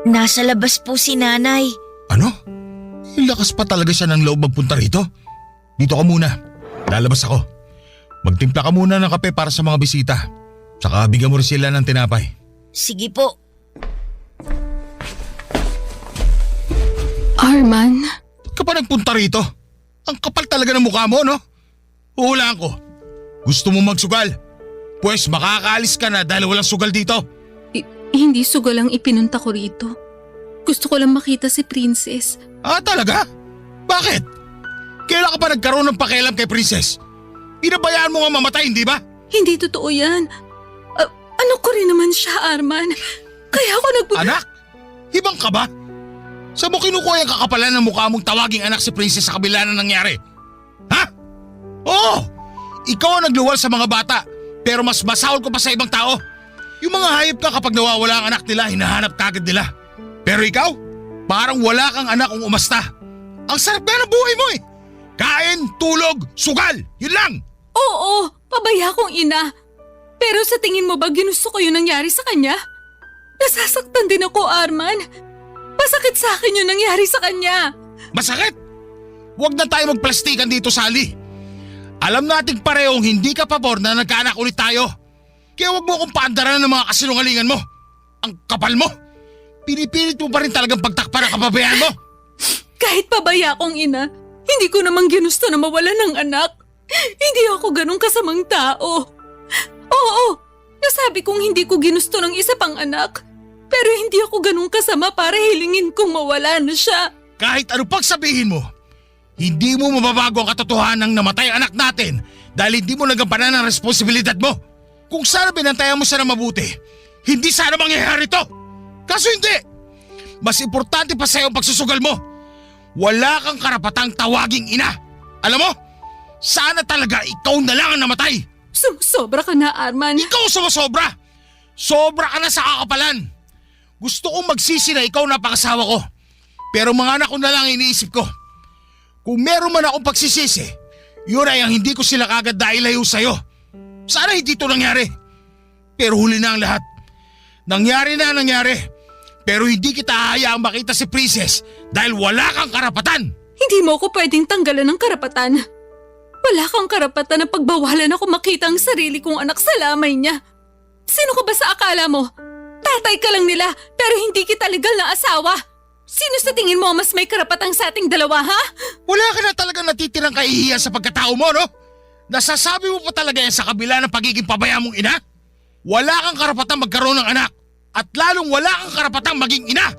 Nasa labas po si nanay. Ano? Lakas pa talaga siya ng loob magpunta rito. Dito ka muna. Lalabas ako. Magtimpla ka muna ng kape para sa mga bisita. Saka bigyan mo rin sila ng tinapay. Sige po. Arman? Ba't ka pa nagpunta rito? Ang kapal talaga ng mukha mo, no? Uhulaan ko. Gusto mo magsugal? Pues makakaalis ka na dahil walang sugal dito. Hindi sugal ang ipinunta ko rito. Gusto ko lang makita si Princess. Ah, talaga? Bakit? Kailan ka pa nagkaroon ng pakialam kay Princess? Pinabayaan mo nga mamatay, hindi ba? Hindi totoo yan. Ano ko rin naman siya, Arman. Kaya ako Anak? Hibang ka ba? Saan mo kinukuha yung kakapalan ng mukha mong tawaging anak si Princess sa kabila na nangyari? Ha? Oo! Ikaw ang nagluwal sa mga bata, pero mas masahol ko pa sa ibang tao. Yung mga hayop ka kapag nawawala ang anak nila, hinahanap kagad nila. Pero ikaw, parang wala kang anak kung umasta. Ang sarap na ng buhay mo eh. Kain, tulog, sugal, yun lang. Oo, pabaya kong ina. Pero sa tingin mo ba ginusto ko yung nangyari sa kanya? Nasasaktan din ako, Arman. Masakit sa akin yung nangyari sa kanya. Masakit? Huwag na tayo magplastikan dito, Sally. Alam nating parehong hindi ka pabor na nagkaanak ulit tayo. Kaya huwag mo akong paandaran ng mga kasinungalingan mo. Ang kapal mo. Pinipilit mo pa rin talagang pagtakpan ang kababayaan mo. Kahit pabaya akong ina, hindi ko namang ginusto na mawala ng anak. Hindi ako ganun kasamang tao. Oo, Nasabi kong hindi ko ginusto ng isa pang anak. Pero hindi ako ganun kasama para hilingin kong mawala na siya. Kahit ano pang sabihin mo, hindi mo mababago ang katotohanan ng namatay ang anak natin dahil hindi mo nagampanan ang responsibilidad mo. Kung sana binantayan mo siya na mabuti, hindi sana mangyayari to. Kaso hindi. Mas importante pa sa'yo ang pagsusugal mo. Wala kang karapatang tawaging ina. Alam mo, sana talaga ikaw na lang ang namatay. Sumusobra ka na, Arman. Ikaw sumusobra. Sobra ka na sa kakapalan. Gusto kong magsisi na ikaw na pangasawa ko. Pero mga anak ko na lang iniisip ko. Kung meron man akong pagsisisi, yun ay ang hindi ko sila kagad dailayo sa'yo. Sana hindi ito nangyari. Pero huli na ang lahat. Nangyari. Pero hindi kita hahayaang makita si Princess dahil wala kang karapatan. Hindi mo ako pwedeng tanggalan ng karapatan. Wala kang karapatan na pagbawalan ako makita ang sarili kong anak sa lamay niya. Sino ka ba sa akala mo? Tatay ka lang nila pero hindi kita legal na asawa. Sino sa tingin mo mas may karapatang sa ating dalawa, ha? Wala ka na talagang natitirang kahihiyan sa pagkatao mo, no? Nasasabi mo pa talaga yan sa kabila ng pagiging pabaya mong ina? Wala kang karapatang magkaroon ng anak at lalong wala kang karapatang maging ina.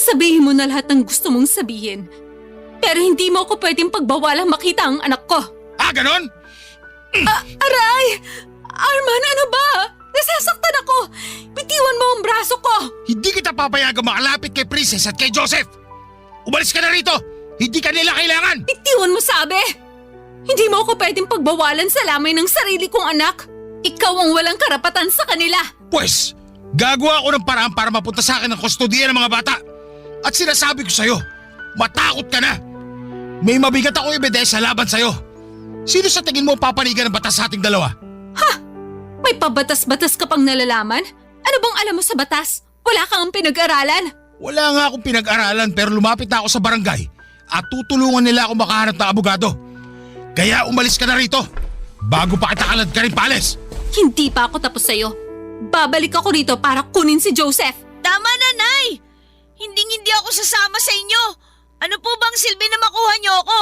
Sabihin mo na lahat ng gusto mong sabihin. Pero hindi mo ako pwedeng pagbawalang makita ang anak ko. Ah, ganon? Aray! Arman, ano ba? Nasasaktan ako! Bitiwan mo ang braso ko! Hindi kita papayagang makalapit kay Princess at kay Joseph. Umalis ka na rito. Hindi ka nila kailangan. Bitiwan mo, sabi! Hindi mo ako pwedeng pagbawalan sa lamay ng sarili kong anak. Ikaw ang walang karapatan sa kanila. Pwes, gagawa ako ng paraan para mapunta sa akin ang kustodiya ng mga bata. At sinasabi ko sa'yo, matakot ka na. May mabigat ako ebidensya laban sa'yo. Sino sa tingin mo papanigan ng batas sa ating dalawa? May pabatas-batas ka pang nalalaman? Ano bang alam mo sa batas? Wala kang pinag-aralan? Wala nga akong pinag-aralan pero lumapit na ako sa barangay at tutulungan nila ako makahanap ng abogado. Kaya umalis ka na rito bago pa kita kalad ka rin pales. Hindi pa ako tapos sa'yo. Babalik ako rito para kunin si Joseph. Tama na, Nay! Hindi ako sasama sa inyo. Ano po bang silbi na makuha niyo ako?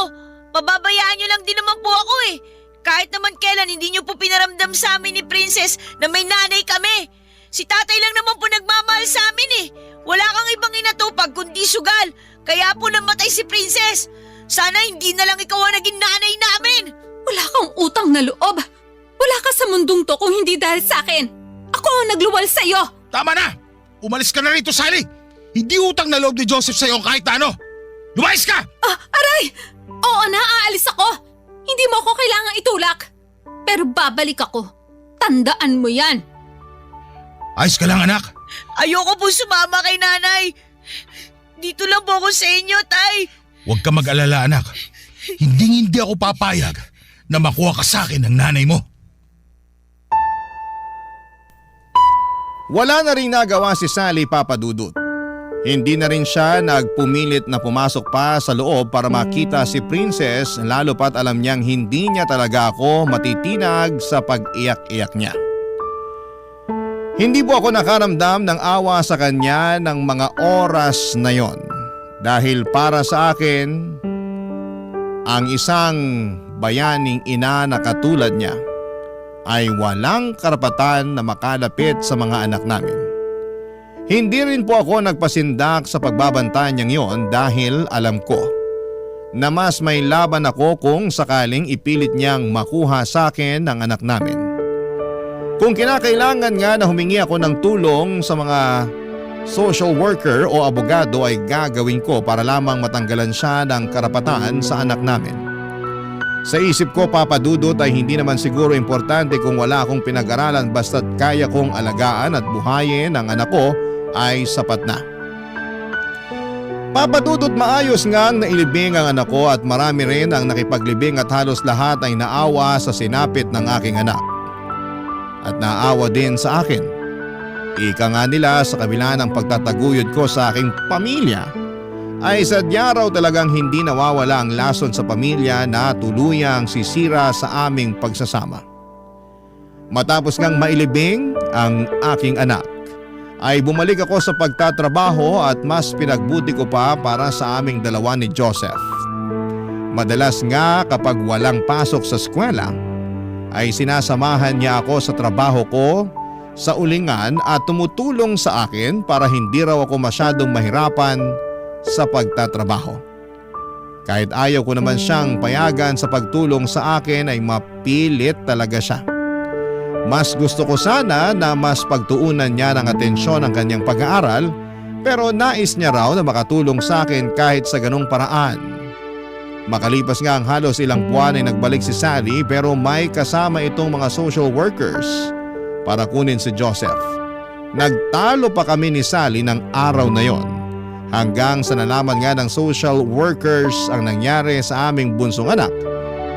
Pababayaan niyo lang din naman po ako eh. Kahit naman kailan hindi niyo po pinaramdam sa amin ni Princess na may nanay kami. Si tatay lang naman po nagmamahal sa amin eh. Wala kang ibang inatupag kundi sugal. Kaya po namatay si Princess. Sana hindi na lang ikaw ang naging nanay namin. Wala kang utang na loob. Wala ka sa mundong to kung hindi dahil sa akin. Ako ang nagluwal sa'yo. Tama na! Umalis ka na rito, Sally! Hindi utang na loob ni Joseph sa'yo kahit ano! Lumayas ka! Aray! Oo na, aalis ako. Hindi mo ako kailangang itulak. Pero babalik ako. Tandaan mo yan. Ayos ka lang, anak. Ayoko po sumama kay nanay. Dito lang po ako sa inyo, tay. Huwag ka mag-alala, anak. Hindi ako papayag na makuha ka sa akin ng nanay mo. Wala na rin nagawa si Sally, Papa Dudut. Hindi na rin siya nagpumilit na pumasok pa sa loob para makita si Princess lalo pat alam niyang hindi niya talaga ako matitinag sa pag-iyak-iyak niya. Hindi po ako nakaramdam ng awa sa kanya ng mga oras na yon dahil para sa akin, ang isang bayaning ina na katulad niya ay walang karapatan na makalapit sa mga anak namin. Hindi rin po ako nagpasindak sa pagbabantay niyang yon dahil alam ko na mas may laban ako kung sakaling ipilit niyang makuha sa akin ang anak namin. Kung kinakailangan nga na humingi ako ng tulong sa mga social worker o abogado ay gagawin ko para lamang matanggalan siya ng karapatan sa anak namin. Sa isip ko, Papa Dudut, ay hindi naman siguro importante kung wala akong pinag-aralan basta't kaya kong alagaan at buhayin ang anak ko ay sapat na. Papa Dudut, maayos ngang nailibing ang anak ko at marami rin ang nakipaglibing at halos lahat ay naawa sa sinapit ng aking anak. At naawa din sa akin. Ika nga nila sa kabila ng pagtataguyod ko sa aking pamilya ay sadya raw talagang hindi nawawala ang lason sa pamilya na tuluyang sisira sa aming pagsasama. Matapos ngang mailibing ang aking anak, ay bumalik ako sa pagtatrabaho at mas pinagbuti ko pa para sa aming dalawa ni Joseph. Madalas nga kapag walang pasok sa eskwela, ay sinasamahan niya ako sa trabaho ko sa ulingan at tumutulong sa akin para hindi raw ako masyadong mahirapan sa pagtatrabaho. Kahit ayaw ko naman siyang payagan sa pagtulong sa akin ay mapilit talaga siya. Mas gusto ko sana na mas pagtuunan niya ng atensyon ang kanyang pag-aaral pero nais niya raw na makatulong sa akin kahit sa ganung paraan. Makalipas nga ang halos ilang buwan ay nagbalik si Sally pero may kasama itong mga social workers para kunin si Joseph. Nagtalo pa kami ni Sally ng araw na yon hanggang sa nalaman nga ng social workers ang nangyari sa aming bunsong anak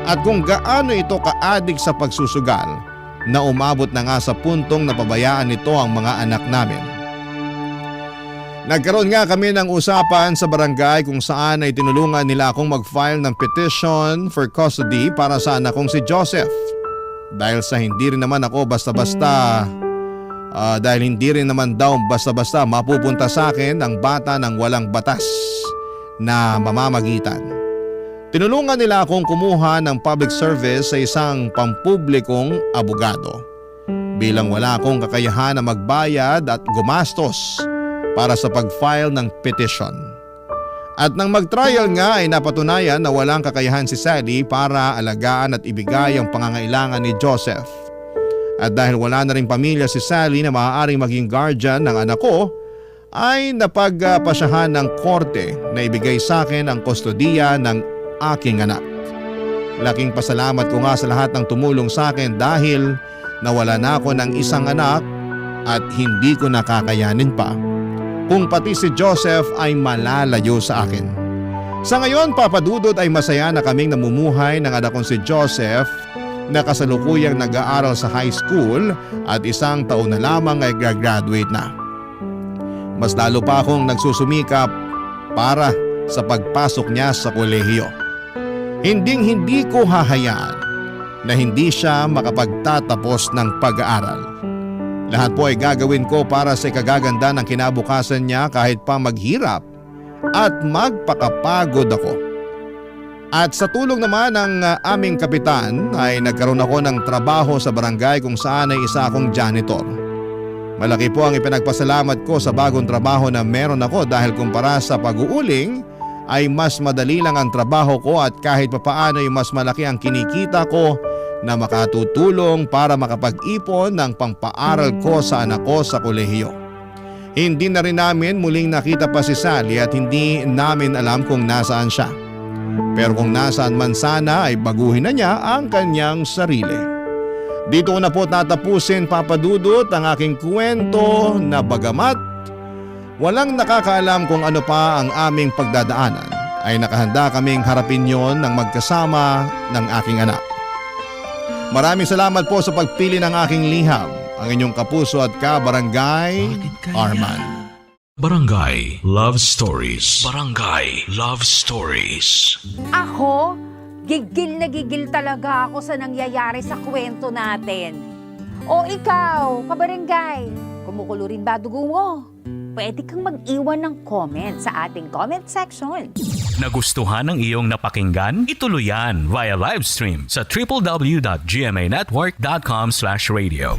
at kung gaano ito ka-addict sa pagsusugal na umabot na nga sa puntong napabayaan nito ang mga anak namin. Nagkaroon nga kami ng usapan sa barangay kung saan ay tinulungan nila akong mag-file ng petition for custody para sa anak kong si Joseph. Dahil hindi rin naman basta-basta mapupunta sa akin ang bata ng walang batas na mamamagitan. Tinulungan nila akong kumuha ng public service sa isang pampublikong abogado. Bilang wala akong kakayahan na magbayad at gumastos para sa pag-file ng petition. At nang mag-trial nga ay napatunayan na walang kakayahan si Sally para alagaan at ibigay ang pangangailangan ni Joseph. At dahil wala na rin pamilya si Sally na maaaring maging guardian ng anak ko, ay napagpasyahan ng korte na ibigay sa akin ang kustodiya ng aking anak. Laking pasalamat ko nga sa lahat ng tumulong sa akin dahil nawala na ako ng isang anak at hindi ko nakakayanin pa kung pati si Joseph ay malalayo sa akin. Sa ngayon, Papa Dudut, ay masaya na kaming namumuhay ng anak kong si Joseph na kasalukuyang nag-aaral sa high school at isang taon na lamang ay graduate na. Mas lalo pa akong nagsusumikap para sa pagpasok niya sa kolehiyo. Hinding-hindi ko hahayaan na hindi siya makapagtatapos ng pag-aaral. Lahat po ay gagawin ko para sa ikagaganda ng kinabukasan niya kahit pa maghirap at magpakapagod ako. At sa tulong naman ng aming kapitan ay nagkaroon ako ng trabaho sa barangay kung saan ay isa akong janitor. Malaki po ang ipinagpasalamat ko sa bagong trabaho na meron ako dahil kumpara sa pag-uuling ay mas madali lang ang trabaho ko at kahit papaano ay mas malaki ang kinikita ko na makatutulong para makapag-ipon ng pangpaaral ko sa anak ko sa kolehiyo. Hindi na rin namin muling nakita pa si Sally at hindi namin alam kung nasaan siya. Pero kung nasaan man sana ay baguhin na niya ang kanyang sarili. Dito ko na po tatapusin, Papa Dudut, ang aking kwento na bagamat walang nakakaalam kung ano pa ang aming pagdadaanan ay nakahanda kaming harapin yon ng magkasama ng aking anak. Maraming salamat po sa pagpili ng aking liham, ang inyong kapuso at ka-barangay Arman. Barangay Love Stories. Barangay Love Stories. Ako, gigil na gigil talaga ako sa nangyayari sa kwento natin. O ikaw, kabarangay, kumukulo rin ba dugo mo? Pwede kang mag-iwan ng comment sa ating comment section. Nagustuhan ng iyong napakinggan? Ituloy yan via live stream sa www.gmanetwork.com/radio.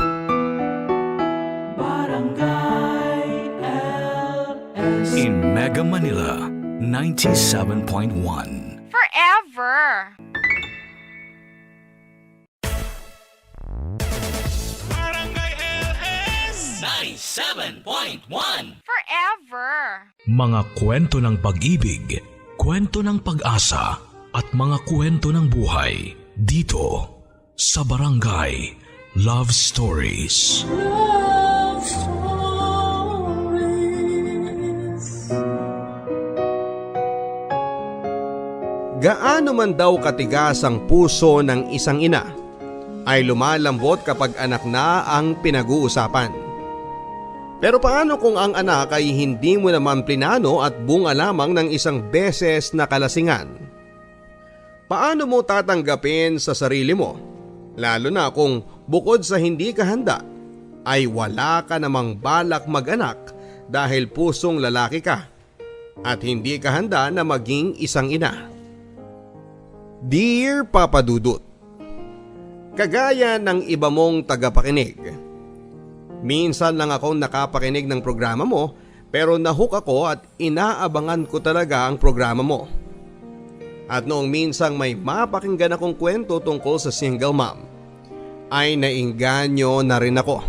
In Mega Manila, 97.1. Forever! Barangay LS 97.1. Forever! Mga kwento ng pag-ibig, kwento ng pag-asa at mga kwento ng buhay dito sa Barangay Love Stories. Love Stories. Gaano man daw katigas ang puso ng isang ina ay lumalambot kapag anak na ang pinag-uusapan. Pero paano kung ang anak ay hindi mo naman plinano at bunga lamang ng isang beses na kalasingan? Paano mo tatanggapin sa sarili mo? Lalo na kung bukod sa hindi ka handa, ay wala ka namang balak mag-anak dahil pusong lalaki ka at hindi ka handa na maging isang ina. Dear Papa Dudut, Kagaya ng iba mong tagapakinig. Minsan lang akong nakapakinig ng programa mo pero nahook ako at inaabangan ko talaga ang programa mo. At noong minsang may mapakinggan akong kwento tungkol sa single mom, ay nainganyo na rin ako.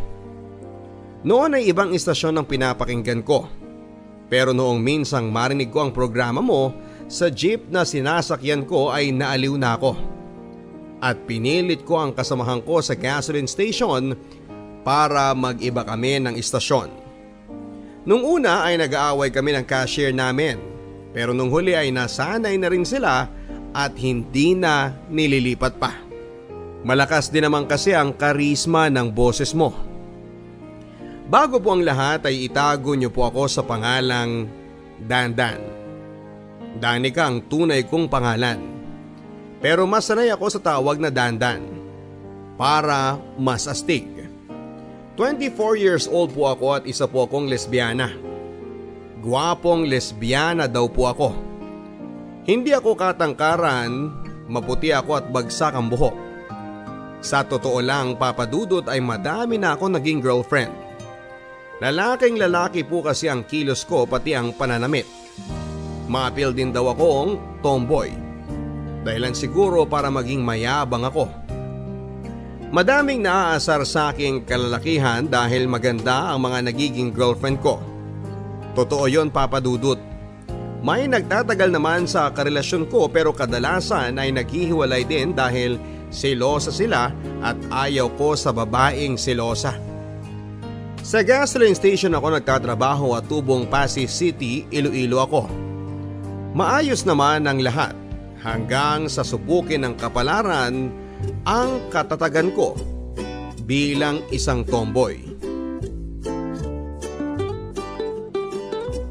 Noon ay ibang istasyon ang pinapakinggan ko. Pero noong minsang marinig ko ang programa mo, sa jeep na sinasakyan ko ay naaliw na ako. At pinilit ko ang kasamahan ko sa gasoline station para mag-iba kami ng istasyon. Nung una ay nag-aaway kami ng cashier namin, pero nung huli ay nasanay na rin sila at hindi na nililipat pa. Malakas din naman kasi ang karisma ng boses mo. Bago po ang lahat ay itago niyo po ako sa pangalang Dandan. Danica ang tunay kong pangalan. Pero mas sanay ako sa tawag na Dandan para mas astig. 24 years old po ako at isa po akong lesbiana. Gwapong lesbiana daw po ako. Hindi ako katangkaran, maputi ako at bagsak ang buhok. Sa totoo lang, Papa Dudut, ay madami na ako naging girlfriend. Lalaking lalaki po kasi ang kilos ko pati ang pananamit. Ma-appeal din daw akong tomboy. Dahilan siguro para maging mayabang ako. Madaming naaasar sa aking kalalakihan dahil maganda ang mga nagiging girlfriend ko. Totoo yon, Papa Dudut. May nagtatagal naman sa karelasyon ko pero kadalasan ay naghihiwalay din dahil selosa sila at ayaw ko sa babaeng selosa. Sa gasoline station ako nagtatrabaho at tubong Pasig City, Iloilo ako. Maayos naman ang lahat hanggang sa subukin ng kapalaran ang katatagan ko bilang isang tomboy.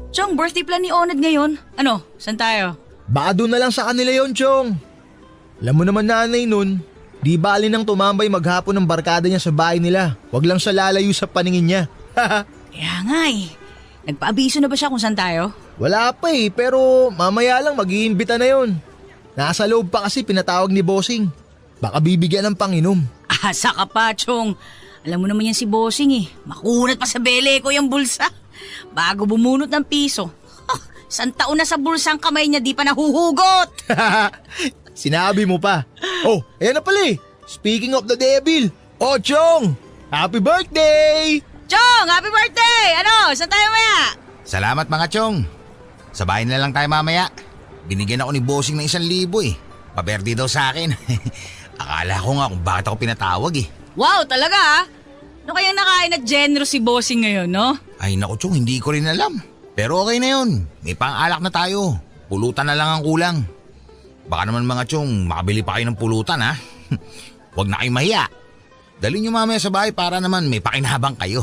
Chong, birthday plan ni Onad ngayon. Ano, saan tayo? Baka doon na lang sa kanila yon, Chong. Alam mo naman nanay nun, di bali nang tumambay maghapon ng barkada niya sa bahay nila. Wag lang siya lalayo sa paningin niya. Kaya nga eh. Nagpaabiso na ba siya kung saan tayo? Wala pa eh, pero mamaya lang mag-iimbita na yon. Nasa loob pa kasi pinatawag ni Bossing. Baka bibigyan ng panginom. Asa ka pa, Chong. Alam mo naman yan si Bossing eh. Makunat pa sa bele ko yung bulsa. Bago bumunot ng piso. Isang taon na sa bulsa ang kamay niya, di pa nahuhugot. Sinabi mo pa. Oh, ayan na pala eh. Speaking of the devil. Oh, Chong! Happy birthday! Chong, happy birthday! Ano, saan tayo maya? Salamat mga chong. Sa bahay na lang tayo mamaya. Binigyan ako ni Bossing ng 1,000 eh. Paberde daw sa akin. Akala ko nga kung bakit ako pinatawag eh. Wow, talaga ah. Ano kayang nakain na generous si Bossing ngayon, no? Ay naku chong, hindi ko rin alam. Pero okay na yun. May pang-alak na tayo. Pulutan na lang ang kulang. Baka naman mga chong, makabili pa kayo ng pulutan ha. Huwag na kayo mahiya. Dalhin nyo mamaya sa bahay para naman may pakinabang kayo.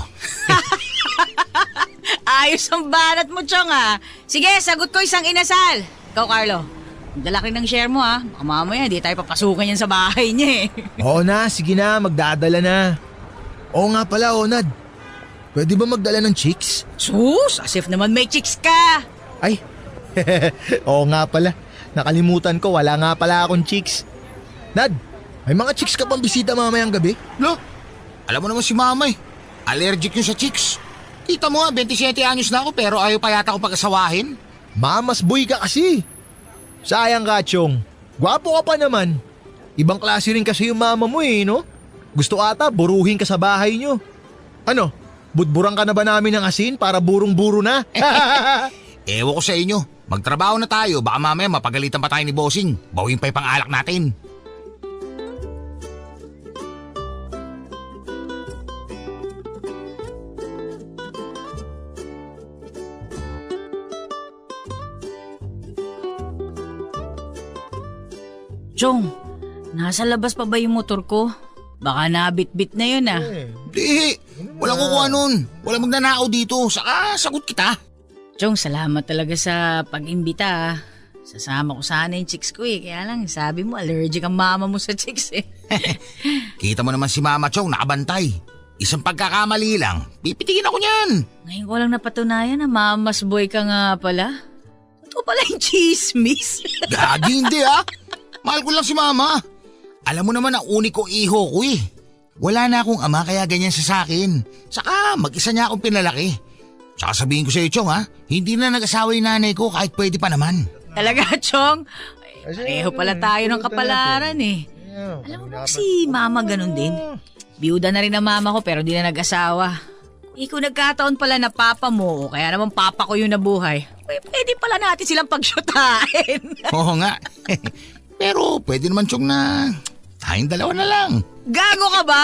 Ayos ang banat mo, Chong ah. Sige, sagot ko isang inasal. Ikaw, Carlo. Dala rin ng share mo ha. Baka mamaya di tayo papasukan yan sa bahay niya eh. Oo na, sige na, magdadala na. Oo nga pala, Onad. Pwede ba magdala ng chicks? Sus, as if naman may chicks ka. Ay, oo nga pala. Nakalimutan ko, wala nga pala akong chicks. Nad, may mga chicks ka pang bisita mamayang gabi? Lo, alam mo naman si mama eh. Allergic yun sa chicks. Kita mo nga, 27 anyos na ako pero ayaw pa yata akong pag-asawahin. Mamas boy ka kasi. Sayang ka, Chong. Gwapo ka pa naman. Ibang klase rin kasi yung mama mo eh, no? Gusto ata, buruhin ka sa bahay nyo. Ano, budburan ka na ba namin ng asin para burong-buro na? Ewan ko sa inyo. Magtrabaho na tayo, baka mamaya mapagalitan pa tayo ni Bossing. Bawin pa yung pang-alak natin. Chong, nasa labas pa ba yung motor ko? Baka nabit-bit na yun ah. Di, walang kukuha nun. Walang magnanakaw dito. Saka sagot kita. Chong, salamat talaga sa pag-imbita ah. Sasama ko sana yung chicks ko eh. Kaya lang, sabi mo allergic ang mama mo sa chicks eh. Kita mo naman si Mama Chong nakabantay. Isang pagkakamali lang, pipitikin ako niyan. Ngayon ko lang napatunayan na mamas boy ka nga pala. Ito pala yung chismis. Gagi hindi ah. Mahal ko lang si Mama. Alam mo naman ang uniko iho ko eh. Wala na akong ama kaya ganyan siya sa akin. Saka mag-isa niya akong pinalaki. Saka sabihin ko sa iyo, Chong ha, hindi na nag-asawa yung nanay ko kahit pwede pa naman. Talaga, Chong? Pareho pala tayo ng kapalaran eh. Alam mo ba si mama ganun din? Biyuda na rin ang mama ko pero di na nag-asawa. Kung nagkataon pala na papa mo o kaya naman papa ko yung nabuhay, pwede pala natin silang pagsyutain. Oo nga. Pero pwede naman, Chong, na tayong dalawa na lang. Gago ka ba?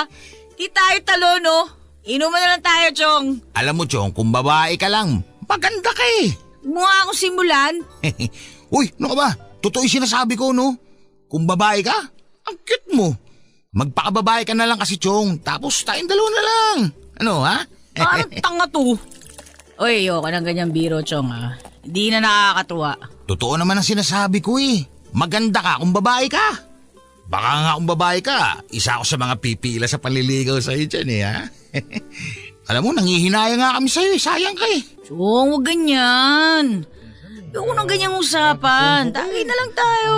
Di tayo talo, no? Inuman na lang tayo, Chong. Alam mo, Chong, kung babae ka lang, maganda ka eh. Mukha akong simulan. Uy, ano ka ba? Totoo yung sinasabi ko, no? Kung babae ka, ang cute mo. Magpakababae ka na lang kasi, Chong. Tapos tayong dalawa na lang. Ano, ha? Parang tanga to. Uy, ayoko ng ganyang biro, Chong, ha? Hindi na nakakatuwa. Totoo naman ang sinasabi ko eh. Maganda ka kung babae ka. Baka nga kung babae ka, isa ako sa mga pipila sa panliligaw sa'yo dyan eh, ha? Alam mo, nangihinaya nga kami sa'yo eh. Sayang ka eh. Chong, huwag ganyan. Ayoko ng ganyang usapan. Tagay na lang tayo.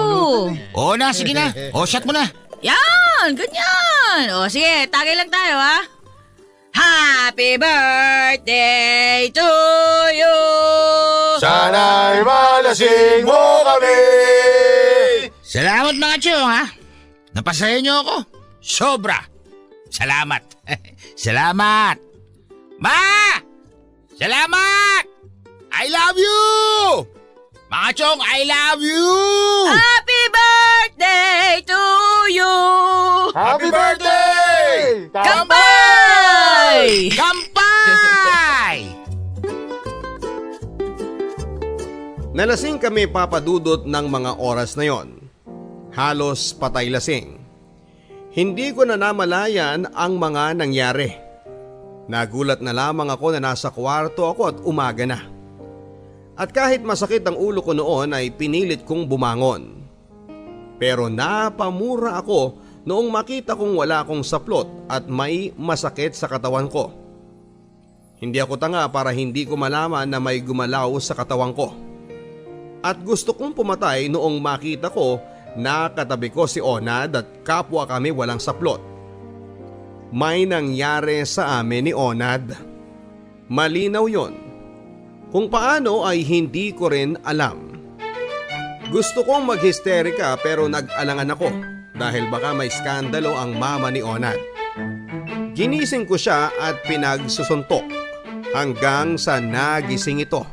Oo na, sige na. O, shot mo na. Yan, ganyan. O, sige, tagay lang tayo, ha? Happy birthday to you! Sana'y malasing mo kami! Salamat mga Chong, ha? Napasaya niyo ako. Sobra. Salamat. Salamat. Ma! Salamat! I love you! Mga Chong, I love you! Happy birthday to you! Happy birthday! Kampay! Kampay! Nalasing kami papadudot ng mga oras na yon. Halos patay lasing. Hindi ko na namalayan ang mga nangyari. Nagulat na lamang ako na nasa kwarto ako at umaga na. At kahit masakit ang ulo ko noon ay pinilit kong bumangon. Pero napamura ako noong makita kong wala akong saplot at may masakit sa katawan ko. Hindi ako tanga para hindi ko malaman na may gumalaw sa katawan ko. At gusto kong pumatay noong makita ko na katabi ko si Onad at kapwa kami walang saplot. May nangyari sa amin ni Onad. Malinaw yon. Kung paano ay hindi ko rin alam. Gusto kong maghisterika pero nag-alangan ako dahil baka may skandalo ang mama ni Onad. Ginising ko siya at pinagsusuntok hanggang sa nagising ito.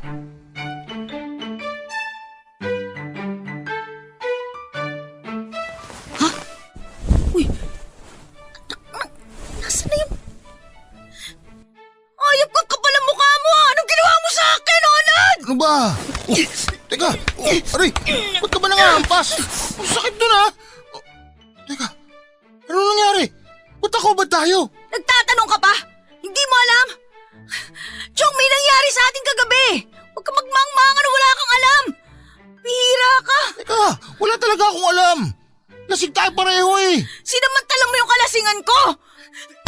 Nasaan na yung... Ayop kang kapal ang mukha mo! Anong ginawa mo sa akin, Onad? Ano ba? Teka, aray, ba't ka ba nangahampas? Ang sakit dun ha? Teka, ano nangyari? Ba't ako ba tayo? Nagtatanong ka pa? Hindi mo alam? Chong, may nangyari sa ating kagabi! Huwag ka magmangmangan, wala kang alam! Bihira ka! Teka, wala talaga akong alam. Lasing tayo pareho eh. Sinamantala mo yung kalasingan ko!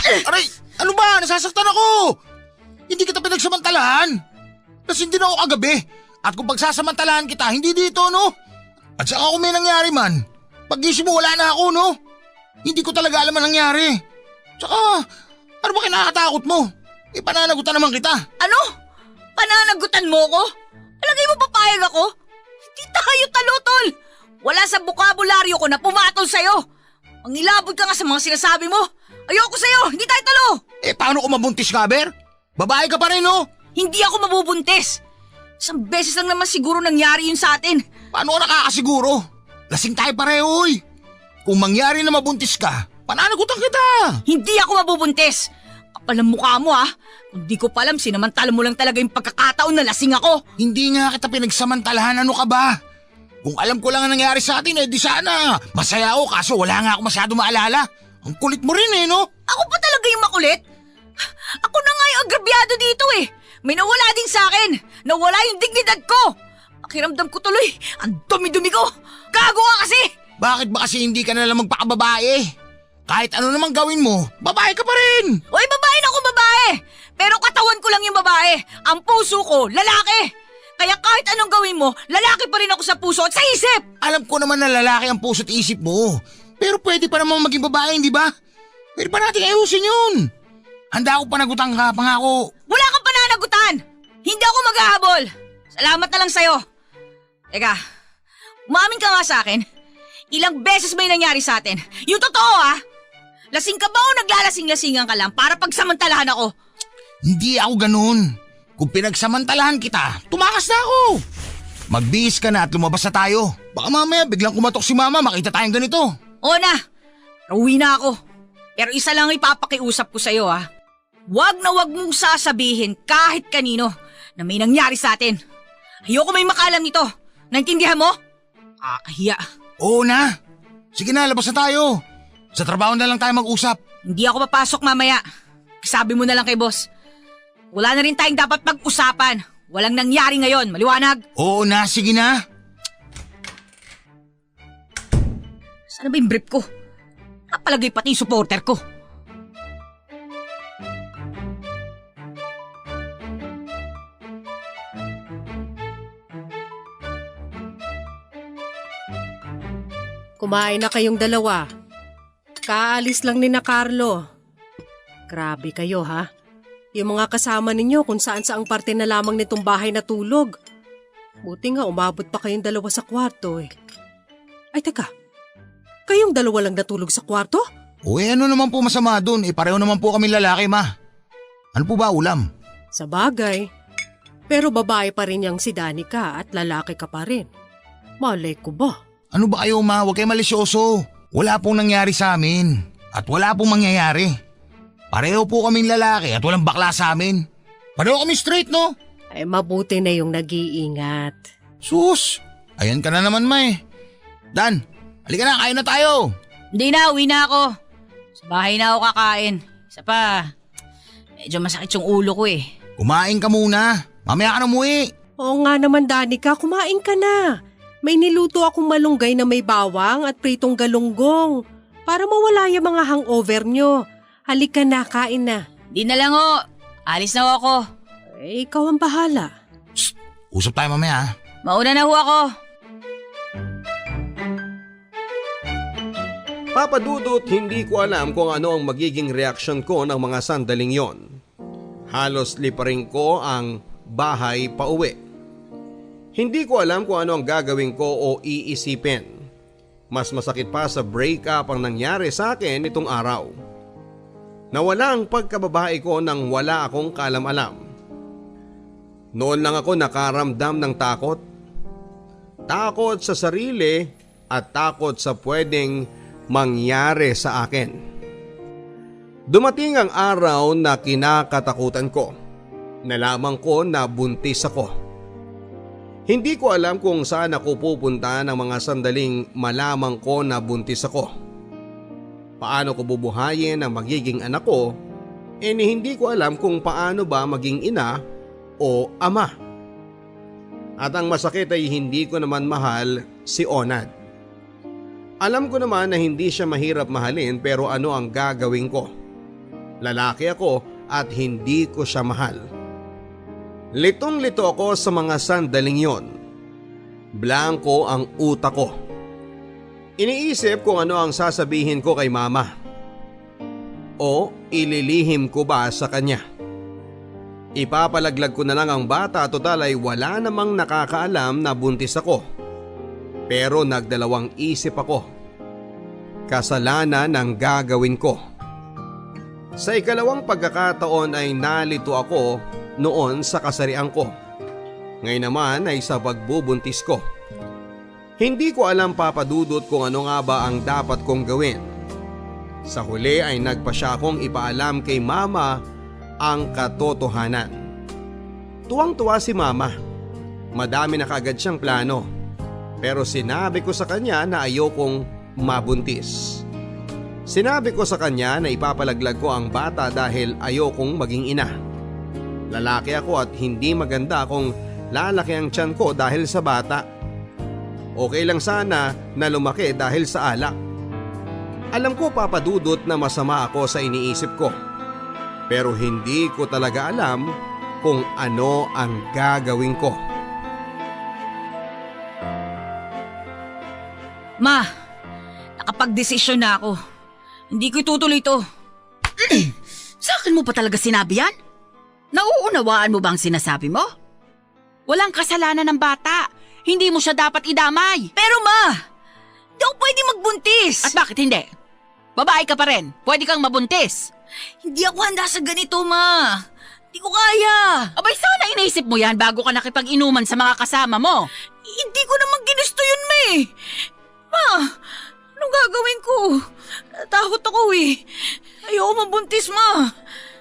Aray, ano ba? Nasasaktan ako. Hindi kita pinagsamantalahan. Lasing din ako kagabi. At kung pagsasamantalahan kita, hindi dito, no? At saka kung may nangyari man, pag-isip mo wala na ako, no? Hindi ko talaga alam ang nangyari. Tsaka, ano ba kinakatakot mo? Pananagutan naman kita. Ano? Pananagutan mo ko? Alagay mo papayag ako? Hindi tayo talutol! Wala sa bukabularyo ko na pumatol sa'yo! Ang nilabot ka nga sa mga sinasabi mo! Ayoko sa'yo! Hindi tayo talo! Paano ko mabuntis ka, Ber? Babae ka pa rin, no? Hindi ako mabubuntis! Isang beses lang naman siguro nangyari yun sa atin. Paano ko nakakasiguro? Lasing tayo pareho, oy. Kung mangyari na mabuntis ka, pananagutan kita. Hindi ako mabubuntis! Kapal ang mukha mo ha! Kung di ko pa alam, sinamantala mo lang talaga yung pagkakataon na lasing ako! Hindi nga kita pinagsamantalahan, ano ka ba? Kung alam ko lang ang nangyari sa atin, di sana. Masaya ako kaso wala nga ako masyado maalala. Ang kulit mo rin no? Ako pa talaga yung makulit? Ako na nga yung agrabyado dito eh! May nawala din sa akin! Nawala yung dignidad ko! Pakiramdam ko tuloy, ang dumi-dumi ko! Gago ka kasi! Bakit ba kasi hindi ka nalang magpakababae? Kahit ano namang gawin mo, babae ka pa rin! Oy, babae na ako babae! Pero katawan ko lang yung babae. Ang puso ko, lalaki! Kaya kahit anong gawin mo, lalaki pa rin ako sa puso at sa isip! Alam ko naman na lalaki ang puso at isip mo. Pero pwede pa naman maging babae, di ba? Pwede pa natin ayusin yun. Handa ako panagutan ka, pangako. Wala kang pananagutan! Hindi ako maghahabol! Salamat na lang sa'yo. Teka, umamin ka nga sa akin. Ilang beses may nangyari sa atin? Yung totoo ha? Lasing ka ba o naglalasing-lasingan ka lang para pagsamantalahan ako? Hindi ako ganun. Kung pinagsamantalahan kita, tumakas na ako. Magbihis ka na at lumabas na tayo. Baka mamaya biglang kumatok si mama, makita tayong ganito. Oo na, uwi na ako. Pero isa lang ipapakiusap ko sa'yo ha. Wag na wag mong sasabihin kahit kanino na may nangyari sa atin. Ayoko may makalam nito. Naintindihan mo? Kakahiya. Oo na. Sige na, labas na tayo. Sa trabaho na lang tayo mag-usap. Hindi ako papasok mamaya. Sabi mo na lang kay boss. Wala na rin tayong dapat pag-usapan. Walang nangyari ngayon, maliwanag. Oo na, sige na. Saan ba yung brief ko? Napalagay pati yung supporter ko. Kumain na kayong dalawa. Kaalis lang ni na Carlo. Grabe kayo ha. Yung mga kasama ninyo kung saan saang parte na lamang nitong bahay natulog. Buti nga umabot pa kayong dalawa sa kwarto eh. Ay teka, kayong dalawa lang natulog sa kwarto? Uy, ano naman po masama dun? Pareho naman po kami lalaki, ma. Ano po ba ulam? Sa bagay. Pero babae pa rin yang si Danica at lalaki ka pa rin. Malay ko ba? Ano ba kayo, ma? Huwag kayo malisyoso. Wala pong nangyari sa amin. At wala pong mangyayari. Pareho po kaming lalaki at walang bakla sa amin. Pareho kami straight, no? Ay mabuti na yung nag-iingat. Sus! Ayan ka na naman, ma eh. Dan, halika na, kain na tayo. Hindi na, uwi na ako. Sa bahay na ako kakain. Isa pa, medyo masakit yung ulo ko eh. Kumain ka muna. Mamaya ka na umuwi. Oo nga naman Danica, kumain ka na. May niluto akong malunggay na may bawang at pritong galunggong. Para mawala yung mga hangover nyo. Halika na, kain na. Di na lang ho. Alis na ho ako. Eh, ikaw ang bahala. Usap tayo mamaya, ha? Mauna na ho ako. Papa Dudut, hindi ko alam kung ano ang magiging reaksyon ko ng mga sandaling yon. Halos liparin ko ang bahay pa uwi. Hindi ko alam kung ano ang gagawin ko o iisipin. Mas masakit pa sa breakup ang nangyari sa akin itong araw. Nawala ang pagkababae ko nang wala akong kaalam-alam. Noon lang ako nakaramdam ng takot. Takot sa sarili at takot sa pwedeng mangyari sa akin. Dumating ang araw na kinakatakutan ko. Nalaman ko na buntis ako. Hindi ko alam kung saan ako pupunta ng mga sandaling malaman ko na buntis ako. Paano ko bubuhayin ang magiging anak ko? Hindi ko alam kung paano ba maging ina o ama. At ang masakit ay hindi ko naman mahal si Onad. Alam ko naman na hindi siya mahirap mahalin pero ano ang gagawin ko? Lalaki ako at hindi ko siya mahal. Litong-lito ako sa mga sandaling yon. Blanko ang utak ko. Iniisip kung ano ang sasabihin ko kay mama. O ililihim ko ba sa kanya? Ipapalaglag ko na lang ang bata, total ay wala namang nakakaalam na buntis ako. Pero nagdalawang isip ako. Kasalanan ang gagawin ko. Sa ikalawang pagkakataon ay nalito ako noon sa kasarian ko. Ngayon naman ay sa pagbubuntis ko. Hindi ko alam Papa Dudut kung ano nga ba ang dapat kong gawin. Sa huli ay nagpasya akong ipaalam kay mama ang katotohanan. Tuwang-tuwa si mama. Madami na kaagad siyang plano. Pero sinabi ko sa kanya na ayokong mabuntis. Sinabi ko sa kanya na ipapalaglag ko ang bata dahil ayokong maging ina. Lalaki ako at hindi maganda kung lalaki ang tiyan ko dahil sa bata. Okay lang sana na lumaki dahil sa alak. Alam ko Papa Dudut na masama ako sa iniisip ko. Pero hindi ko talaga alam kung ano ang gagawin ko. Ma, Nakapag-desisyon na ako. Hindi ko itutuloy to. Sa akin mo pa talaga sinabi yan? Nauunawaan mo ba ang sinasabi mo? Walang kasalanan ng bata. Hindi mo siya dapat idamay. Pero ma, hindi ako pwede magbuntis. At bakit hindi? Babae ka pa rin. Pwede kang mabuntis. Hindi ako handa sa ganito, ma. Hindi ko kaya. Abay, sana inaisip mo yan bago ka nakipag-inuman sa mga kasama mo. Hindi ko naman ginusto yun, ma eh. Ma, anong gagawin ko? Takot ako eh. Ayoko mabuntis, ma.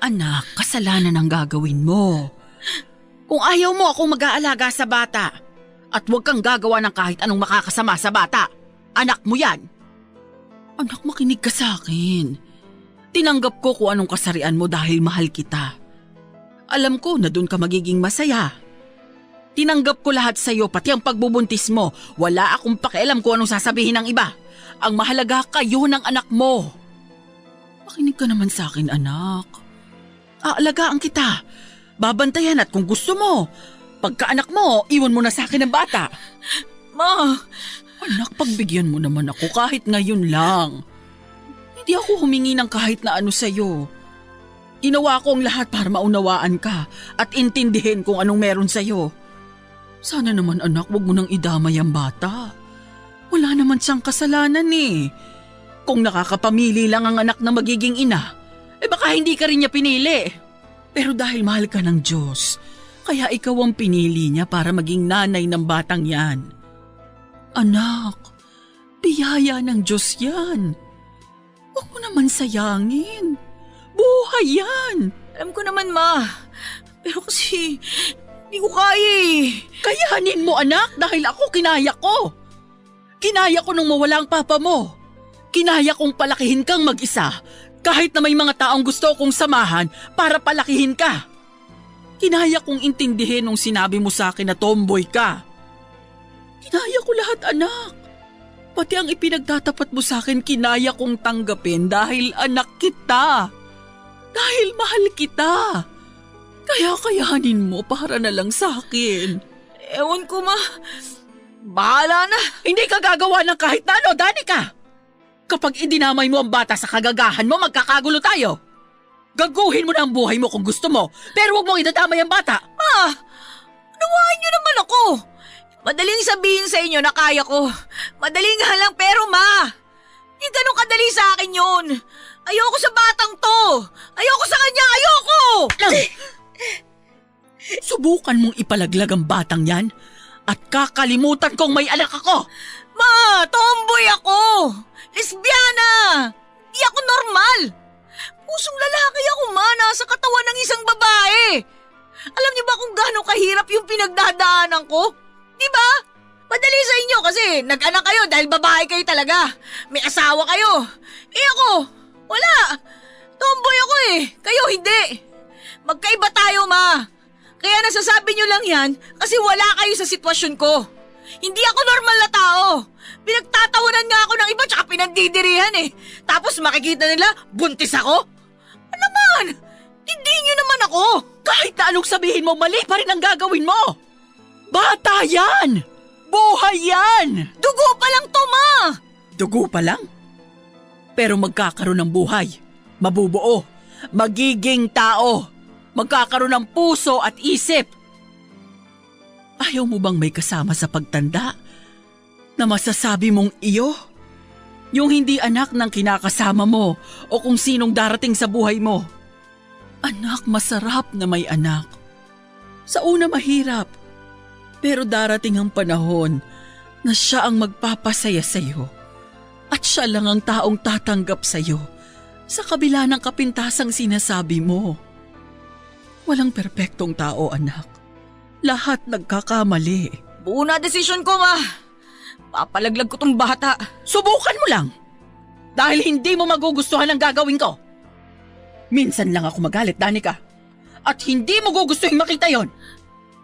Anak, kasalanan ang gagawin mo. Kung ayaw mo akong mag-aalaga sa bata at huwag kang gagawa ng kahit anong makakasama sa bata, anak mo yan. Anak, makinig ka sa akin. Tinanggap ko kung anong kasarian mo dahil mahal kita. Alam ko na doon ka magiging masaya. Tinanggap ko lahat sa iyo, pati ang pagbubuntis mo. Wala akong pakialam kung anong sasabihin ng iba. Ang mahalaga kayo ng anak mo. Makinig ka naman sa akin, anak. Aalagaan kita. Babantayan at kung gusto mo, pagkaanak mo, iwan mo na sa akin ang bata. Ma, Anak, pagbigyan mo naman ako kahit ngayon lang. Hindi ako humingi ng kahit na ano sa'yo. Ginawa ko ang lahat para maunawaan ka at intindihin kung anong meron sa'yo. Sana naman anak, wag mo nang idamay ang bata. Wala naman siyang kasalanan eh. Kung nakakapamili lang ang anak na magiging ina, baka hindi ka rin niya pinili. Pero dahil mahal ka ng Diyos, kaya ikaw ang pinili niya para maging nanay ng batang yan. Anak, biyaya ng Diyos yan. Huwag mo naman sayangin. Buhay yan. alam ko naman, ma. Pero kasi, hindi ko kaya eh. Kayanin mo anak dahil ako kinaya ko. Kinaya ko nung mawala ang papa mo. Kinaya kong palakihin kang mag-isa kahit na may mga taong gusto kong samahan para palakihin ka. Kinaya kong intindihin nung sinabi mo sa akin na tomboy ka. Kinaya ko lahat anak. Pati ang ipinagtatapat mo sa akin kinaya kong tanggapin dahil anak kita. Dahil mahal kita. Kaya kayanin mo para na lang sa akin. Ewan ko, ma. Bahala na. Hindi ka gagawa ng kahit na ano, Danica. Kapag idinamay mo ang bata sa kagagahan mo, magkakagulo tayo. Gaguhin mo na ang buhay mo kung gusto mo, pero huwag mong idadamay ang bata. Ma, nawahan niyo naman ako. Madaling sabihin sa inyo na kaya ko. Madaling nga lang pero ma, hindi ganun kadali sa akin yun. Ayoko sa batang to. Ayoko sa kanya, ayoko! Subukan mong ipalaglag ang batang yan at kakalimutan kong may anak ako. Ma, tomboy ako. Lesbiana. Di ako normal. Pusong lalaki ako, ma, nasa katawan ng isang babae. Alam niyo ba kung gaano kahirap yung pinagdadaanan ko? Di ba? Madali sa inyo kasi nag-anak kayo dahil babae kayo talaga. May asawa kayo. Eh ako, wala. Tomboy ako eh. Kayo hindi. Magkaiba tayo, ma. Kaya nasasabi niyo lang yan kasi wala kayo sa sitwasyon ko. Hindi ako normal na tao. Pinagtatawanan nga ako ng iba tsaka pinandidirihan eh. Tapos makikita nila, buntis ako? Ano naman? Hindi niyo naman ako. Kahit na anong sabihin mo, mali pa rin ang gagawin mo. Bata yan! Buhay yan! Dugo pa lang to, ma! Dugo pa lang? Pero magkakaroon ng buhay. Mabubuo. Magiging tao. Magkakaroon ng puso at isip. Ayaw mo bang may kasama sa pagtanda na masasabi mong iyo? Yung hindi anak ng kinakasama mo o kung sinong darating sa buhay mo. Anak, masarap na may anak. Sa una mahirap, pero darating ang panahon na siya ang magpapasaya sa iyo at siya lang ang taong tatanggap sa iyo sa kabila ng kapintasang sinasabi mo. Walang perpektong tao, anak. Lahat nagkakamali. Buo na desisyon ko, ma. Papalaglag ko tong bata. Subukan mo lang. Dahil hindi mo magugustuhan ang gagawin ko. Minsan lang ako magalit, Danica. At hindi mo gugustuhin makita yon.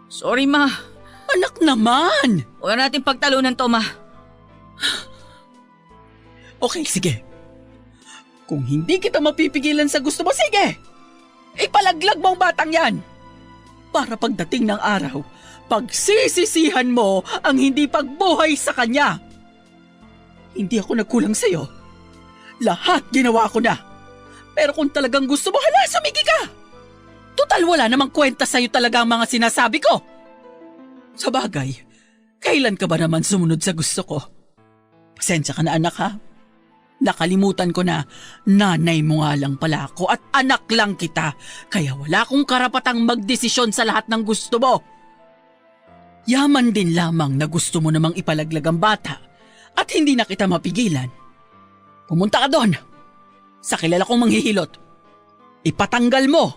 Sorry, ma. Anak naman! Huwag natin pagtalunan to, ma. Okay, sige. Kung hindi kita mapipigilan sa gusto mo, sige! Ipalaglag mo ang batang yan! Para pagdating ng araw, pagsisisihan mo ang hindi pagbuhay sa kanya. Hindi ako nagkulang sa'yo. Lahat ginawa ko na. Pero kung talagang gusto mo, hala, sumigi ka! Total wala namang kwenta sa'yo talaga ang mga sinasabi ko. Sa bagay, kailan ka ba naman sumunod sa gusto ko? Pasensya ka na anak ha. Nakalimutan ko na nanay mo nga lang pala ako at anak lang kita. Kaya wala akong karapatang magdesisyon sa lahat ng gusto mo. Yaman din lamang na gusto mo namang ipalaglag ang bata at hindi na kita mapigilan. Pumunta ka doon sa kilala kong manghihilot. Ipatanggal mo.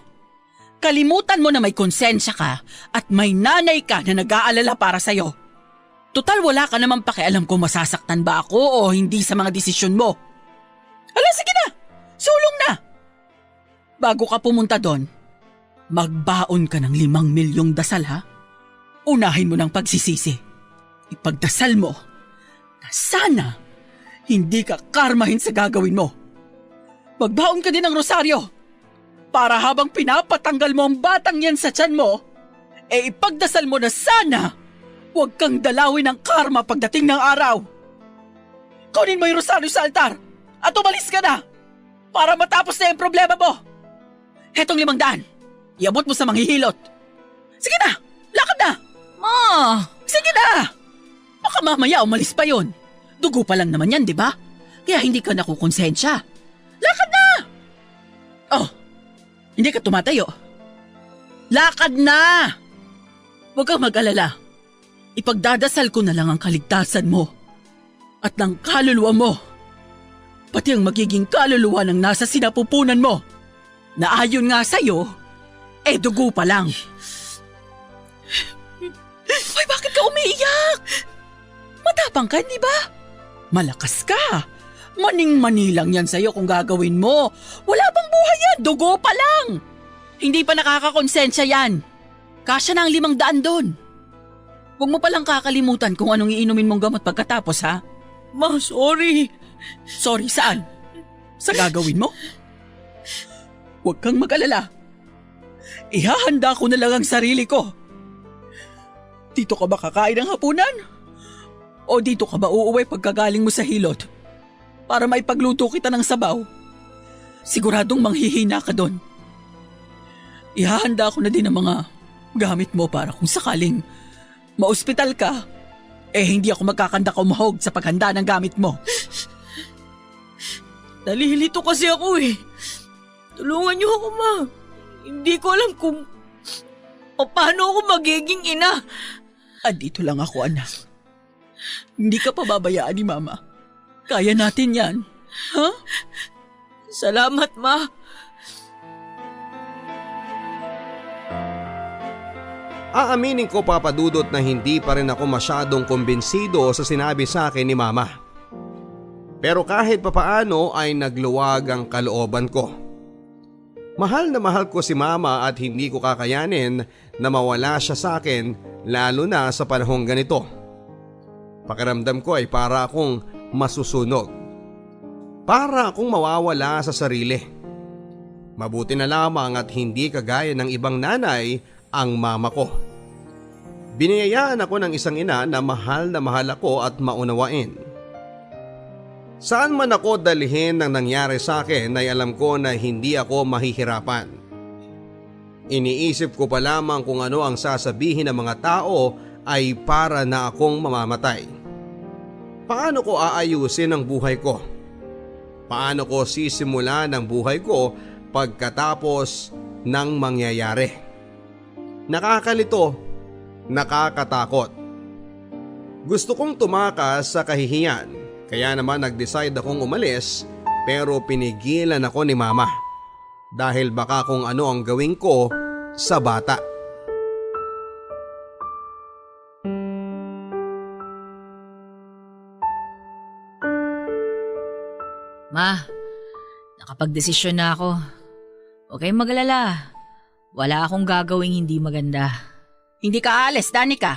Kalimutan mo na may konsensya ka at may nanay ka na nag-aalala para sa'yo. Total wala ka naman pakialam kung masasaktan ba ako o hindi sa mga desisyon mo. Hala, sige na! Sulong na! Bago ka pumunta doon, magbaon ka ng 5 milyong dasal ha? Unahin mo ng pagsisisi. Ipagdasal mo na sana hindi ka karmahin sa gagawin mo. Magbaon ka din ng rosaryo para habang pinapatanggal mo ang batang yan sa tiyan mo, ipagdasal mo na sana huwag kang dalawin ng karma pagdating ng araw. Kunin mo yung rosaryo sa altar at umalis ka na para matapos na yung problema mo. Hetong 500, iabot mo sa manghihilot. Sige na, lakad na! Ma! Sige na! Baka mamaya umalis pa yon. Dugo pa lang naman yan, di ba? Kaya hindi ka nakukonsensya. Lakad na! Oh, hindi ka tumatayo. Lakad na! Huwag kang mag-alala. Ipagdadasal ko na lang ang kaligtasan mo at ng kaluluwa mo. Pati ang magiging kaluluwa ng nasa sinapupunan mo na ayon nga sa'yo, dugo pa lang. Ay, bakit ka umiiyak? Matapang ka, di ba? Malakas ka. Maning-mani lang yan sa'yo kung gagawin mo. Wala bang buhay yan? Dugo pa lang. Hindi pa nakakakonsensya yan. Kasya na ang 500 doon. Huwag mo palang kakalimutan kung anong iinumin mong gamot pagkatapos, ha? Ma, sorry. Sorry saan? Sa gagawin mo? Huwag kang mag-alala. Ihahanda ko na lang ang sarili ko. Dito ka ba kakain ng hapunan? O dito ka ba uuwi pagkagaling mo sa hilot? Para maipagluto kita ng sabaw. Siguradong manghihina ka doon. Ihahanda ko na din ang mga gamit mo para kung sakaling maospital ka, hindi ako magkakanda kumahog sa paghanda ng gamit mo. Nalilito kasi ako eh. Tulungan niyo ako, ma. Hindi ko alam kung paano ako magiging ina. Andito lang ako, anak. Hindi ka pababayaan ni Mama. Kaya natin yan. Ha? Salamat, ma. Aaminin ko, Papa Dudut, na hindi pa rin ako masyadong kumbinsido sa sinabi sa akin ni Mama. Pero kahit papaano ay nagluwag ang kalooban ko. Mahal na mahal ko si Mama at hindi ko kakayanin na mawala siya sa akin, lalo na sa panahong ganito. Pakiramdam ko ay para akong masusunog. Para akong mawawala sa sarili. Mabuti na lamang at hindi kagaya ng ibang nanay ang mama ko. Biniyayaan ako ng isang ina na mahal ako at maunawain. Saan man ako dalhin ng nangyari sa akin ay alam ko na hindi ako mahihirapan. Iniisip ko pa lamang kung ano ang sasabihin ng mga tao ay para na akong mamamatay. Paano ko aayusin ang buhay ko? Paano ko sisimulan ang buhay ko pagkatapos ng mangyayari? Nakakalito, nakakatakot. Gusto kong tumakas sa kahihiyan. Kaya naman nag-decide akong umalis pero pinigilan ako ni Mama dahil baka kung ano ang gawin ko sa bata. Ma, nakapagdesisyon na ako. Huwag kayong mag-alala. Wala akong gagawing hindi maganda. Hindi ka aalis, Danica.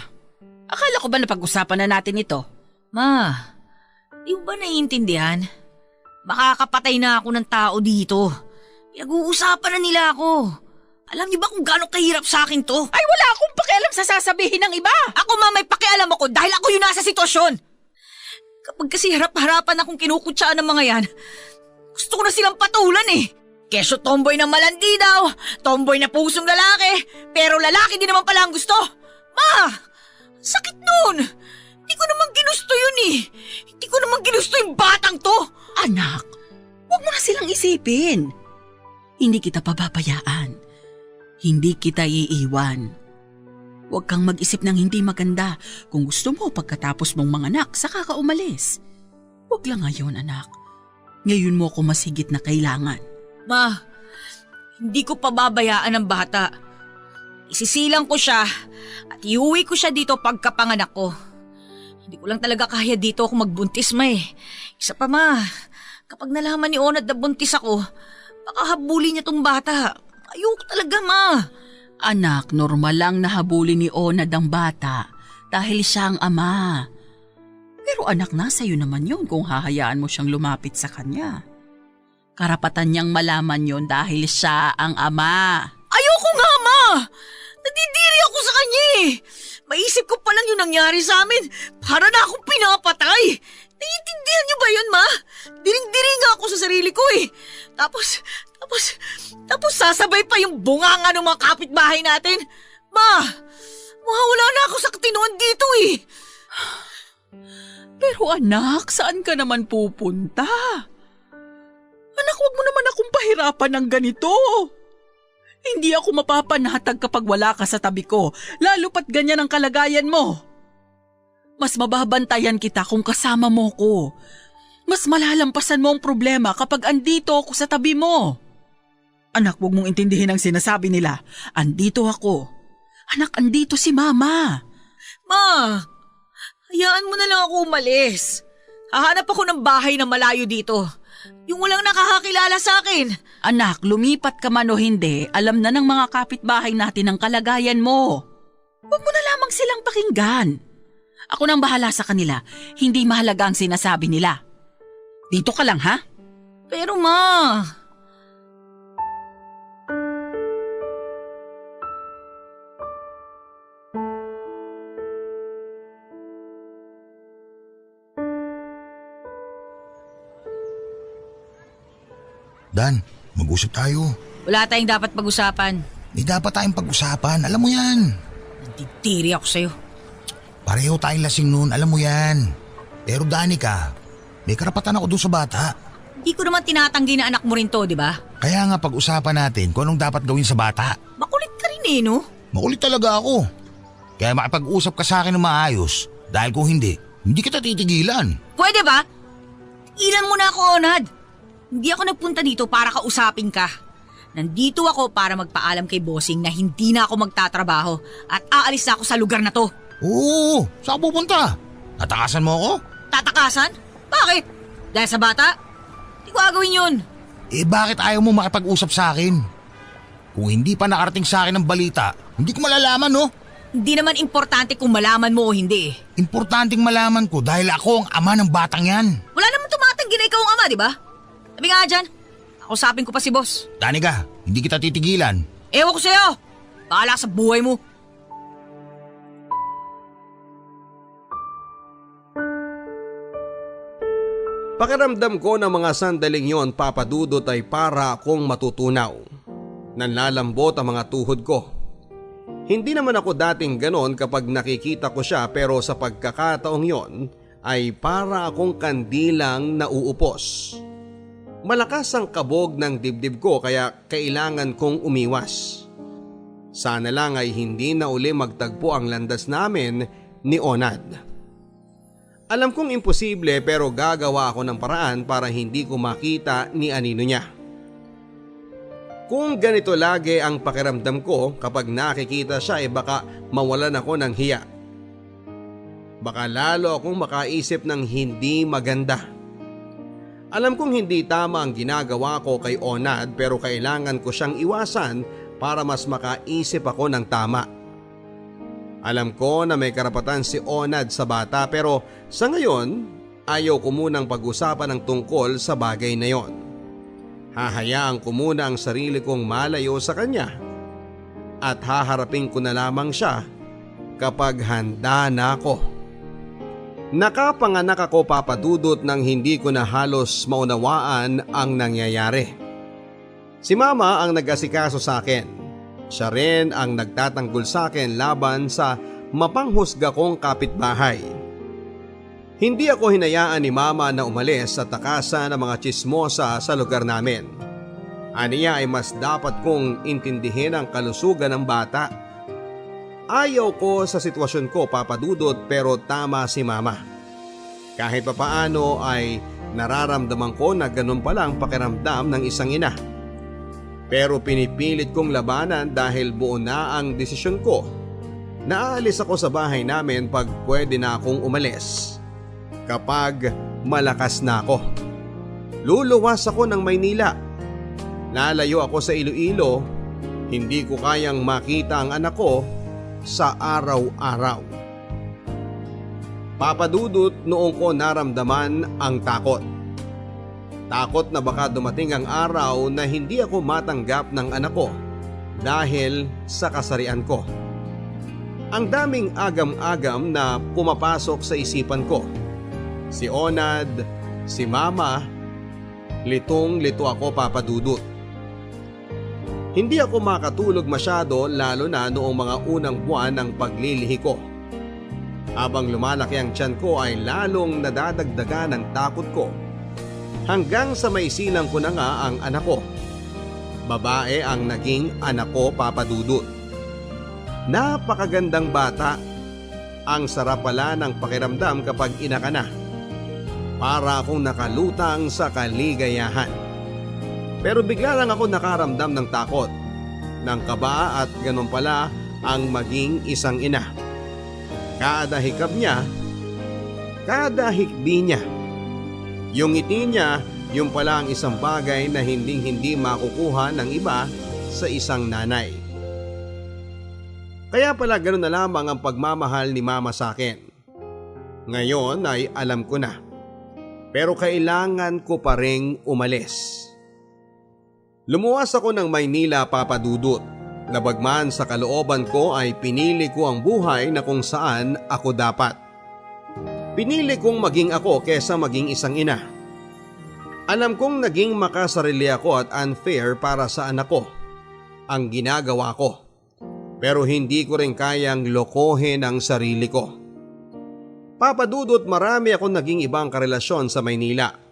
Akala ko ba napag-usapan na natin ito? Ma, di mo ba naiintindihan? Makakapatay na ako ng tao dito. Pinag-uusapan na nila ako. Alam niyo ba kung gaano kahirap sa akin to? Ay, wala akong pakialam sa sasabihin ng iba. Ako, ma, may pakialam ako dahil ako yung nasa sitwasyon. Kapag kasi harap-harapan akong kinukutsaan ng mga yan, gusto ko na silang patulan eh. Keso tomboy na malandi daw, tomboy na pusong lalaki, pero lalaki din naman pala ang gusto. Ma, sakit nun. Hindi ko naman ginusto yun eh. Hindi ko naman ginusto yung batang to. Anak, huwag mo na silang isipin. Hindi kita pababayaan. Hindi kita iiwan. Huwag kang mag-isip ng hindi maganda. Kung gusto mo pagkatapos mong manganak, saka ka umalis. Huwag lang ngayon, anak. Ngayon mo ako mas higit na kailangan. Ma, hindi ko pababayaan ang bata. Isisilang ko siya at iuwi ko siya dito pagkapanganak ko. Hindi ko lang talaga kaya dito ako magbuntis, ma eh. Isa pa, ma, kapag nalaman ni Onad na buntis ako, baka habulin niya tong bata. Ayoko talaga, ma. Anak, normal lang na habulin ni Onad ang bata dahil siya ang ama. Pero anak, nasa iyo naman yun kung hahayaan mo siyang lumapit sa kanya. Karapatan niyang malaman yon dahil siya ang ama. Ayoko nga, ma! Nadidiri ako sa kanya eh. Maisip ko pa lang yung nangyari sa amin. Para na akong pinapatay. Naiintindihan niyo ba yun, ma? Diring-diri nga ako sa sarili ko eh. Tapos sasabay pa yung bunganga ng mga kapitbahay natin. Ma, mawawala na ako sa katinoan dito eh. Pero anak, saan ka naman pupunta? Anak, wag mo naman akong pahirapan ng ganito. Hindi ako mapapanatag kapag wala ka sa tabi ko, lalo pat ganyan ang kalagayan mo. Mas mababantayan kita kung kasama mo ko. Mas malalampasan mo ang problema kapag andito ako sa tabi mo. Anak, wag mong intindihin ang sinasabi nila. Andito ako. Anak, andito si Mama. Ma, hayaan mo na lang ako umalis. Hahanap ako ng bahay na malayo dito. Yung walang nakakakilala sa akin. Anak, lumipat ka man o hindi, alam na ng mga kapitbahay natin ang kalagayan mo. Huwag mo na lamang silang pakinggan. Ako nang bahala sa kanila, hindi mahalaga ang sinasabi nila. Dito ka lang, ha? Pero ma... Dan, mag-usap tayo. Wala tayong dapat pag-usapan. May dapat tayong pag-usapan, alam mo yan. Nandidiri ako sa'yo. Pareho tayong lasing noon, alam mo yan. Pero Danica, may karapatan ako doon sa bata. Hindi ko naman tinatanggi na anak mo rin to, di ba? Kaya nga pag-usapan natin kung anong dapat gawin sa bata. Makulit ka rin eh, no? Makulit talaga ako. Kaya makipag-usap ka sa akin ng maayos. Dahil kung hindi kita titigilan. Pwede ba? Ilan mo na ako, Onad. Hindi ako nagpunta dito para kausapin ka. Nandito ako para magpaalam kay bossing na hindi na ako magtatrabaho at aalis na ako sa lugar na to. Oo, saan pupunta? Tatakasan mo ako? Tatakasan? Bakit? Dahil sa bata? Hindi ko gagawin yun. Eh bakit ayaw mo makipag-usap sa akin? Kung hindi pa nakarating sa akin ng balita, hindi ko malalaman, no? Hindi naman importante kung malaman mo o hindi. Importanteng malaman ko dahil ako ang ama ng batang yan. Wala naman tumatanggi na ikaw ang ama, di ba? Sabi nga dyan, kausapin ko pa si boss. Danica, hindi kita titigilan. Ewan ko sa'yo. Bahala sa buhay mo. Pakiramdam ko na mga sandaling yon, Papa Dudut, ay para akong matutunaw. Nanlalambot ang mga tuhod ko. Hindi naman ako dating ganon kapag nakikita ko siya, pero sa pagkakataong yon ay para akong kandilang nauupos. Malakas ang kabog ng dibdib ko kaya kailangan kong umiwas. Sana lang ay hindi na uli magtagpo ang landas namin ni Onad. Alam kong imposible pero gagawa ako ng paraan para hindi ko makita ni anino niya. Kung ganito lagi ang pakiramdam ko kapag nakikita siya baka mawalan ako ng hiya. Baka lalo akong makaisip ng hindi maganda. Alam kong hindi tama ang ginagawa ko kay Onad pero kailangan ko siyang iwasan para mas makaisip ako ng tama. Alam ko na may karapatan si Onad sa bata pero sa ngayon ayaw ko munang pag-usapan ng tungkol sa bagay na yon. Hahayaan ko muna ang sarili kong malayo sa kanya at haharapin ko na lamang siya kapag handa na ako. Nakapanganak ako, Papa Dudut, nang hindi ko na halos maunawaan ang nangyayari. Si Mama ang nag-asikaso sa akin. Siya rin ang nagtatanggol sa akin laban sa mapanghusga kong kapitbahay. Hindi ako hinayaan ni Mama na umalis sa takasan ng mga tsismosa sa lugar namin. Aniya ay mas dapat kong intindihin ang kalusugan ng bata. Ayaw ko sa sitwasyon ko, Papa Dudut, pero tama si Mama. Kahit papaano ay nararamdaman ko na ganun pala ang pakiramdam ng isang ina. Pero pinipilit kong labanan dahil buo na ang desisyon ko. Naalis ako sa bahay namin pag pwede na akong umalis. Kapag malakas na ako. Luluwas ako ng Maynila. Lalayo ako sa Iloilo. Hindi ko kayang makita ang anak ko sa araw-araw. Papa Dudut, noong ko naramdaman ang takot. Takot na baka dumating ang araw na hindi ako matanggap ng anak ko dahil sa kasarian ko. Ang daming agam-agam na pumapasok sa isipan ko. Si Onad, si Mama, litong-lito ako, Papa Dudut. Hindi ako makatulog masyado lalo na noong mga unang buwan ng paglilihi ko. Habang lumalaki ang tiyan ko ay lalong nadadagdagan ng takot ko. Hanggang sa may silang ko na nga ang anak ko. Babae ang naging anak ko, Papa Dudut. Napakagandang bata. Ang sarap pala ng pakiramdam kapag ina ka na. Para akong nakalutang sa kaligayahan. Pero bigla lang ako nakaramdam ng takot, ng kaba at ganun pala ang maging isang ina. Kada hikab niya, kada hikbi niya, yung ngiti niya, yung pala ang isang bagay na hindi makukuha ng iba sa isang nanay. Kaya pala ganun na lamang ang pagmamahal ni Mama sa akin. Ngayon ay alam ko na. Pero kailangan ko pa ring umalis. Lumuwas ako ng Maynila, Papa Dudut. Labagman sa kalooban ko ay pinili ko ang buhay na kung saan ako dapat. Pinili kong maging ako kesa maging isang ina. Alam kong naging makasarili ako at unfair para sa anak ko. Ang ginagawa ko. Pero hindi ko rin kayang lokohin ang sarili ko. Papa Dudut, marami akong naging ibang karelasyon sa Maynila.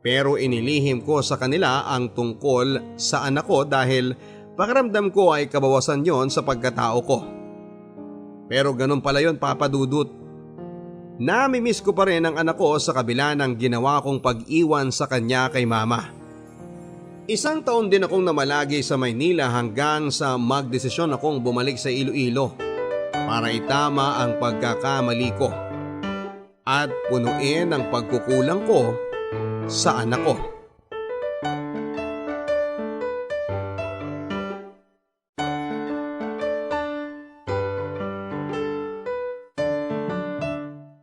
Pero inilihim ko sa kanila ang tungkol sa anak ko dahil pakiramdam ko ay kabawasan yon sa pagkatao ko. Pero ganun pala yon, Papa Dudut. Namimiss ko pa rin ang anak ko sa kabila ng ginawa kong pag-iwan sa kanya kay Mama. 1 taon din akong namalagi sa Maynila hanggang sa magdesisyon akong bumalik sa Iloilo para itama ang pagkakamali ko at punuin ang pagkukulang ko sa anak ko.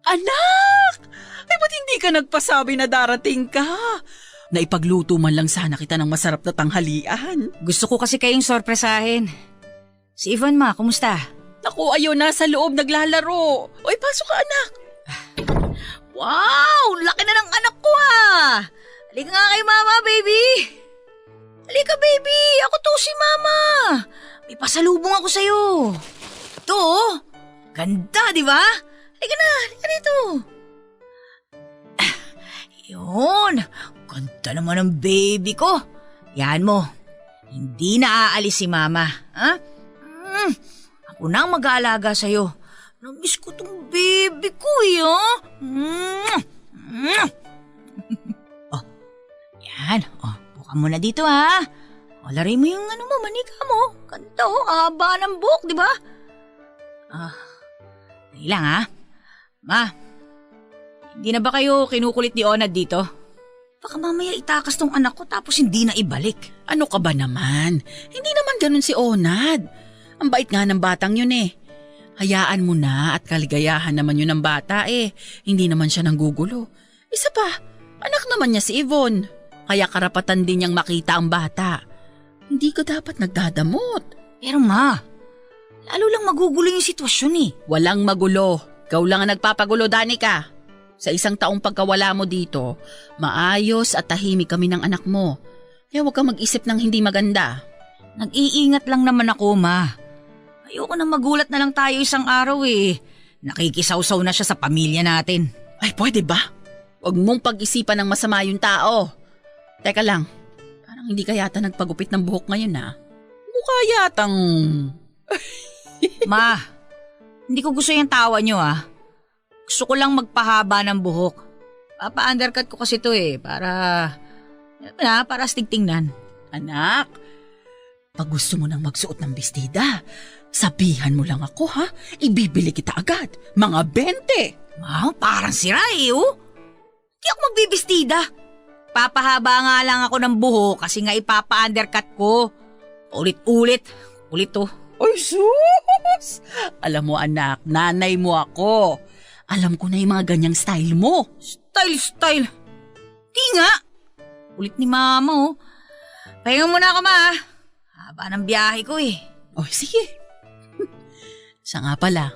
Anak! Ay, ba't hindi ka nagpasabi na darating ka? Naipagluto man lang sana kita ng masarap na tanghalian. Gusto ko kasi kayong sorpresahin. Si Ivan, ma, kumusta? Naku, ayaw na sa loob naglalaro. Oy, pasok ka, anak. Wow! Laki na ng anak ko ah! Halika nga kay Mama, baby! Halika, baby! Ako to si Mama! May pasalubong ako sa'yo. Ito, oh. Ganda, di ba? Halika na, halika dito. Yun, ganda naman ng baby ko. Yan mo, hindi na aalis si Mama. Ha? Ako na ang mag-aalaga sa'yo. Namiss ko tong baby ko eh, oh. Oh, yan. Oh, buka mo na dito, ha. O, lari mo yung manika mo. Ganda, oh. Haba ng buhok, di ba? Dali lang, ha. Ma, hindi na ba kayo kinukulit ni Onad dito? Baka mamaya itakas tong anak ko tapos hindi na ibalik. Ano ka ba naman? Hindi naman ganun si Onad. Ang bait nga ng batang yun eh. Hayaan mo na at kaligayahan naman yun ng bata eh. Hindi naman siya nanggugulo. Isa pa, anak naman niya si Yvonne. Kaya karapatan din niyang makita ang bata. Hindi ka dapat nagdadamot. Pero ma, lalo lang magugulo yung sitwasyon eh. Walang magulo. Ikaw lang ang nagpapagulo, Danica. Sa 1 taong pagkawala mo dito, maayos at tahimik kami ng anak mo. Kaya huwag kang mag-isip ng hindi maganda. Nag-iingat lang naman ako, Ma. Ayoko na magulat na lang tayo isang araw eh. Nakikisawsaw na siya sa pamilya natin. Ay, pwede ba? Huwag mong pag-isipan ng masama yung tao. Teka lang, parang hindi ka yata nagpagupit ng buhok ngayon ha? Mukha yatang... Ma, hindi ko gusto yung tawa niyo ah. Gusto ko lang magpahaba ng buhok. Papa-undercut ko kasi to eh, para astig tingnan. Anak, pag gusto mo nang magsuot ng bestida, sabihan mo lang ako ha? Ibibili kita agad. Mga 20. Ma, parang sira eh oh. Hindi ako magbibistida. Papahaba nga lang ako ng buhok kasi nga ipapa-undercut ko. Ulit-ulit. Ulit to. Ay, sus! Alam mo anak, nanay mo ako. Alam ko na yung mga ganyang style mo. Style. Di nga. Ulit ni Mama oh. Pahinga muna ako, Ma. Haba ng biyahe ko eh. Oh, sige. Siya nga pala.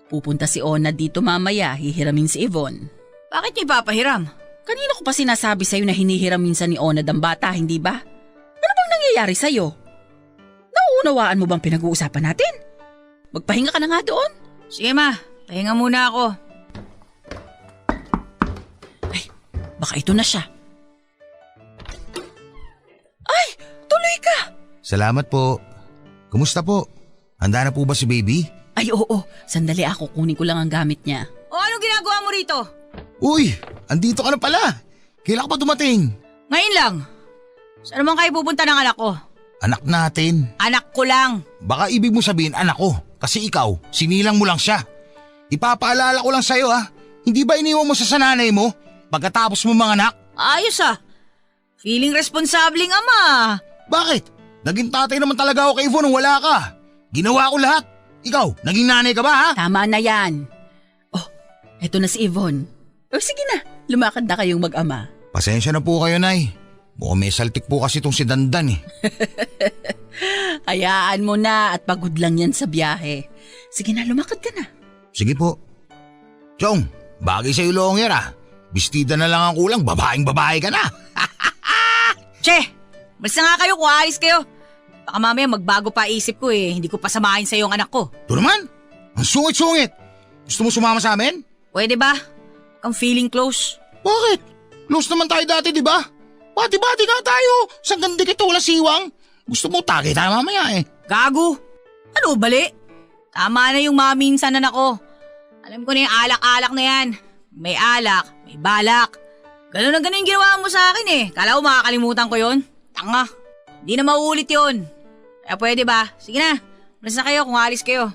Pupunta si Ona dito mamaya, hihiramin si Yvonne. Bakit niya ipapahiram? Kanina ko pa sinasabi sa'yo na hinihiram minsan ni Ona ang bata, hindi ba? Ano bang nangyayari sa'yo? Nauunawaan mo bang pinag-uusapan natin? Magpahinga ka na nga doon. Sige Ma, pahinga muna ako. Ay, baka ito na siya. Ay, tuloy ka! Salamat po. Kumusta po? Handa na po ba si baby? Ay, oo. Sandali ako, kunin ko lang ang gamit niya. O ano ginagawa mo rito? Uy, andito ka na pala. Kailan ka pa dumating? Ngayon lang. Saan naman kayo pupunta ng anak ko? Anak natin. Anak ko lang. Baka ibig mo sabihin anak ko. Kasi ikaw, sinilang mo lang siya. Ipapaalala ko lang sa'yo ha. Hindi ba iniwan mo sa sananay mo? Pagkatapos mo mga anak? Ayos ah. Feeling responsableng ama. Bakit? Naging tatay naman talaga ako kay Yvonne nung wala ka. Ginawa ko lahat. Ikaw, naging nanay ka ba ha? Tama na yan. Oh, eto na si Yvonne. Oh, sige na. Lumakad na kayong mag-ama. Pasensya na po kayo, Nay. Mukhang may saltik po kasi itong si Dandan eh. Hayaan mo na at pagod lang yan sa biyahe. Sige na, lumakad ka na. Sige po. Chong, bagay sa'yo longer ah. Bestida na lang ang kulang, babaeng-babae ka na. Che, malis na nga kayo kung aalis kayo. Baka mamaya magbago pa isip ko eh. Hindi ko pasamahin sa'yo ang anak ko. Ito naman, ang sungit-sungit. Gusto mo sumama sa amin? Pwede ba? Ang feeling close. Bakit? Close naman tayo dati, di ba? Bati-bati nga tayo. Sa ganda kita wala siwang. Gusto mo taki tayo mamaya eh. Gago. Ano bali? Tama na yung mga minsan anak ko. Alam ko na yung alak-alak na yan. May alak, may balak. Ganun na ganun yung ginawa mo sa akin eh. Kala ko makakalimutan ko yon. Tanga. Hindi na mauulit yon. Kaya pwede ba? Sige na. Malis na kayo kung alis kayo.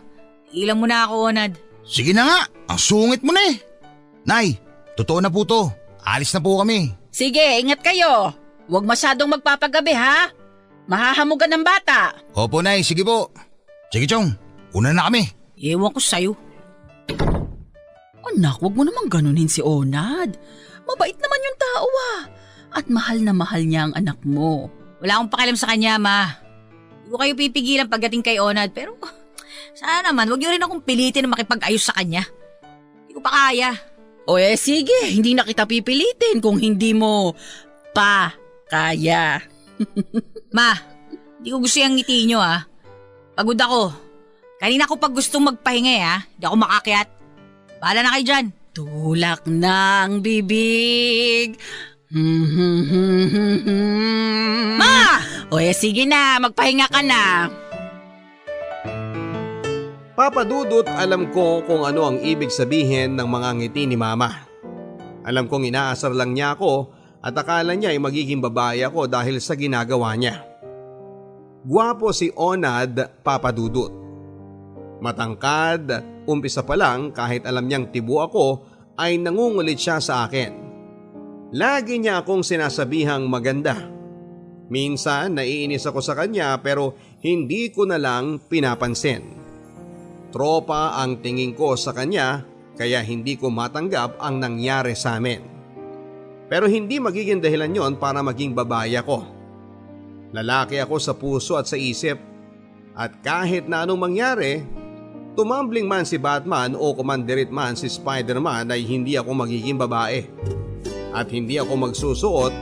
Ilang mo na ako, Onad. Sige na nga. Ang sungit mo na eh. Nay, totoo na po to. Alis na po kami. Sige, ingat kayo. Huwag masyadong magpapagabi ha. Mahahamugan ng bata. Opo, Nay. Sige po. Sige, Chong. Una na kami. Ewan ko sa'yo. Anak, huwag mo namang ganunin si Onad. Mabait naman yung tao ah. At mahal na mahal niya ang anak mo. Wala akong pakialam sa kanya, Ma. Hindi ko kayo pipigilan pagdating kay Onad, pero sana naman, huwag niyo rin akong pilitin na makipag-ayos sa kanya. Hindi ko pa kaya. O sige, hindi na kita pipilitin kung hindi mo pa kaya. Ma, hindi ko gusto yung ngiti niyo ah. Pagod ako. Kanina ko pag gustong magpahinga hindi ako makakyat. Bahala na kayo dyan. Tulak ng bibig. Ma! O sige na, magpahinga ka na. Papa Dudut, alam ko kung ano ang ibig sabihin ng mga ngiti ni Mama. Alam kong inaasar lang niya ako at akala niya ay magiging babae ako dahil sa ginagawa niya. Gwapo si Onad, Papa Dudut. Matangkad, umpisa pa lang kahit alam niyang tibo ako ay nangungulit siya sa akin. Lagi niya akong sinasabihang maganda. Minsan naiinis ako sa kanya pero hindi ko na lang pinapansin. Tropa ang tingin ko sa kanya kaya hindi ko matanggap ang nangyari sa amin. Pero hindi magiging dahilan yon para maging babae ako. Lalaki ako sa puso at sa isip at kahit na anong mangyari, Tumambling man si Batman o kumandirit man si Spider-Man ay hindi ako magiging babae. At hindi ako magsusuot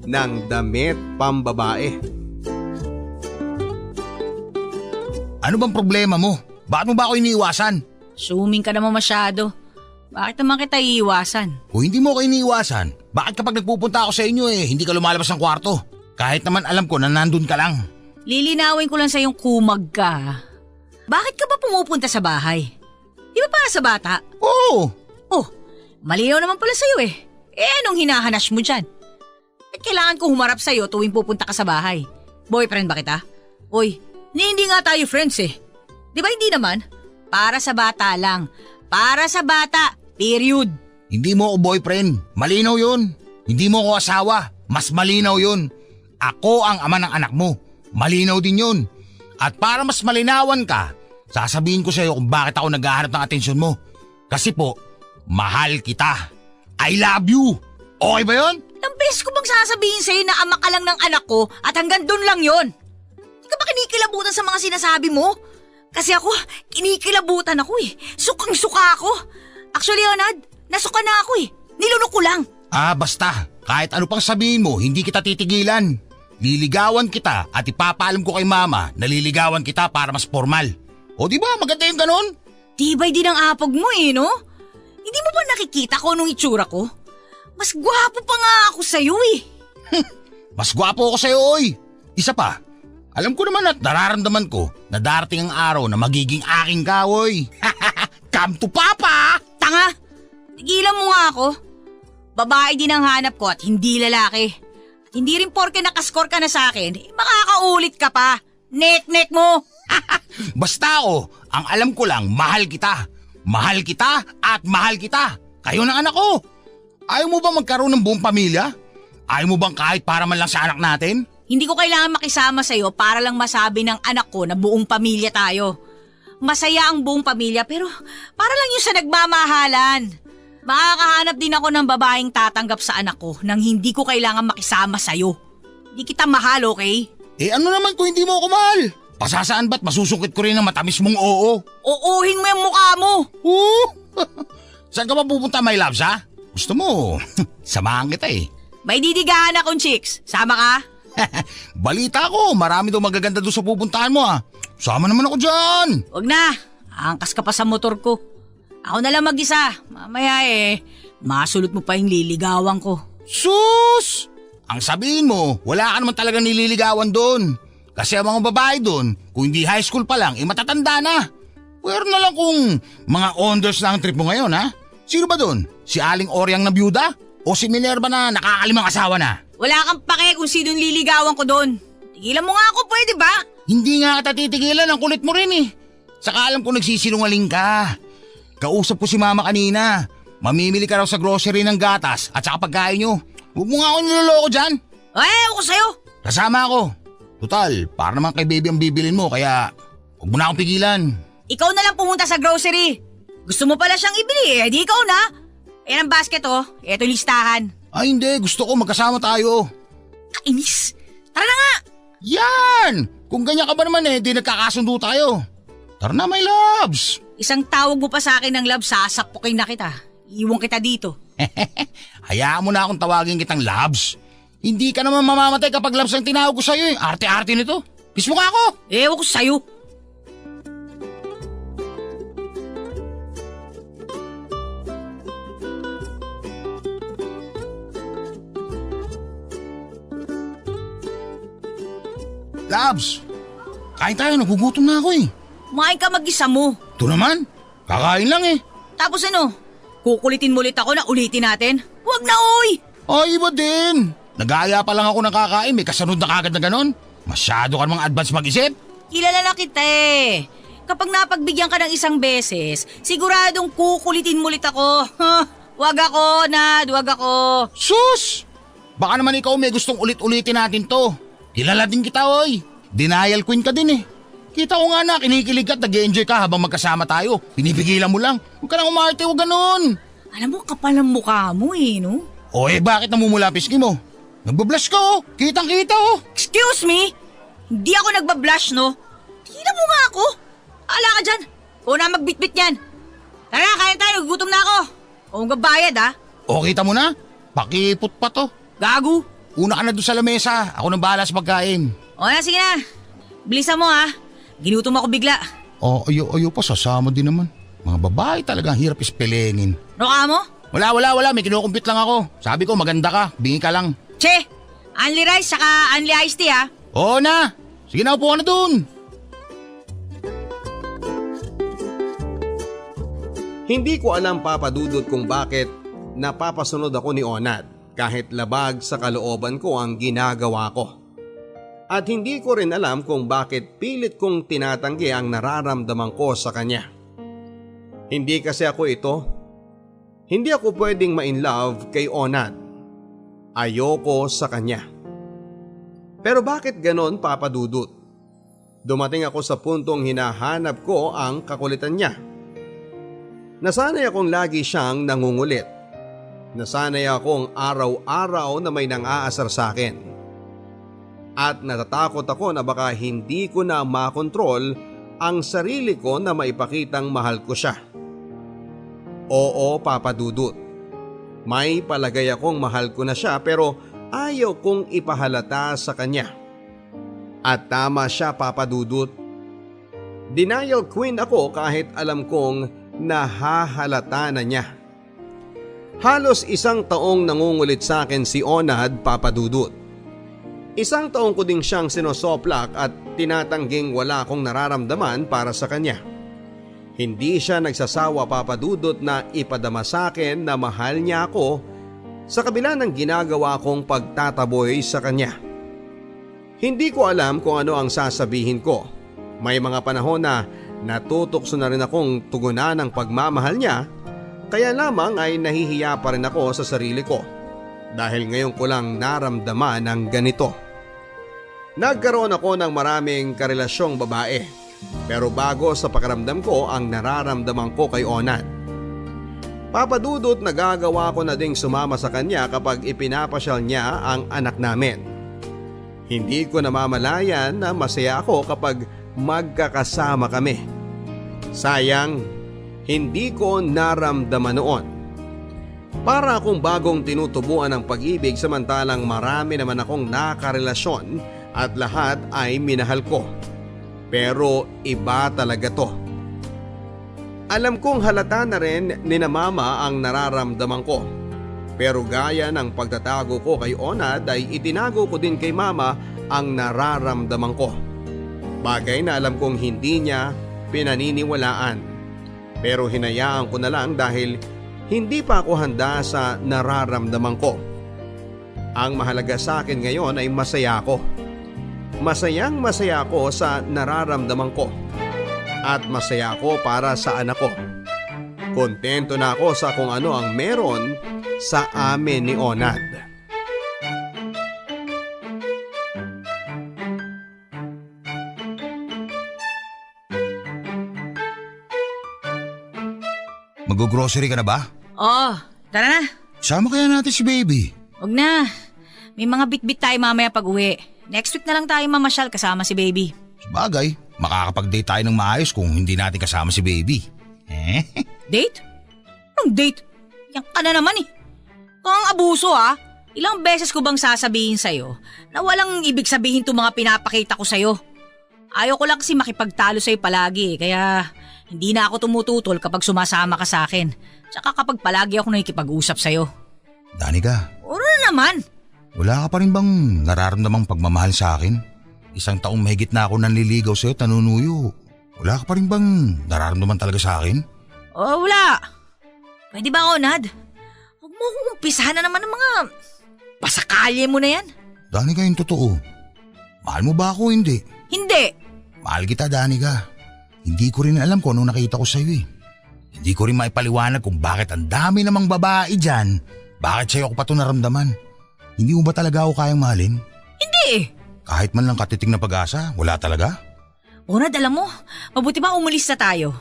ng damit pambabae. Ano bang problema mo? Bakit mo ba ako iniiwasan? Assuming ka naman masyado. Bakit naman kita iiwasan? Kung hindi mo ako iniiwasan, bakit kapag nagpupunta ako sa inyo hindi ka lumalabas ng kwarto? Kahit naman alam ko na nandun ka lang. Lilinawin ko lang sa yung kumag ka. Bakit ka ba pumupunta sa bahay? Di ba para sa bata? Oo! Oh, malinaw naman pala sa'yo eh. Anong hinahanas mo dyan? At kailangan ko humarap sa'yo tuwing pupunta ka sa bahay. Boyfriend ba kita? Oy, hindi nga tayo friends eh. Di ba hindi naman? Para sa bata lang. Para sa bata. Period. Hindi mo ako boyfriend. Malinaw yun. Hindi mo ako asawa. Mas malinaw yun. Ako ang ama ng anak mo. Malinaw din yun. At para mas malinawan ka, sasabihin ko sa iyo kung bakit ako naghahanap ng atensyon mo. Kasi po, mahal kita. I love you. Okay ba yun? Ang beses ko bang sasabihin sa'yo na ama ka lang ng anak ko at hanggang dun lang yun? Hindi ka ba kinikilabutan sa mga sinasabi mo? Kasi ako, kinikilabutan ako eh. Sukang-suka ako. Actually, Leonard, nasuka na ako eh. Nilunok ko lang. Basta. Kahit ano pang sabihin mo, hindi kita titigilan. Liligawan kita at ipapaalam ko kay mama na liligawan kita para mas formal. O di ba maganda yung ganon? Tibay din ang apog mo eh, no? Hindi mo ba nakikita ko nung itsura ko? Mas gwapo pa nga ako sa'yo eh. Mas gwapo ako sa'yo, oy. Isa pa, alam ko naman at nararamdaman ko na darating ang araw na magiging aking ka, oy. Come to papa! Tanga! Tigilan mo nga ako. Babae din ang hanap ko at hindi lalaki. At hindi rin porke nakaskor ka na sa akin, makakaulit ka pa. Nek-nek mo! Basta ang alam ko lang, mahal kita. Mahal kita at mahal kita. Kayo ng anak ko. Ayaw mo bang magkaroon ng buong pamilya? Ayaw mo bang kahit para man lang sa anak natin? Hindi ko kailangan makisama sa'yo para lang masabi ng anak ko na buong pamilya tayo. Masaya ang buong pamilya pero para lang yun sa nagmamahalan. Makakahanap din ako ng babaeng tatanggap sa anak ko nang hindi ko kailangan makisama sa'yo. Hindi kita mahal, okay? Ano naman kung hindi mo ako mahal? Pasasaan ba't masusungkit ko rin ang matamis mong oo? Uuhin mo yung mukha mo! Saan ka ba pupunta, my loves, ha? Gusto mo, samahan kita eh. May didigahan akong chicks. Sama ka? Balita ko, marami daw magaganda doon sa pupuntahan mo ha. Sama naman ako dyan. Huwag na. Angkas ka pa sa motor ko. Ako na lang mag-isa. Mamaya masulot mo pa yung liligawan ko. Sus! Ang sabihin mo, wala ka naman talaga nililigawan doon. Kasi ang mga babae doon, kung hindi high school pa lang, matatanda na. Pero na lang kung mga onders na ang trip mo ngayon ha. Sino ba doon? Si Aling Oryang na byuda? O si Minerva na nakakalimang asawa na? Wala kang pake kung sinong liligawan ko doon. Tigilan mo nga ako, pwede ba? Hindi nga kita titigilan, ang kulit mo rin eh. Saka alam ko nagsisinungaling ka. Kausap ko si mama kanina. Mamimili ka raw sa grocery ng gatas at saka pagkain nyo. Huwag mo nga ako niloloko dyan. Ako sa'yo. Kasama ako. Total, para naman kay baby ang bibilin mo kaya huwag mo na akong pigilan. Ikaw na lang pumunta sa grocery. Gusto mo pala siyang ibili di ikaw na. Ayan ang basket eto yung listahan. Ay hindi, gusto ko magkasama tayo. Kainis. Tara na nga. Yan! Kung ganyan ka ba naman di nagkakasundo tayo. Tara na, my loves. Isang tawag mo pa sa akin ng love, sasapukin na kita. Iwan kita dito. Hayaan mo na akong tawagin kitang loves. Hindi ka naman mamamatay kapag loves ang tinawag ko sa'yo eh. Arte-arte nito. Kiss mo nga ako. Ewan ko sa'yo. Labs, kain tayo, nagugutom na ako eh. Kumain ka mag-isa mo. Ito naman, kakain lang eh. Tapos kukulitin mo ulit ako na ulitin natin? Huwag na oy! Ay, iba din. Nag-aaya pa lang ako ng kakain, may kasunod na kagad na ganon. Masyado ka namang advance mag-isip. Kilala na kita eh. Kapag napagbigyan ka ng isang beses, siguradong kukulitin mo ulit ako. Wag ako, Nad, wag ako. Sus! Baka naman ikaw may gustong ulit-ulitin natin to. Kilala din kita, oy. Denial queen ka din eh. Kita ko nga na, kinikilig ka at nag-enjoy ka habang magkasama tayo. Pinipigilan mo lang. Huwag ka na umarte, huwag ganon. Alam mo, kapal ang mukha mo no? O bakit namumula pisngi mo? Nagbablush ka kitang-kita Excuse me? Hindi ako nagbablush, no? Tingnan mo nga ako. Ala ka dyan. Ikaw na magbitbit yan. Tara, kain tayo. Gutom na ako. O ang bayad ha. O kita mo na, pakipot pa to. Gago. Una ka na doon sa lamesa, ako nang bahala sa pagkain. O na, sige na. Bilisan mo ha. Ginutom ako bigla. O ayo pa, sasama din naman. Mga babae talagang hirap ispelengin. Ano ka mo? Wala, may kinukumpit lang ako. Sabi ko maganda ka, bingi ka lang. Che, only rice saka only iced tea ha. Oo na, sige na, upo ka na doon. Hindi ko alam, Papa Dudut, kung bakit napapasunod ako ni Onad kahit labag sa kalooban ko ang ginagawa ko. At hindi ko rin alam kung bakit pilit kong tinatanggi ang nararamdaman ko sa kanya. Hindi kasi ako ito. Hindi ako pwedeng ma-inlove kay Onad. Ayoko sa kanya. Pero bakit ganon, Papa Dudut? Dumating ako sa puntong hinahanap ko ang kakulitan niya. Nasanay akong lagi siyang nangungulit. Nasanay akong araw-araw na may nang-aasar sa akin. At natatakot ako na baka hindi ko na makontrol ang sarili ko na maipakitang mahal ko siya. Oo, Papa Dudut. May palagay akong mahal ko na siya pero ayaw kong ipahalata sa kanya. At tama siya, Papa Dudut. Denial queen ako kahit alam kong nahahalata na niya. Halos 1 taong nangungulit sa akin si Onad, Papa Dudut. 1 taong ko ding siyang sinosoplak at tinatangging wala akong nararamdaman para sa kanya. Hindi siya nagsasawa, Papa Dudut, na ipadama sa akin na mahal niya ako sa kabila ng ginagawa kong pagtataboy sa kanya. Hindi ko alam kung ano ang sasabihin ko. May mga panahon na natutokso na rin akong tugunan ng pagmamahal niya, kaya lamang ay nahihiya pa rin ako sa sarili ko dahil ngayon ko lang naramdaman ang ganito. Nagkaroon ako ng maraming karelasyong babae, pero bago sa pakiramdam ko ang nararamdaman ko kay Onad. Papa Dudut, nagagawa ko na ding sumama sa kanya kapag ipinapasyal niya ang anak namin. Hindi ko namamalayan na masaya ako kapag magkakasama kami. Sayang, hindi ko naramdaman noon. Para akong bagong tinutubuan ng pag-ibig samantalang marami naman akong nakarelasyon at lahat ay minahal ko. Pero iba talaga to. Alam kong halata na rin ni na Mama ang nararamdaman ko. Pero gaya ng pagtatago ko kay Onad ay itinago ko din kay Mama ang nararamdaman ko. Bagay na alam kong hindi niya pinaniniwalaan. Pero hinayaan ko na lang dahil hindi pa ako handa sa nararamdaman ko. Ang mahalaga sa akin ngayon ay masaya ako. Masayang masaya ako sa nararamdaman ko. At masaya ako para sa anak ko. Kontento na ako sa kung ano ang meron sa amin ni Onad. Mag-grocery ka na ba? Oo, tara na. Sama kaya natin si baby. Huwag na. May mga bitbit tayo mamaya pag uwi. Next week na lang tayo mamasyal kasama si baby. Sabagay, makakapag-date tayo ng maayos kung hindi natin kasama si baby. Date? Anong date? Yan ka na naman eh. Ito ang abuso ha. Ilang beses ko bang sasabihin sa'yo na walang ibig sabihin itong mga pinapakita ko sa'yo? Ayaw ko lang kasi makipagtalo sa'yo palagi kaya hindi na ako tumututol kapag sumasama ka sa akin. Tsaka kapag palagi ako nakikipag-usap sa'yo. Danica. Ano na naman? Wala ka pa rin bang nararamdamang pagmamahal sa akin? 1 taong mahigit na ako nanliligaw sa'yo, tanunuyo. Wala ka pa rin bang nararamdaman talaga sa akin? Oh, wala. Pwede ba, Onad? Huwag mo akong umpisahan na naman ng mga pasakalye mo na yan. Danica, yung totoo. Mahal mo ba ako hindi? Hindi. Mahal kita, Danica. Hindi ko rin alam kung anong nakita ko sa'yo eh. Hindi ko rin maipaliwanag kung bakit ang dami namang babae dyan. Bakit sa'yo ako pa ito naramdaman? Hindi mo ba talaga ako kayang mahalin? Hindi eh. Kahit man lang katiting na pag-asa, wala talaga? Onad, alam mo, mabuti ba umalis na tayo?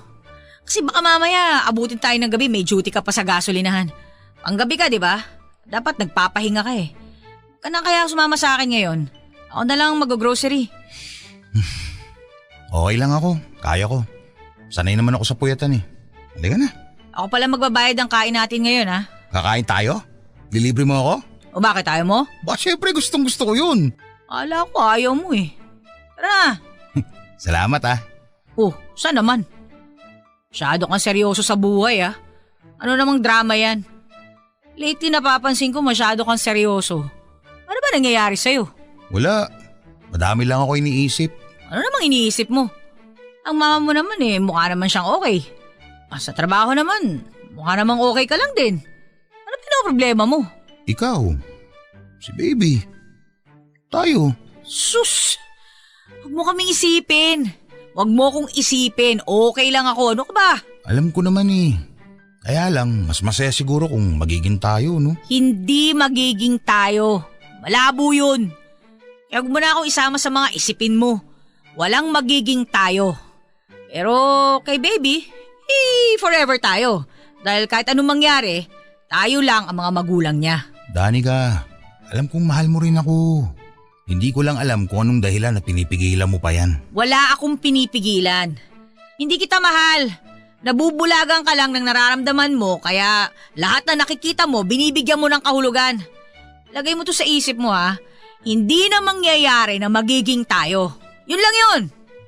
Kasi baka mamaya abutin tayo ng gabi, may duty ka pa sa gasolinahan. Panggabi ka, di ba? Dapat nagpapahinga ka eh. Ka na kaya sumama sa akin ngayon? Ako na lang mag-grocery. Okay lang ako, kaya ko. Sanay naman ako sa puyatan eh. Halika na. Ako pala magbabayad ng kain natin ngayon, ha? Kakain tayo? Lilibre mo ako? O bakit ayaw mo? Ba, syempre gustong gusto ko yun. Ala ko ayaw mo eh. Tara na. Salamat ah. Oh, saan naman? Masyado kang seryoso sa buhay, ha? Ano namang drama yan? Lately napapansin ko masyado kang seryoso. Ano ba nangyayari sa'yo? Wala. Madami lang ako iniisip. Ano namang iniisip mo? Ang mama mo naman mukha naman siyang okay. Sa trabaho naman, mukha namang okay ka lang din. Ano pinaproblema mo? Ikaw. Si baby. Tayo. Sus! Huwag mo kaming isipin. Huwag mo kong isipin. Okay lang ako. Ano ka ba? Alam ko naman eh. Kaya lang, mas masaya siguro kung magiging tayo, no? Hindi magiging tayo. Malabo yun. Kaya huwag mo na akong isama sa mga isipin mo. Walang magiging tayo. Pero kay baby, forever tayo. Dahil kahit anong mangyari, tayo lang ang mga magulang niya. Danica, alam kong mahal mo rin ako. Hindi ko lang alam kung anong dahilan na pinipigilan mo pa yan. Wala akong pinipigilan. Hindi kita mahal. Nabubulagan ka lang ng nararamdaman mo kaya lahat na nakikita mo binibigyan mo ng kahulugan. Lagay mo to sa isip mo ha. Hindi na mangyayari na magiging tayo. Yun lang yun.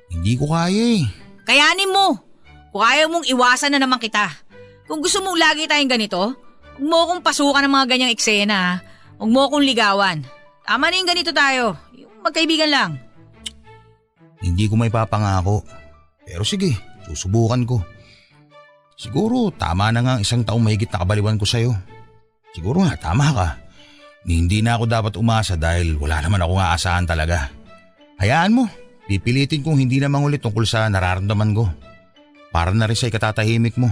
Hindi ko kaya eh. Kayanin mo. Kung ayaw mong iwasan na naman kita. Kung gusto mong lagi tayong ganito, huwag mo akong pasukan ng mga ganyang eksena ha. Huwag mo akong ligawan. Tama na yung ganito tayo. Yung magkaibigan lang. Hindi ko may papangako. Pero sige, susubukan ko. Siguro tama na nga ang 1 taong mahigit na kabaliwan ko sa'yo. Siguro nga tama ka. Hindi na ako dapat umasa dahil wala naman akong aasahan talaga. Hayaan mo, pipilitin kong hindi na mangulit tungkol sa nararamdaman ko. Para na rin sa ikatatahimik mo.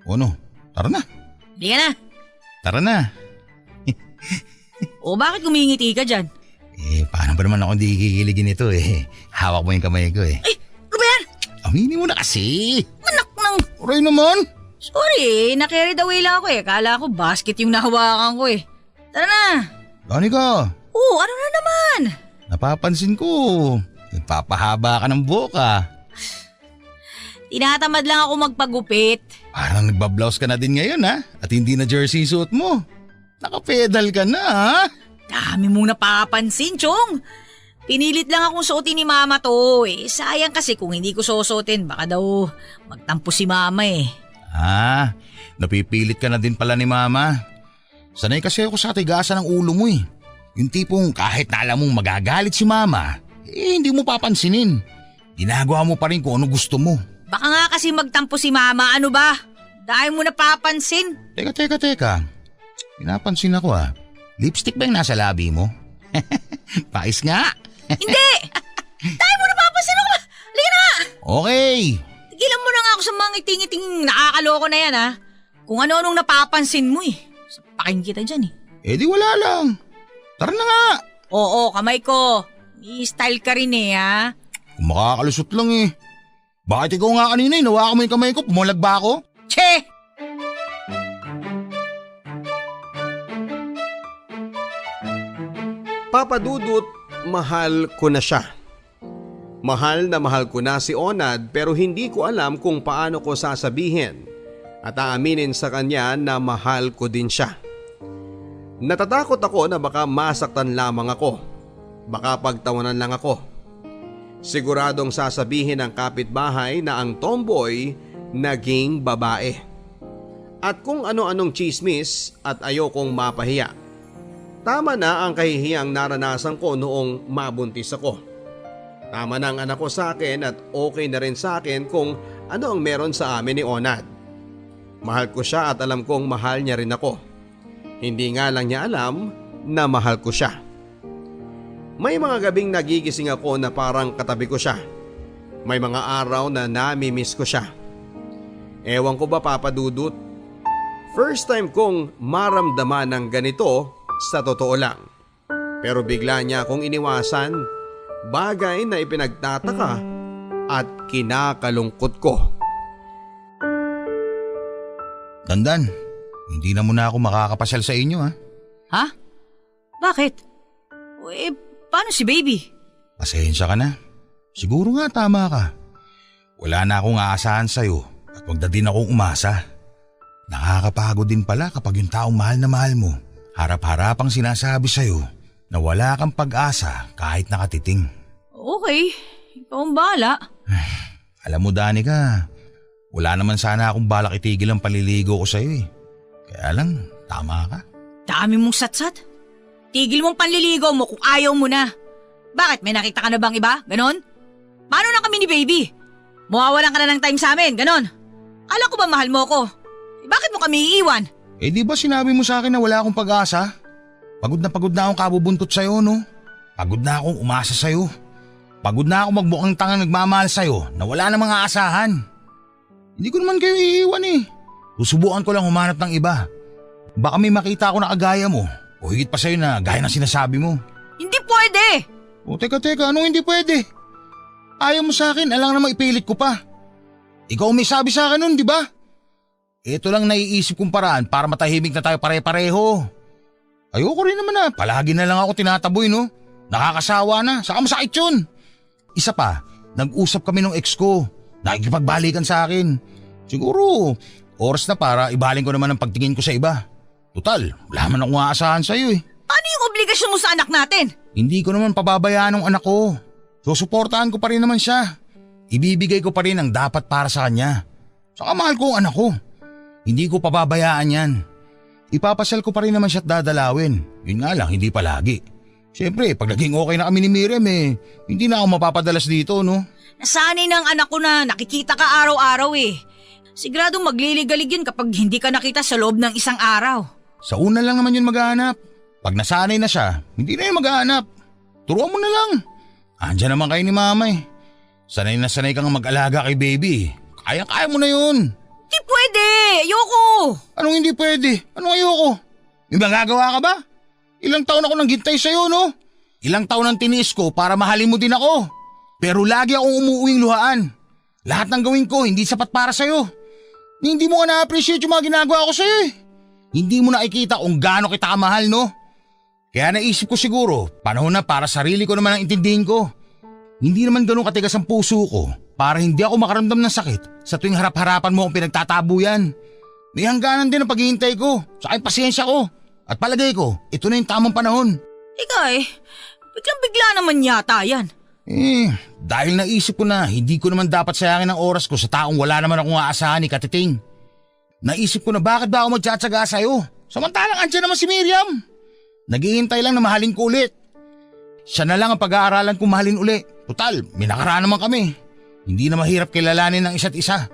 O no, tara na. Hindi ka na. Tara na. O bakit kumingiti ka dyan? Paano ba naman ako hindi kikiligin ito eh. Hawak mo yung kamay ko eh. Ay, ano ba yan? Aminin mo na kasi. Anak ng... Aray naman. Sorry, na-carried away lang ako eh. Kala ko basket yung nahawakan ko eh. Tara na. Danica. Oo, ano na naman? Napapansin ko. Nagpapahaba ka ng buhok ah. Tinatamad lang ako magpagupit. Parang nagbablouse ka na din ngayon ha. At hindi na jersey suit mo. Nakapedal ka na ha. Dami mong napapansin, Chong. Pinilit lang akong suotin ni Mama to eh. Sayang kasi kung hindi ko susuotin, baka daw magtampo si Mama eh. Napipilit ka na din pala ni Mama. Sanay kasi ako sa tigasan ng ulo mo eh. Yung tipong kahit na alam mong magagalit si Mama, hindi mo papansinin. Ginagawa mo pa rin kung ano gusto mo. Baka nga kasi magtampo si Mama, ano ba? Dahil mo napapansin. Teka. Pinapansin ako ah. Lipstick ba yung nasa labi mo? Pais nga. Hindi! Dahil mo napapansin ako ba? Halika na! Okay. Tigilan mo na nga ako sa mga ngiting-ngiting nakakaloko na yan ha. Kung ano-anong napapansin mo eh. Sapakin kita dyan eh. Di wala lang. Tara na nga. Oo, kamay ko. I-style ka rin eh ha. Kung makakalusot lang eh. Bakit ikaw nga kanina hinawakan mo yung kamay ko? Pumulag ba ako? Che! Papa Dudut, mahal ko na siya. Mahal na mahal ko na si Onad pero hindi ko alam kung paano ko sasabihin at aaminin sa kanya na mahal ko din siya. Natatakot ako na baka masaktan lamang ako. Baka pagtawanan lang ako. Siguradong sasabihin ng kapitbahay na ang tomboy naging babae. At kung ano-anong chismis at ayokong mapahiya. Tama na ang kahihiyang naranasan ko noong mabuntis ako. Tama na ang anak ko sa akin at okay na rin sa akin kung ano ang meron sa amin ni Onad. Mahal ko siya at alam kong mahal niya rin ako. Hindi nga lang niya alam na mahal ko siya. May mga gabing nagigising ako na parang katabi ko siya. May mga araw na nami-miss ko siya. Ewan ko ba Papa Dudut? First time kong maramdaman ng ganito sa totoo lang. Pero bigla niya akong iniwasan, bagay na ipinagtataka at kinakalungkot ko. Dandan, hindi na muna ako makakapasyal sa inyo ha. Ha? Bakit? Paano si baby? Pasensya ka na. Siguro nga tama ka. Wala na akong aasahan sa'yo at wag na din akong umasa. Nakakapagod din pala kapag yung taong mahal na mahal mo, harap-harapang sinasabi sa'yo na wala kang pag-asa kahit nakatiting. Okay, ikaw ang bahala. Alam mo, Danica, wala naman sana akong balak itigil ang paliligo ko sa'yo eh. Kaya lang, tama ka. Dami mong satsat. Tigil mong panliligo mo kung ayaw mo na. Bakit? May nakita ka na bang iba? Ganon? Paano na kami ni baby? Mawawalan ka na ng time sa amin, ganon. Akala ko ba mahal mo ko? Bakit mo kami iiwan? Eh di ba sinabi mo sa akin na wala akong pag-asa? Pagod na akong kabubuntot sa'yo, no? Pagod na akong umasa sa'yo. Pagod na akong magmukhang tangang nagmamahal sa'yo na wala namang aasahan. Hindi ko naman kayo iiwan eh. Susubukan ko lang humanap ng iba. Baka may makita ako na kagaya mo o higit pa sa'yo na gaya ng sinasabi mo. Hindi pwede! O teka, anong hindi pwede? Ayaw mo sa akin, alang namang ipilit ko pa. Ikaw may sabi sa akin nun, di ba? Ito lang naiisip kong paraan para matahimik na tayo pare-pareho. Ayoko rin naman na, palagi na lang ako tinataboy, no? Nakakasawa na, saka masakit yun. Isa pa, nag-usap kami ng ex ko, nakikipagbalikan sa akin. Siguro, oras na para ibaling ko naman ang pagtingin ko sa iba. Total, wala man akong aasahan sa'yo eh. Paano yung obligasyon mo sa anak natin? Hindi ko naman pababayaan ng anak ko. Susuportahan ko pa rin naman siya. Ibibigay ko pa rin ang dapat para sa kanya. Saka mahal ko ang anak ko. Hindi ko pababayaan yan. Ipapasal ko pa rin naman siya at dadalawin. Yun nga lang, hindi palagi. Siyempre, pag naging okay na kami ni Miriam hindi na ako mapapadalas dito, no? Nasanay ng anak ko na nakikita ka araw-araw eh. Siguradong magliligalig yun kapag hindi ka nakita sa loob ng isang araw. Sa una lang naman yun maghahanap. Pag nasanay na siya, hindi na yun maghahanap. Turuan mo na lang. Andiyan naman kayo ni mama eh. Sanay na sanay kang mag-alaga kay baby. Kaya-kaya mo na yun. Hindi pwede! Ayoko! Anong hindi pwede? Anong ayoko? May magagawa ka ba? Ilang taon ako nang gintay sa'yo, no? Ilang taon ang tiniis ko para mahalin mo din ako. Pero lagi akong umuuwing luhaan. Lahat ng gawin ko hindi sapat para sa'yo. Hindi mo ka na-appreciate yung mga ginagawa ko sa'yo eh. Hindi mo nakikita kung gaano kita kamahal, no? Kaya naisip ko siguro, panahon na para sarili ko naman ang intindihin ko. Hindi naman ganun katigas ang puso ko para hindi ako makaramdam ng sakit sa tuwing harap-harapan mo akong pinagtatabuyan. May hangganan din ang paghihintay ko, saka yung pasensya ko. At palagay ko, ito na yung tamang panahon. Ika biglang-bigla naman yata yan. Dahil naisip ko na hindi ko naman dapat sayangin ang oras ko sa taong wala naman akong aasahan ni Katiting. Naisip ko na bakit ba ako magtsatsaga sa'yo? Samantalang andyan naman si Miriam. Naghihintay lang na mahalin ko ulit. Siya na lang ang pag-aaralan kong mahalin uli. Total, may nakaraan naman kami. Hindi na mahirap kilalanin ng isa't isa.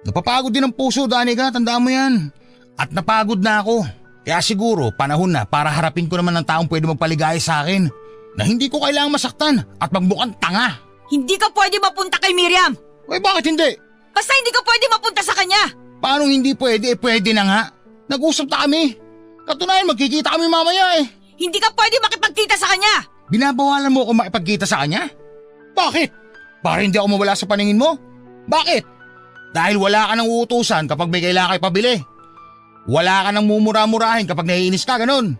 Napapagod din ang puso, Danica, tandaan mo yan. At napagod na ako. Kaya siguro, panahon na para harapin ko naman ng taong pwede magpaligaya sa akin. Na hindi ko kailangang masaktan at magmukhang tanga. Hindi ka pwede mapunta kay Miriam! Uy, bakit hindi? Basta hindi ka pwede mapunta sa kanya! Paano hindi pwede? Pwede na nga. Nag-usap na kami. Katunayan, magkikita kami mamaya eh. Hindi ka pwede makipagkita sa kanya! Binabawalan mo ako makipagkita sa kanya? Bakit? Para hindi ako mawala sa paningin mo? Bakit? Dahil wala ka nang uutusan kapag may kailangan kay pabili. Wala ka nang mumura-murahin kapag naiinis ka, ganun.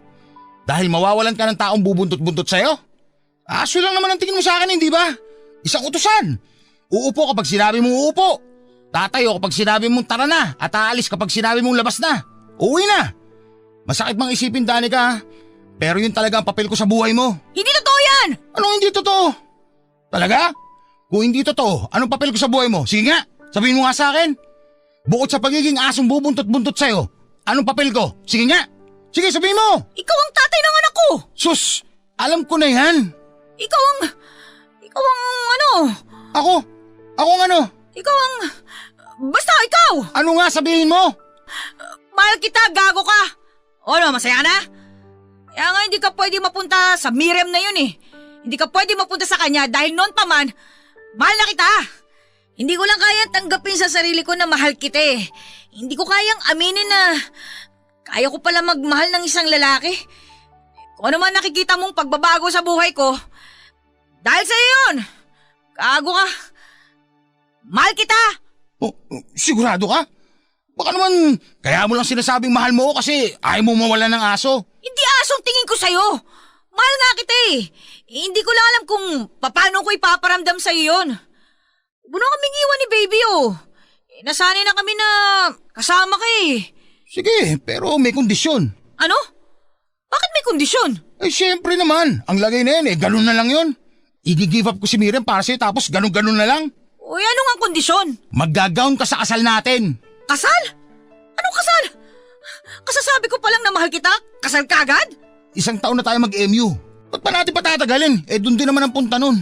Dahil mawawalan ka ng taong bubuntot-buntot sa'yo? Aso lang naman ang tingin mo sa akin, hindi ba? Isang utusan. Uupo kapag sinabi mong uupo. Tatayo kapag sinabi mong tara na at aalis kapag sinabi mong labas na. Uwi na. Masakit mang isipin, Danica, pero yun talaga ang papel ko sa buhay mo. Hindi totoo yan! Anong hindi totoo? Talaga? Kung hindi totoo, anong papel ko sa buhay mo? Sige nga, sabihin mo nga sa akin. Bukod sa pagiging asong bubuntot-buntot sa'yo, anong papel ko? Sige nga. Sige, sabihin mo! Ikaw ang tatay ng anak ko! Sus! Alam ko na yan! Ikaw ang ano? Ako? Ako ang ano? Ikaw ang... Basta ikaw! Ano nga sabihin mo? Mahal kita, gago ka! O ano, masaya na? Kaya nga hindi ka pwede mapunta sa Miriam na yun eh. Hindi ka pwede mapunta sa kanya dahil noon pa man, mahal na kita! Hindi ko lang kayang tanggapin sa sarili ko na mahal kita eh. Hindi ko kayang aminin na... Kaya ko pala magmahal ng isang lalaki. Kung ano man nakikita mong pagbabago sa buhay ko, dahil sa'yo yun. Gago ka. Mahal kita. Oh, sigurado ka? Baka naman kaya mo lang sinasabing mahal mo kasi ayaw mo mawala ng aso. Hindi asong tingin ko sa'yo. Mahal nga kita eh. Hindi ko lang alam kung paano ko ipaparamdam sa'yo yun. Huwag mo na kaming iwan ni baby oh. Nasanay na kami na kasama ka eh. Sige, pero may kondisyon. Ano? Bakit may kondisyon? Syempre naman. Ang lagay na yan ganun na lang yun. I-give up ko si Miriam para sa'yo tapos ganun-ganun na lang. Uy, ano nga ang kondisyon? Maggagaon ka sa kasal natin. Kasal? Anong kasal? Kasasabi ko palang na mahal kita? Kasal ka agad? 1 taon na tayo mag-MU. Ba't pa natin patatagalin? Dun din naman ang punta nun.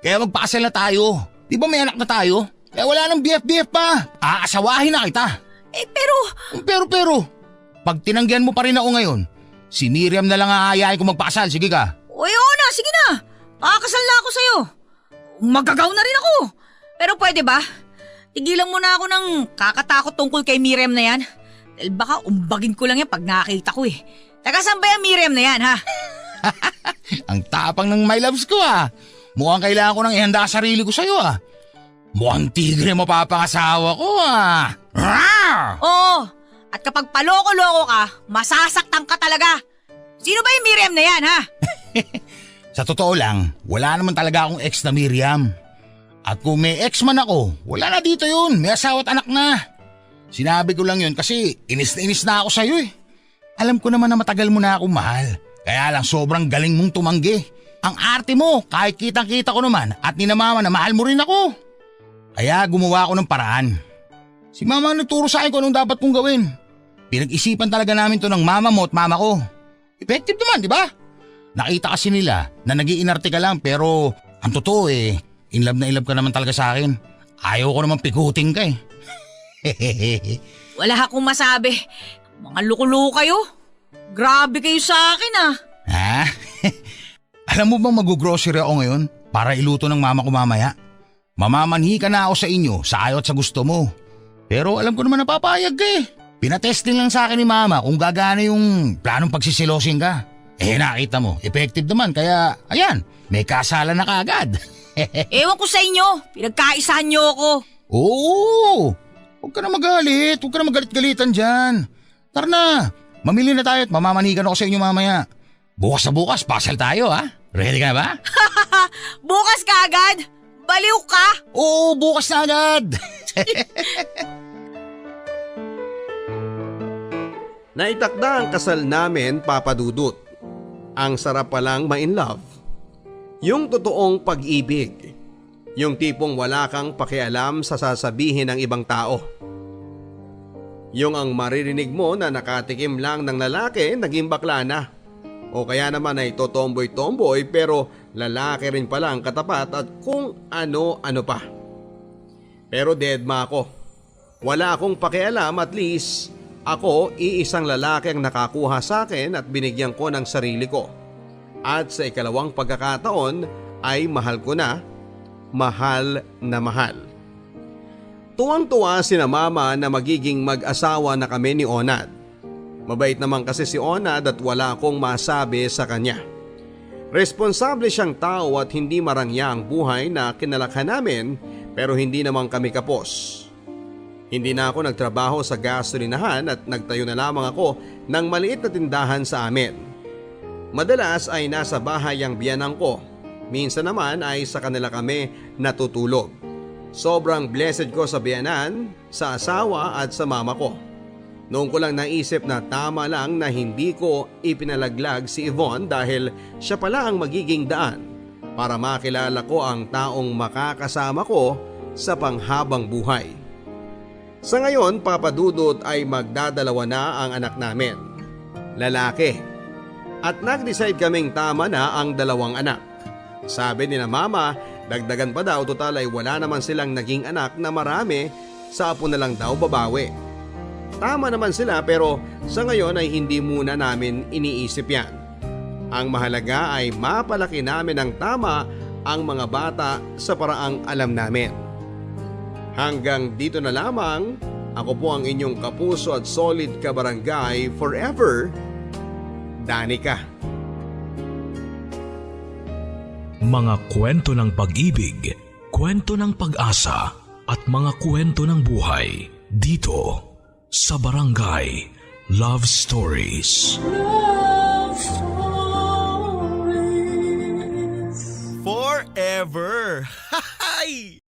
Kaya magpakasal na tayo. Di ba may anak na tayo? Kaya wala nang BF-BF pa. Aasawahin na kita. Pero, pag tinanggihan mo pa rin ako ngayon, si Miriam na lang aayain ko magpakasal. Sige ka. Uy, oo na, sige na. Pakakasal na ako sa'yo. Magagaw na rin ako. Pero pwede ba? Tigilan mo na ako ng kakatakot tungkol kay Miriam na yan. Dahil baka umbagin ko lang yan pag nakakita ko eh. Taga saan ba yung Miriam na yan ha? Ang tapang ng my loves ko Mukhang kailangan ko nang ihanda sarili ko sa'yo Mukhang tigre mapapangasawa ko Rawr! Oo. At kapag paloko-loko ka, masasaktan ka talaga. Sino ba yung Miriam na yan ha? Sa totoo lang, wala naman talaga akong ex na Miriam. At kung may ex man ako, wala na dito yun. May asawa at anak na. Sinabi ko lang yun kasi inis na ako sa'yo Alam ko naman na matagal mo na akong mahal. Kaya lang sobrang galing mong tumanggi. Ang arte mo, kahit kitang-kita ko naman at ni na mama na mahal mo rin ako. Kaya gumawa ako ng paraan. Si mama nagturo sa akin kung anong dapat kong gawin. Pinag-isipan talaga namin to ng mama mo at mama ko. Effective naman, di ba? Nakita kasi nila na nag-iinarte ka lang pero ang totoo in love na in love ka naman talaga sa akin. Ayaw ko naman pikutin ka Wala akong masabi. Mga loko-loko kayo. Grabe kayo sa akin Alam mo bang mag-grocery ako ngayon para iluto ng mama ko mamaya? Mamamanhi ka na ako sa inyo sa ayaw at sa gusto mo. Pero alam ko naman na papayag ka Pinatesting lang sa akin ni mama kung gagana yung planong pagsisilosin ka. Nakita mo, effective naman kaya ayan, may kasalan na kaagad. Ewan ko sa inyo. Pinagkaisahan niyo ako. Oo! Huwag ka na magalit. Huwag ka na magalit-galitan dyan. Tara na. Mamili na tayo at mamamanigan ako sa inyo mamaya. Bukas na bukas, pasal tayo Ready ka na ba? Bukas ka agad? Baliw ka? Oo, bukas na agad. Naitakda ang kasal namin, Papa Dudut. Ang sarap palang ma-in love. Yung totoong pag-ibig. Yung tipong wala kang pakialam sa sasabihin ng ibang tao. Yung ang maririnig mo na nakatikim lang ng lalaki naging bakla na. O kaya naman ay totomboy-tomboy pero lalaki rin pala ang katapat at kung ano-ano pa. Pero deadma ako. Wala akong pakialam, at least ako iisang lalaki ang nakakuha sa akin at binigyan ko ng sarili ko. At sa ikalawang pagkakataon ay mahal ko na. Mahal na mahal. Tuwang-tuwa sina mama na magiging mag-asawa na kami ni Onad. Mabait naman kasi si Onad at wala akong masabi sa kanya. Responsable siyang tao at hindi marangya ang buhay na kinalakhan namin pero hindi naman kami kapos. Hindi na ako nagtrabaho sa gasolinahan at nagtayo na lamang ako ng maliit na tindahan sa amin. Madalas ay nasa bahay ang biyanang ko. Minsan naman ay sa kanila kami natutulog. Sobrang blessed ko sa biyanan, sa asawa at sa mama ko. Noong ko lang naisip na tama lang na hindi ko ipinalaglag si Yvonne dahil siya pala ang magiging daan para makilala ko ang taong makakasama ko sa panghabang buhay. Sa ngayon, Papa Dudut, ay magdadalawa na ang anak namin. Lalaki. At nag-decide kaming tama na ang 2 anak. Sabi ni na mama, dagdagan pa daw, total ay wala naman silang naging anak na marami, sa apo na lang daw babawi. Tama naman sila pero sa ngayon ay hindi muna namin iniisip yan. Ang mahalaga ay mapalaki namin ng tama ang mga bata sa paraang alam namin. Hanggang dito na lamang, ako po ang inyong kapuso at solid kabarangay forever, Danica. Mga kwento ng pag-ibig, kwento ng pag-asa at mga kwento ng buhay dito sa Barangay Love Stories. Love Stories. Forever. Hay!